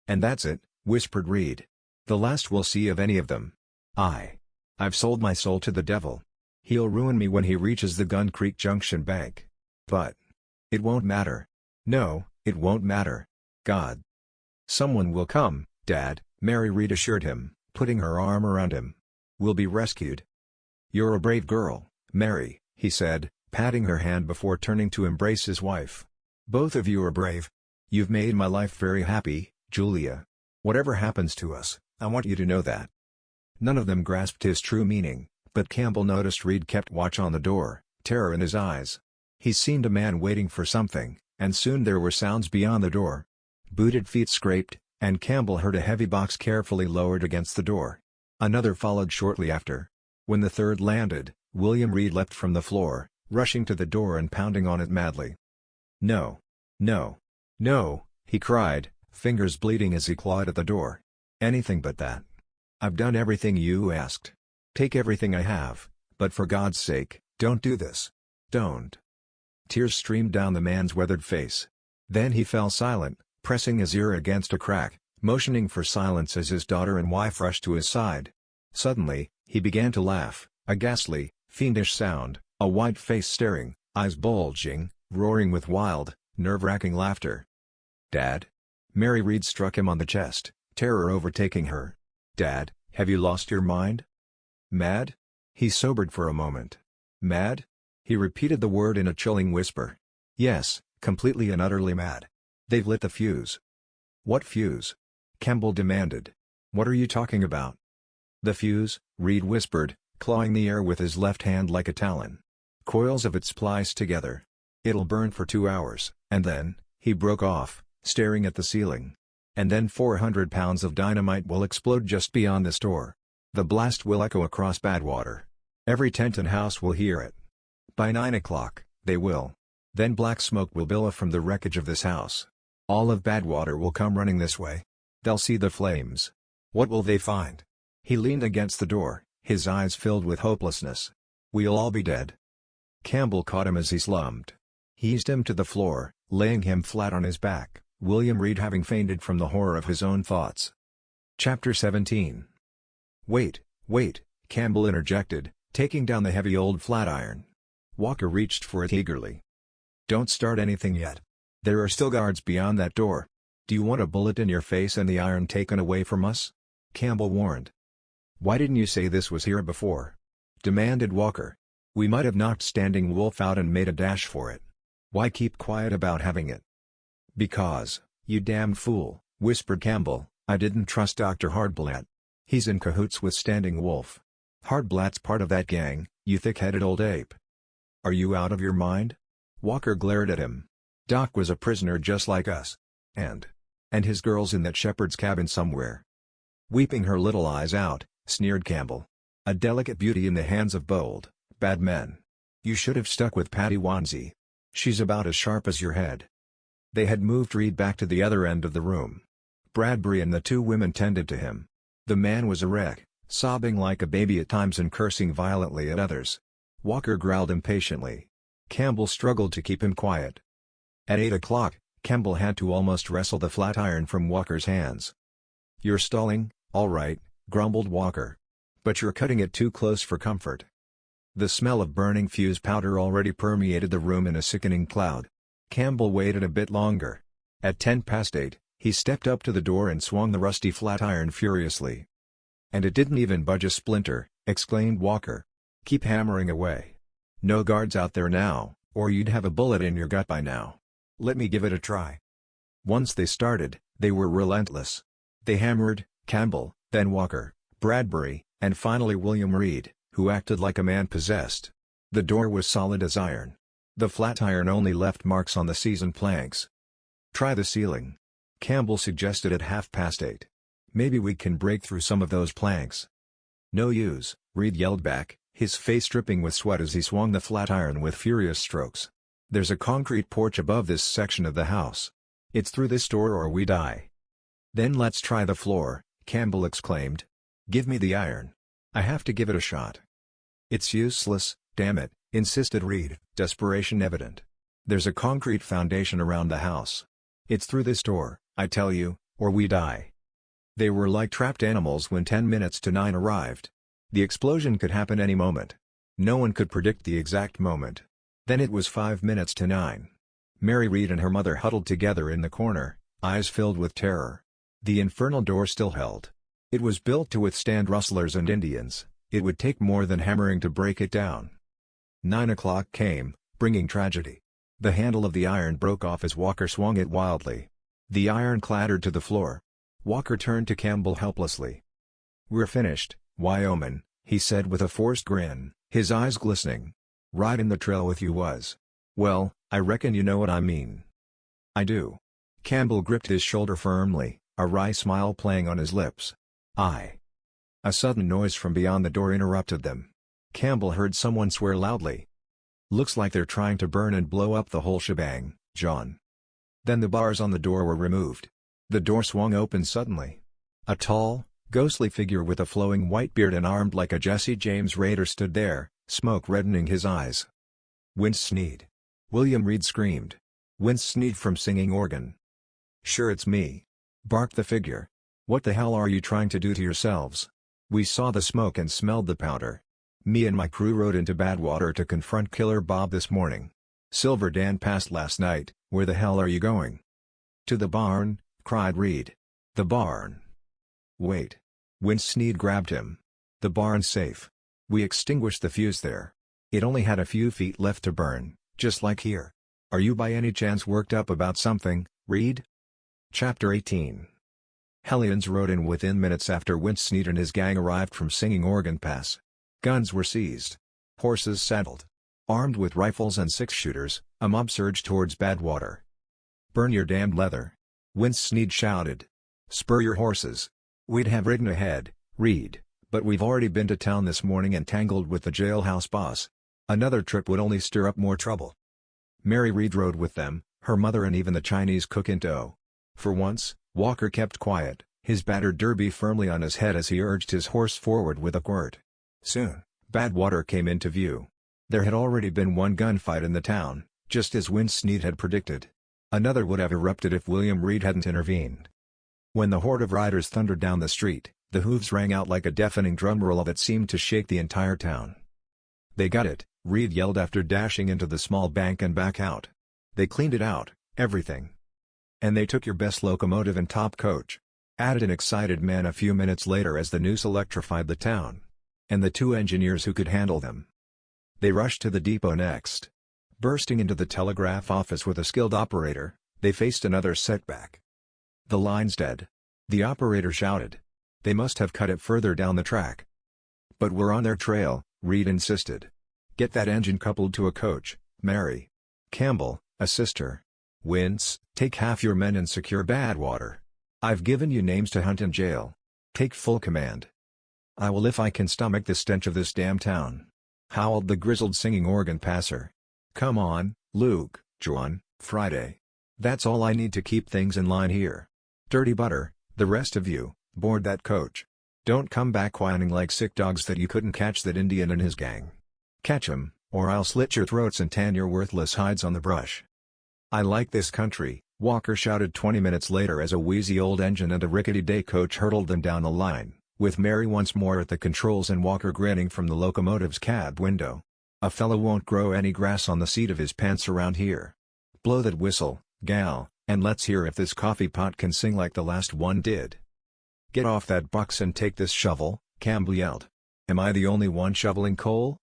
"And that's it," whispered Reed. "The last we'll see of any of them. I've sold my soul to the devil. He'll ruin me when he reaches the Gun Creek Junction Bank. But it won't matter. No, it won't matter. God. Someone will come, Dad," Mary Reed assured him, putting her arm around him. "We'll be rescued." "You're a brave girl, Mary," he said, patting her hand before turning to embrace his wife. "Both of you are brave. You've made my life very happy, Julia. Whatever happens to us, I want you to know that." None of them grasped his true meaning, but Campbell noticed Reed kept watch on the door, terror in his eyes. He seemed a man waiting for something, and soon there were sounds beyond the door. Booted feet scraped, and Campbell heard a heavy box carefully lowered against the door. Another followed shortly after. When the third landed, William Reed leapt from the floor, rushing to the door and pounding on it madly. "No! No! No!" he cried, fingers bleeding as he clawed at the door. "Anything but that. I've done everything you asked. Take everything I have, but for God's sake, don't do this. Don't." Tears streamed down the man's weathered face. Then he fell silent, pressing his ear against a crack, motioning for silence as his daughter and wife rushed to his side. Suddenly, he began to laugh, a ghastly, fiendish sound, a white face staring, eyes bulging, roaring with wild, nerve-wracking laughter. "Dad?" Mary Reed struck him on the chest, terror overtaking her. "Dad, have you lost your mind? Mad?" He sobered for a moment. "Mad?" He repeated the word in a chilling whisper. "Yes, completely and utterly mad. They've lit the fuse." "What fuse?" Campbell demanded. "What are you talking about?" "The fuse," Reed whispered, clawing the air with his left hand like a talon. "Coils of it spliced together. It'll burn for 2 hours, and then," he broke off, staring at the ceiling. "And then 400 pounds of dynamite will explode just beyond the store. The blast will echo across Badwater. Every tent and house will hear it. By 9 o'clock, they will. Then black smoke will billow from the wreckage of this house. All of Badwater will come running this way. They'll see the flames. What will they find?" He leaned against the door, his eyes filled with hopelessness. "We'll all be dead." Campbell caught him as he slumped. He eased him to the floor, laying him flat on his back, William Reed having fainted from the horror of his own thoughts. Chapter 17. "Wait, wait," Campbell interjected, taking down the heavy old flatiron. Walker reached for it eagerly. "Don't start anything yet. There are still guards beyond that door. Do you want a bullet in your face and the iron taken away from us?" Campbell warned. "Why didn't you say this was here before?" demanded Walker. "We might have knocked Standing Wolf out and made a dash for it. Why keep quiet about having it?" "Because, you damn fool," whispered Campbell, "I didn't trust Dr. Hardblatt. He's in cahoots with Standing Wolf. Hardblatt's part of that gang, you thick-headed old ape." "Are you out of your mind?" Walker glared at him. "Doc was a prisoner just like us. And his girl's in that shepherd's cabin somewhere." Weeping her little eyes out, sneered Campbell. "A delicate beauty in the hands of bold, bad men. You should have stuck with Patty Wanzi. She's about as sharp as your head." They had moved Reed back to the other end of the room. Bradbury and the 2 women tended to him. The man was a wreck, sobbing like a baby at times and cursing violently at others. Walker growled impatiently. Campbell struggled to keep him quiet. At 8 o'clock, Campbell had to almost wrestle the flatiron from Walker's hands. "You're stalling, all right," grumbled Walker. "But you're cutting it too close for comfort." The smell of burning fuse powder already permeated the room in a sickening cloud. Campbell waited a bit longer. At 8:10, he stepped up to the door and swung the rusty flatiron furiously. "And it didn't even budge a splinter," exclaimed Walker. "Keep hammering away. No guards out there now, or you'd have a bullet in your gut by now. Let me give it a try." Once they started, they were relentless. They hammered, Campbell, then Walker, Bradbury, and finally William Reed, who acted like a man possessed. The door was solid as iron. The flatiron only left marks on the seasoned planks. "Try the ceiling," Campbell suggested at 8:30. "Maybe we can break through some of those planks." "No use," Reed yelled back, his face dripping with sweat as he swung the flatiron with furious strokes. "There's a concrete porch above this section of the house. It's through this door or we die." "Then let's try the floor," Campbell exclaimed. "Give me the iron. I have to give it a shot." "It's useless, damn it," insisted Reed, desperation evident. "There's a concrete foundation around the house. It's through this door, I tell you, or we die." They were like trapped animals when 10 minutes to 9 arrived. The explosion could happen any moment. No one could predict the exact moment. Then it was 5 minutes to 9. Mary Reed and her mother huddled together in the corner, eyes filled with terror. The infernal door still held. It was built to withstand rustlers and Indians. It would take more than hammering to break it down. 9 o'clock came, bringing tragedy. The handle of the iron broke off as Walker swung it wildly. The iron clattered to the floor. Walker turned to Campbell helplessly. "We're finished, Wyoming," he said with a forced grin, his eyes glistening. "Right in the trail with you was. Well, I reckon you know what I mean." "I do." Campbell gripped his shoulder firmly, a wry smile playing on his lips. "I." A sudden noise from beyond the door interrupted them. Campbell heard someone swear loudly. Looks like they're trying to burn and blow up the whole shebang, John. Then the bars on the door were removed. The door swung open suddenly. A tall, ghostly figure with a flowing white beard and armed like a Jesse James Raider stood there, smoke reddening his eyes. Wince Sneed. William Reed screamed. Wince Sneed from singing organ. Sure it's me. Barked the figure. What the hell are you trying to do to yourselves? We saw the smoke and smelled the powder. Me and my crew rode into Badwater to confront Killer Bob this morning. Silver Dan passed last night. Where the hell are you going? To the barn, cried Reed. The barn. Wait. Wince Sneed grabbed him. The barn's safe. We extinguished the fuse there. It only had a few feet left to burn, just like here. Are you by any chance worked up about something, Reed? Chapter 18. Hellions rode in within minutes after Wince Sneed and his gang arrived from Singing Organ Pass. Guns were seized. Horses saddled. Armed with rifles and six-shooters, a mob surged towards Badwater. Burn your damned leather. Wince Sneed shouted. Spur your horses. We'd have ridden ahead, Reed, but we've already been to town this morning and tangled with the jailhouse boss. Another trip would only stir up more trouble. Mary Reed rode with them, her mother and even the Chinese cook in tow. For once, Walker kept quiet, his battered derby firmly on his head as he urged his horse forward with a quirt. Soon, Badwater came into view. There had already been one gunfight in the town, just as Wince Sneed had predicted. Another would have erupted if William Reed hadn't intervened. When the horde of riders thundered down the street, the hooves rang out like a deafening drum roll that seemed to shake the entire town. They got it, Reed yelled after dashing into the small bank and back out. They cleaned it out, everything. And they took your best locomotive and top coach, added an excited man a few minutes later as the news electrified the town. And the two engineers who could handle them. They rushed to the depot next. Bursting into the telegraph office with a skilled operator, they faced another setback. The line's dead. The operator shouted. They must have cut it further down the track. But we're on their trail, Reed insisted. Get that engine coupled to a coach, Mary. Campbell, assist her. Wince, take half your men and secure Badwater. I've given you names to hunt in jail. Take full command. I will if I can stomach the stench of this damn town. Howled the grizzled Singing Organ Passer. Come on, Luke, John, Friday. That's all I need to keep things in line here. Dirty butter, the rest of you, board that coach. Don't come back whining like sick dogs that you couldn't catch that Indian and his gang. Catch 'em, or I'll slit your throats and tan your worthless hides on the brush. I like this country, Walker shouted 20 minutes later as a wheezy old engine and a rickety day coach hurtled them down the line, with Mary once more at the controls and Walker grinning from the locomotive's cab window. A fellow won't grow any grass on the seat of his pants around here. Blow that whistle, gal, and let's hear if this coffee pot can sing like the last one did. Get off that box and take this shovel, Campbell yelled. Am I the only one shoveling coal?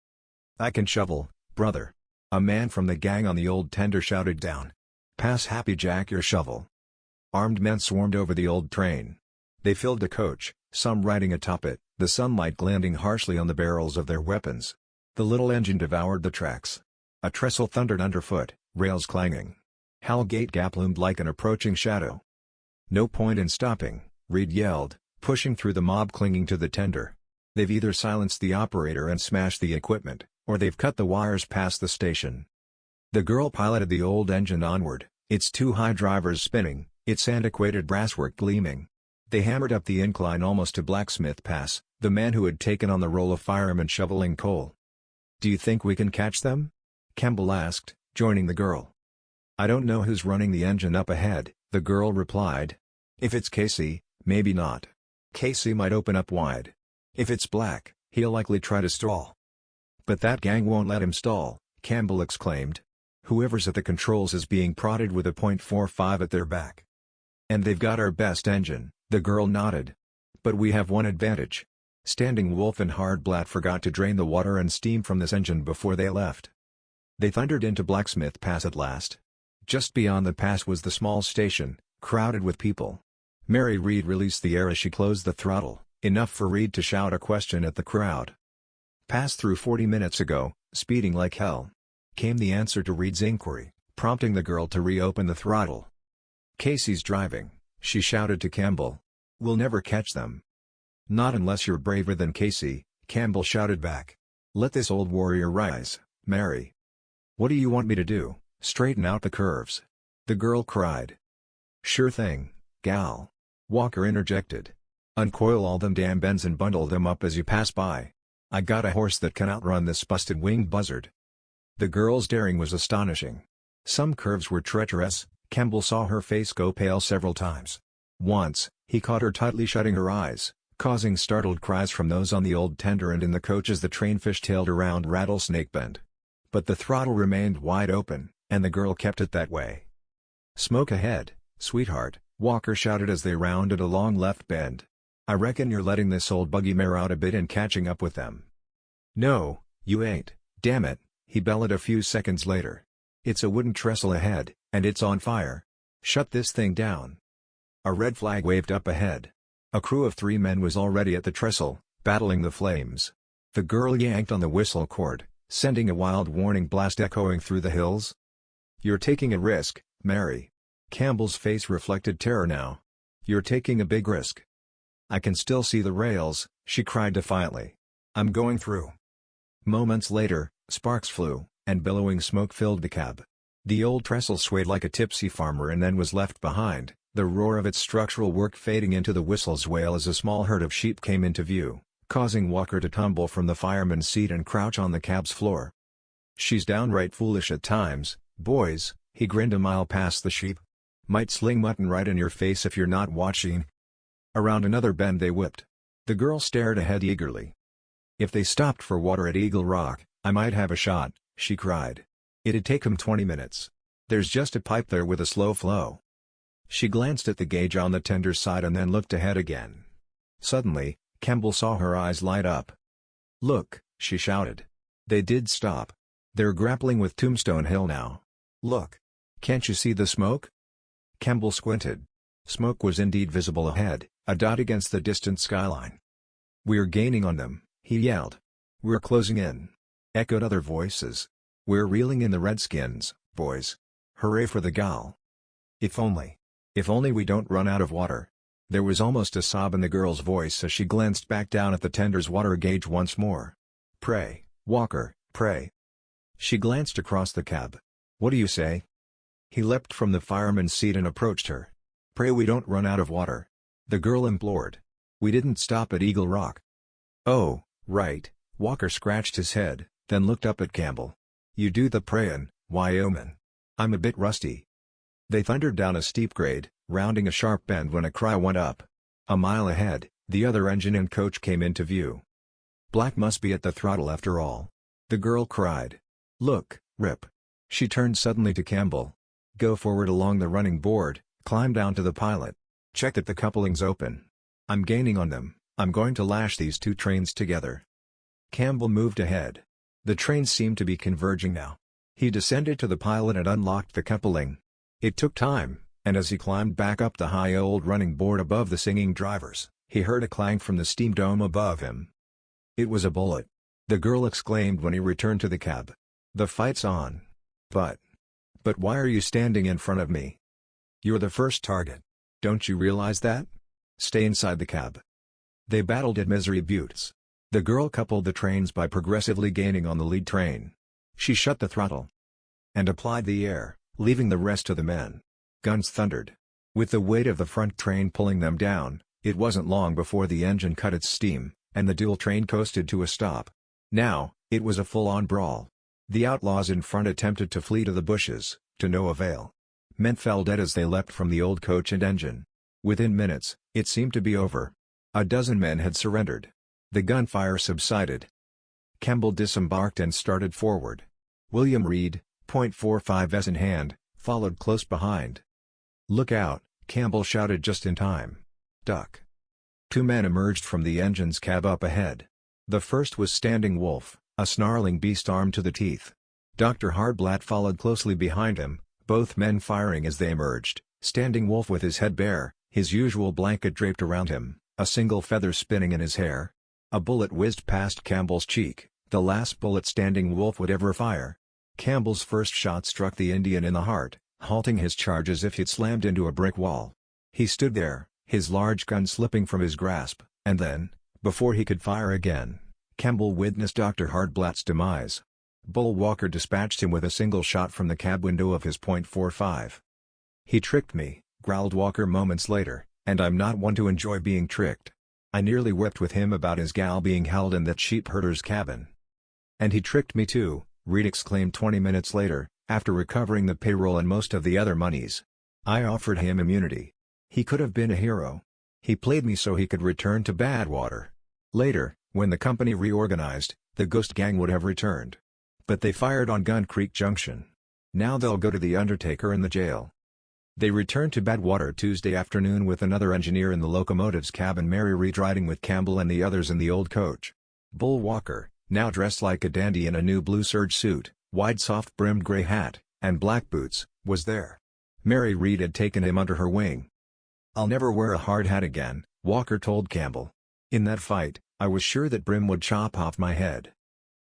I can shovel, brother. A man from the gang on the old tender shouted down. Pass Happy Jack your shovel. Armed men swarmed over the old train. They filled the coach, some riding atop it, the sunlight glancing harshly on the barrels of their weapons. The little engine devoured the tracks. A trestle thundered underfoot, rails clanging. Hellgate Gap loomed like an approaching shadow. No point in stopping, Reed yelled, pushing through the mob clinging to the tender. They've either silenced the operator and smashed the equipment, or they've cut the wires past the station. The girl piloted the old engine onward, its two high drivers spinning, its antiquated brasswork gleaming. They hammered up the incline almost to Blacksmith Pass, the man who had taken on the role of fireman shoveling coal. Do you think we can catch them? Campbell asked, joining the girl. I don't know who's running the engine up ahead, the girl replied. If it's Casey, maybe not. Casey might open up wide. If it's Black, he'll likely try to stall. But that gang won't let him stall, Campbell exclaimed. Whoever's at the controls is being prodded with a .45 at their back. And they've got our best engine, the girl nodded. But we have one advantage. Standing Wolf and Hardblatt forgot to drain the water and steam from this engine before they left. They thundered into Blacksmith Pass at last. Just beyond the pass was the small station, crowded with people. Mary Reed released the air as she closed the throttle, enough for Reed to shout a question at the crowd. Passed through 40 minutes ago, speeding like hell. Came the answer to Reed's inquiry, prompting the girl to reopen the throttle. Casey's driving, she shouted to Campbell. We'll never catch them. Not unless you're braver than Casey, Campbell shouted back. Let this old warrior rise, Mary. "What do you want me to do, straighten out the curves?" the girl cried. "Sure thing, gal," Walker interjected. "Uncoil all them damn bends and bundle them up as you pass by. I got a horse that can outrun this busted winged buzzard." The girl's daring was astonishing. Some curves were treacherous. Campbell saw her face go pale several times. Once, he caught her tightly shutting her eyes, causing startled cries from those on the old tender and in the coach as the train fishtailed around Rattlesnake Bend. But the throttle remained wide open, and the girl kept it that way. "Smoke ahead, sweetheart," Walker shouted as they rounded a long left bend. "I reckon you're letting this old buggy mare out a bit and catching up with them." "No, you ain't, damn it," he bellowed a few seconds later. "It's a wooden trestle ahead, and it's on fire. Shut this thing down." A red flag waved up ahead. A crew of 3 men was already at the trestle, battling the flames. The girl yanked on the whistle cord, sending a wild warning blast echoing through the hills. "You're taking a risk, Mary." Campbell's face reflected terror now. "You're taking a big risk." "I can still see the rails," she cried defiantly. "I'm going through." Moments later, sparks flew, and billowing smoke filled the cab. The old trestle swayed like a tipsy farmer and then was left behind, the roar of its structural work fading into the whistle's wail as a small herd of sheep came into view, causing Walker to tumble from the fireman's seat and crouch on the cab's floor. "She's downright foolish at times, boys," he grinned a mile past the sheep. "Might sling mutton right in your face if you're not watching." Around another bend they whipped. The girl stared ahead eagerly. "If they stopped for water at Eagle Rock, I might have a shot," she cried. "It'd take 'em 20 minutes. There's just a pipe there with a slow flow." She glanced at the gauge on the tender's side and then looked ahead again. Suddenly, Campbell saw her eyes light up. "Look," she shouted. "They did stop. They're grappling with Tombstone Hill now. Look. Can't you see the smoke?" Campbell squinted. Smoke was indeed visible ahead, a dot against the distant skyline. "We're gaining on them," he yelled. "We're closing in," echoed other voices. "We're reeling in the Redskins, boys. Hooray for the gal. If only we don't run out of water." There was almost a sob in the girl's voice as she glanced back down at the tender's water gauge once more. "Pray, Walker, pray." She glanced across the cab. "What do you say?" He leapt from the fireman's seat and approached her. "Pray we don't run out of water," the girl implored. "We didn't stop at Eagle Rock." "Oh, right," Walker scratched his head, then looked up at Campbell. "You do the prayin', Wyoming. I'm a bit rusty." They thundered down a steep grade, rounding a sharp bend when a cry went up. A mile ahead, the other engine and coach came into view. "Black must be at the throttle after all," the girl cried. "Look, Rip." She turned suddenly to Campbell. "Go forward along the running board, climb down to the pilot. Check that the coupling's open. I'm gaining on them, I'm going to lash these 2 trains together." Campbell moved ahead. The trains seemed to be converging now. He descended to the pilot and unlocked the coupling. It took time, and as he climbed back up the high old running board above the singing drivers, he heard a clang from the steam dome above him. It was a bullet. The girl exclaimed when he returned to the cab. "The fight's on. But why are you standing in front of me? You're the first target. Don't you realize that? Stay inside the cab." They battled at Misery Buttes. The girl coupled the trains by progressively gaining on the lead train. She shut the throttle and applied the air, leaving the rest to the men. Guns thundered. With the weight of the front train pulling them down, it wasn't long before the engine cut its steam, and the dual train coasted to a stop. Now, it was a full-on brawl. The outlaws in front attempted to flee to the bushes, to no avail. Men fell dead as they leapt from the old coach and engine. Within minutes, it seemed to be over. A dozen men had surrendered. The gunfire subsided. Campbell disembarked and started forward. William Reed, .45s in hand, followed close behind. "Look out," Campbell shouted just in time. "Duck." 2 men emerged from the engine's cab up ahead. The first was Standing Wolf, a snarling beast armed to the teeth. Dr. Hardblatt followed closely behind him, both men firing as they emerged, Standing Wolf with his head bare, his usual blanket draped around him, a single feather spinning in his hair. A bullet whizzed past Campbell's cheek, the last bullet Standing Wolf would ever fire. Campbell's first shot struck the Indian in the heart, halting his charge as if he'd slammed into a brick wall. He stood there, his large gun slipping from his grasp, and then, before he could fire again, Campbell witnessed Dr. Hardblatt's demise. Bull Walker dispatched him with a single shot from the cab window of his .45. "He tricked me," growled Walker moments later, "and I'm not one to enjoy being tricked. I nearly wept with him about his gal being held in that sheep herder's cabin." "And he tricked me too," Reed exclaimed 20 minutes later, after recovering the payroll and most of the other monies. "I offered him immunity. He could have been a hero. He played me so he could return to Badwater. Later, when the company reorganized, the ghost gang would have returned. But they fired on Gun Creek Junction. Now they'll go to the undertaker in the jail." They returned to Badwater Tuesday afternoon with another engineer in the locomotive's cabin, Mary Reed riding with Campbell and the others in the old coach. Bull Walker, now dressed like a dandy in a new blue serge suit, wide soft-brimmed gray hat, and black boots, was there. Mary Reed had taken him under her wing. "I'll never wear a hard hat again," Walker told Campbell. "In that fight, I was sure that Brim would chop off my head."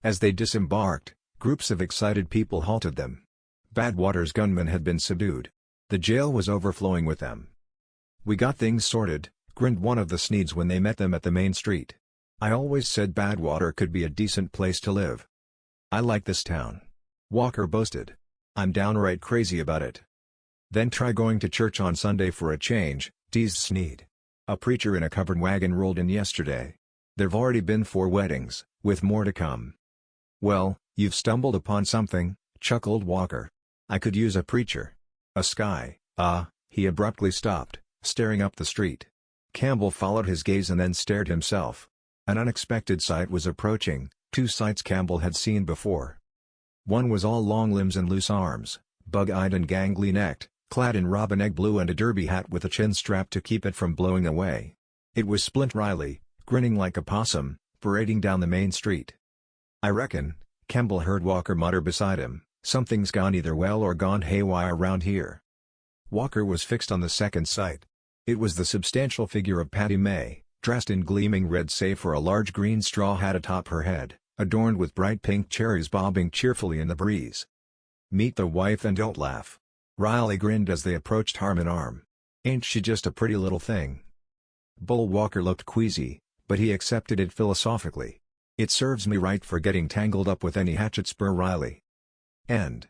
As they disembarked, groups of excited people halted them. Badwater's gunmen had been subdued. The jail was overflowing with them. "We got things sorted," grinned one of the Sneeds when they met them at the main street. "I always said Badwater could be a decent place to live. I like this town," Walker boasted. "I'm downright crazy about it." "Then try going to church on Sunday for a change," teased Sneed. "A preacher in a covered wagon rolled in yesterday. There've already been 4 weddings, with more to come." "Well, you've stumbled upon something," chuckled Walker. "I could use a preacher. A sky." He abruptly stopped, staring up the street. Campbell followed his gaze and then stared himself. An unexpected sight was approaching, 2 sights Campbell had seen before. One was all long limbs and loose arms, bug-eyed and gangly-necked, clad in robin egg blue and a derby hat with a chin strap to keep it from blowing away. It was Splint Riley, grinning like a possum, parading down the main street. "I reckon," Campbell heard Walker mutter beside him, "something's gone either well or gone haywire around here." Walker was fixed on the second sight. It was the substantial figure of Patty May, dressed in gleaming red save for a large green straw hat atop her head, adorned with bright pink cherries bobbing cheerfully in the breeze. "Meet the wife and don't laugh." Riley grinned as they approached arm in arm. "Ain't she just a pretty little thing?" Bull Walker looked queasy, but he accepted it philosophically. "It serves me right for getting tangled up with any hatchet spur, Riley." End.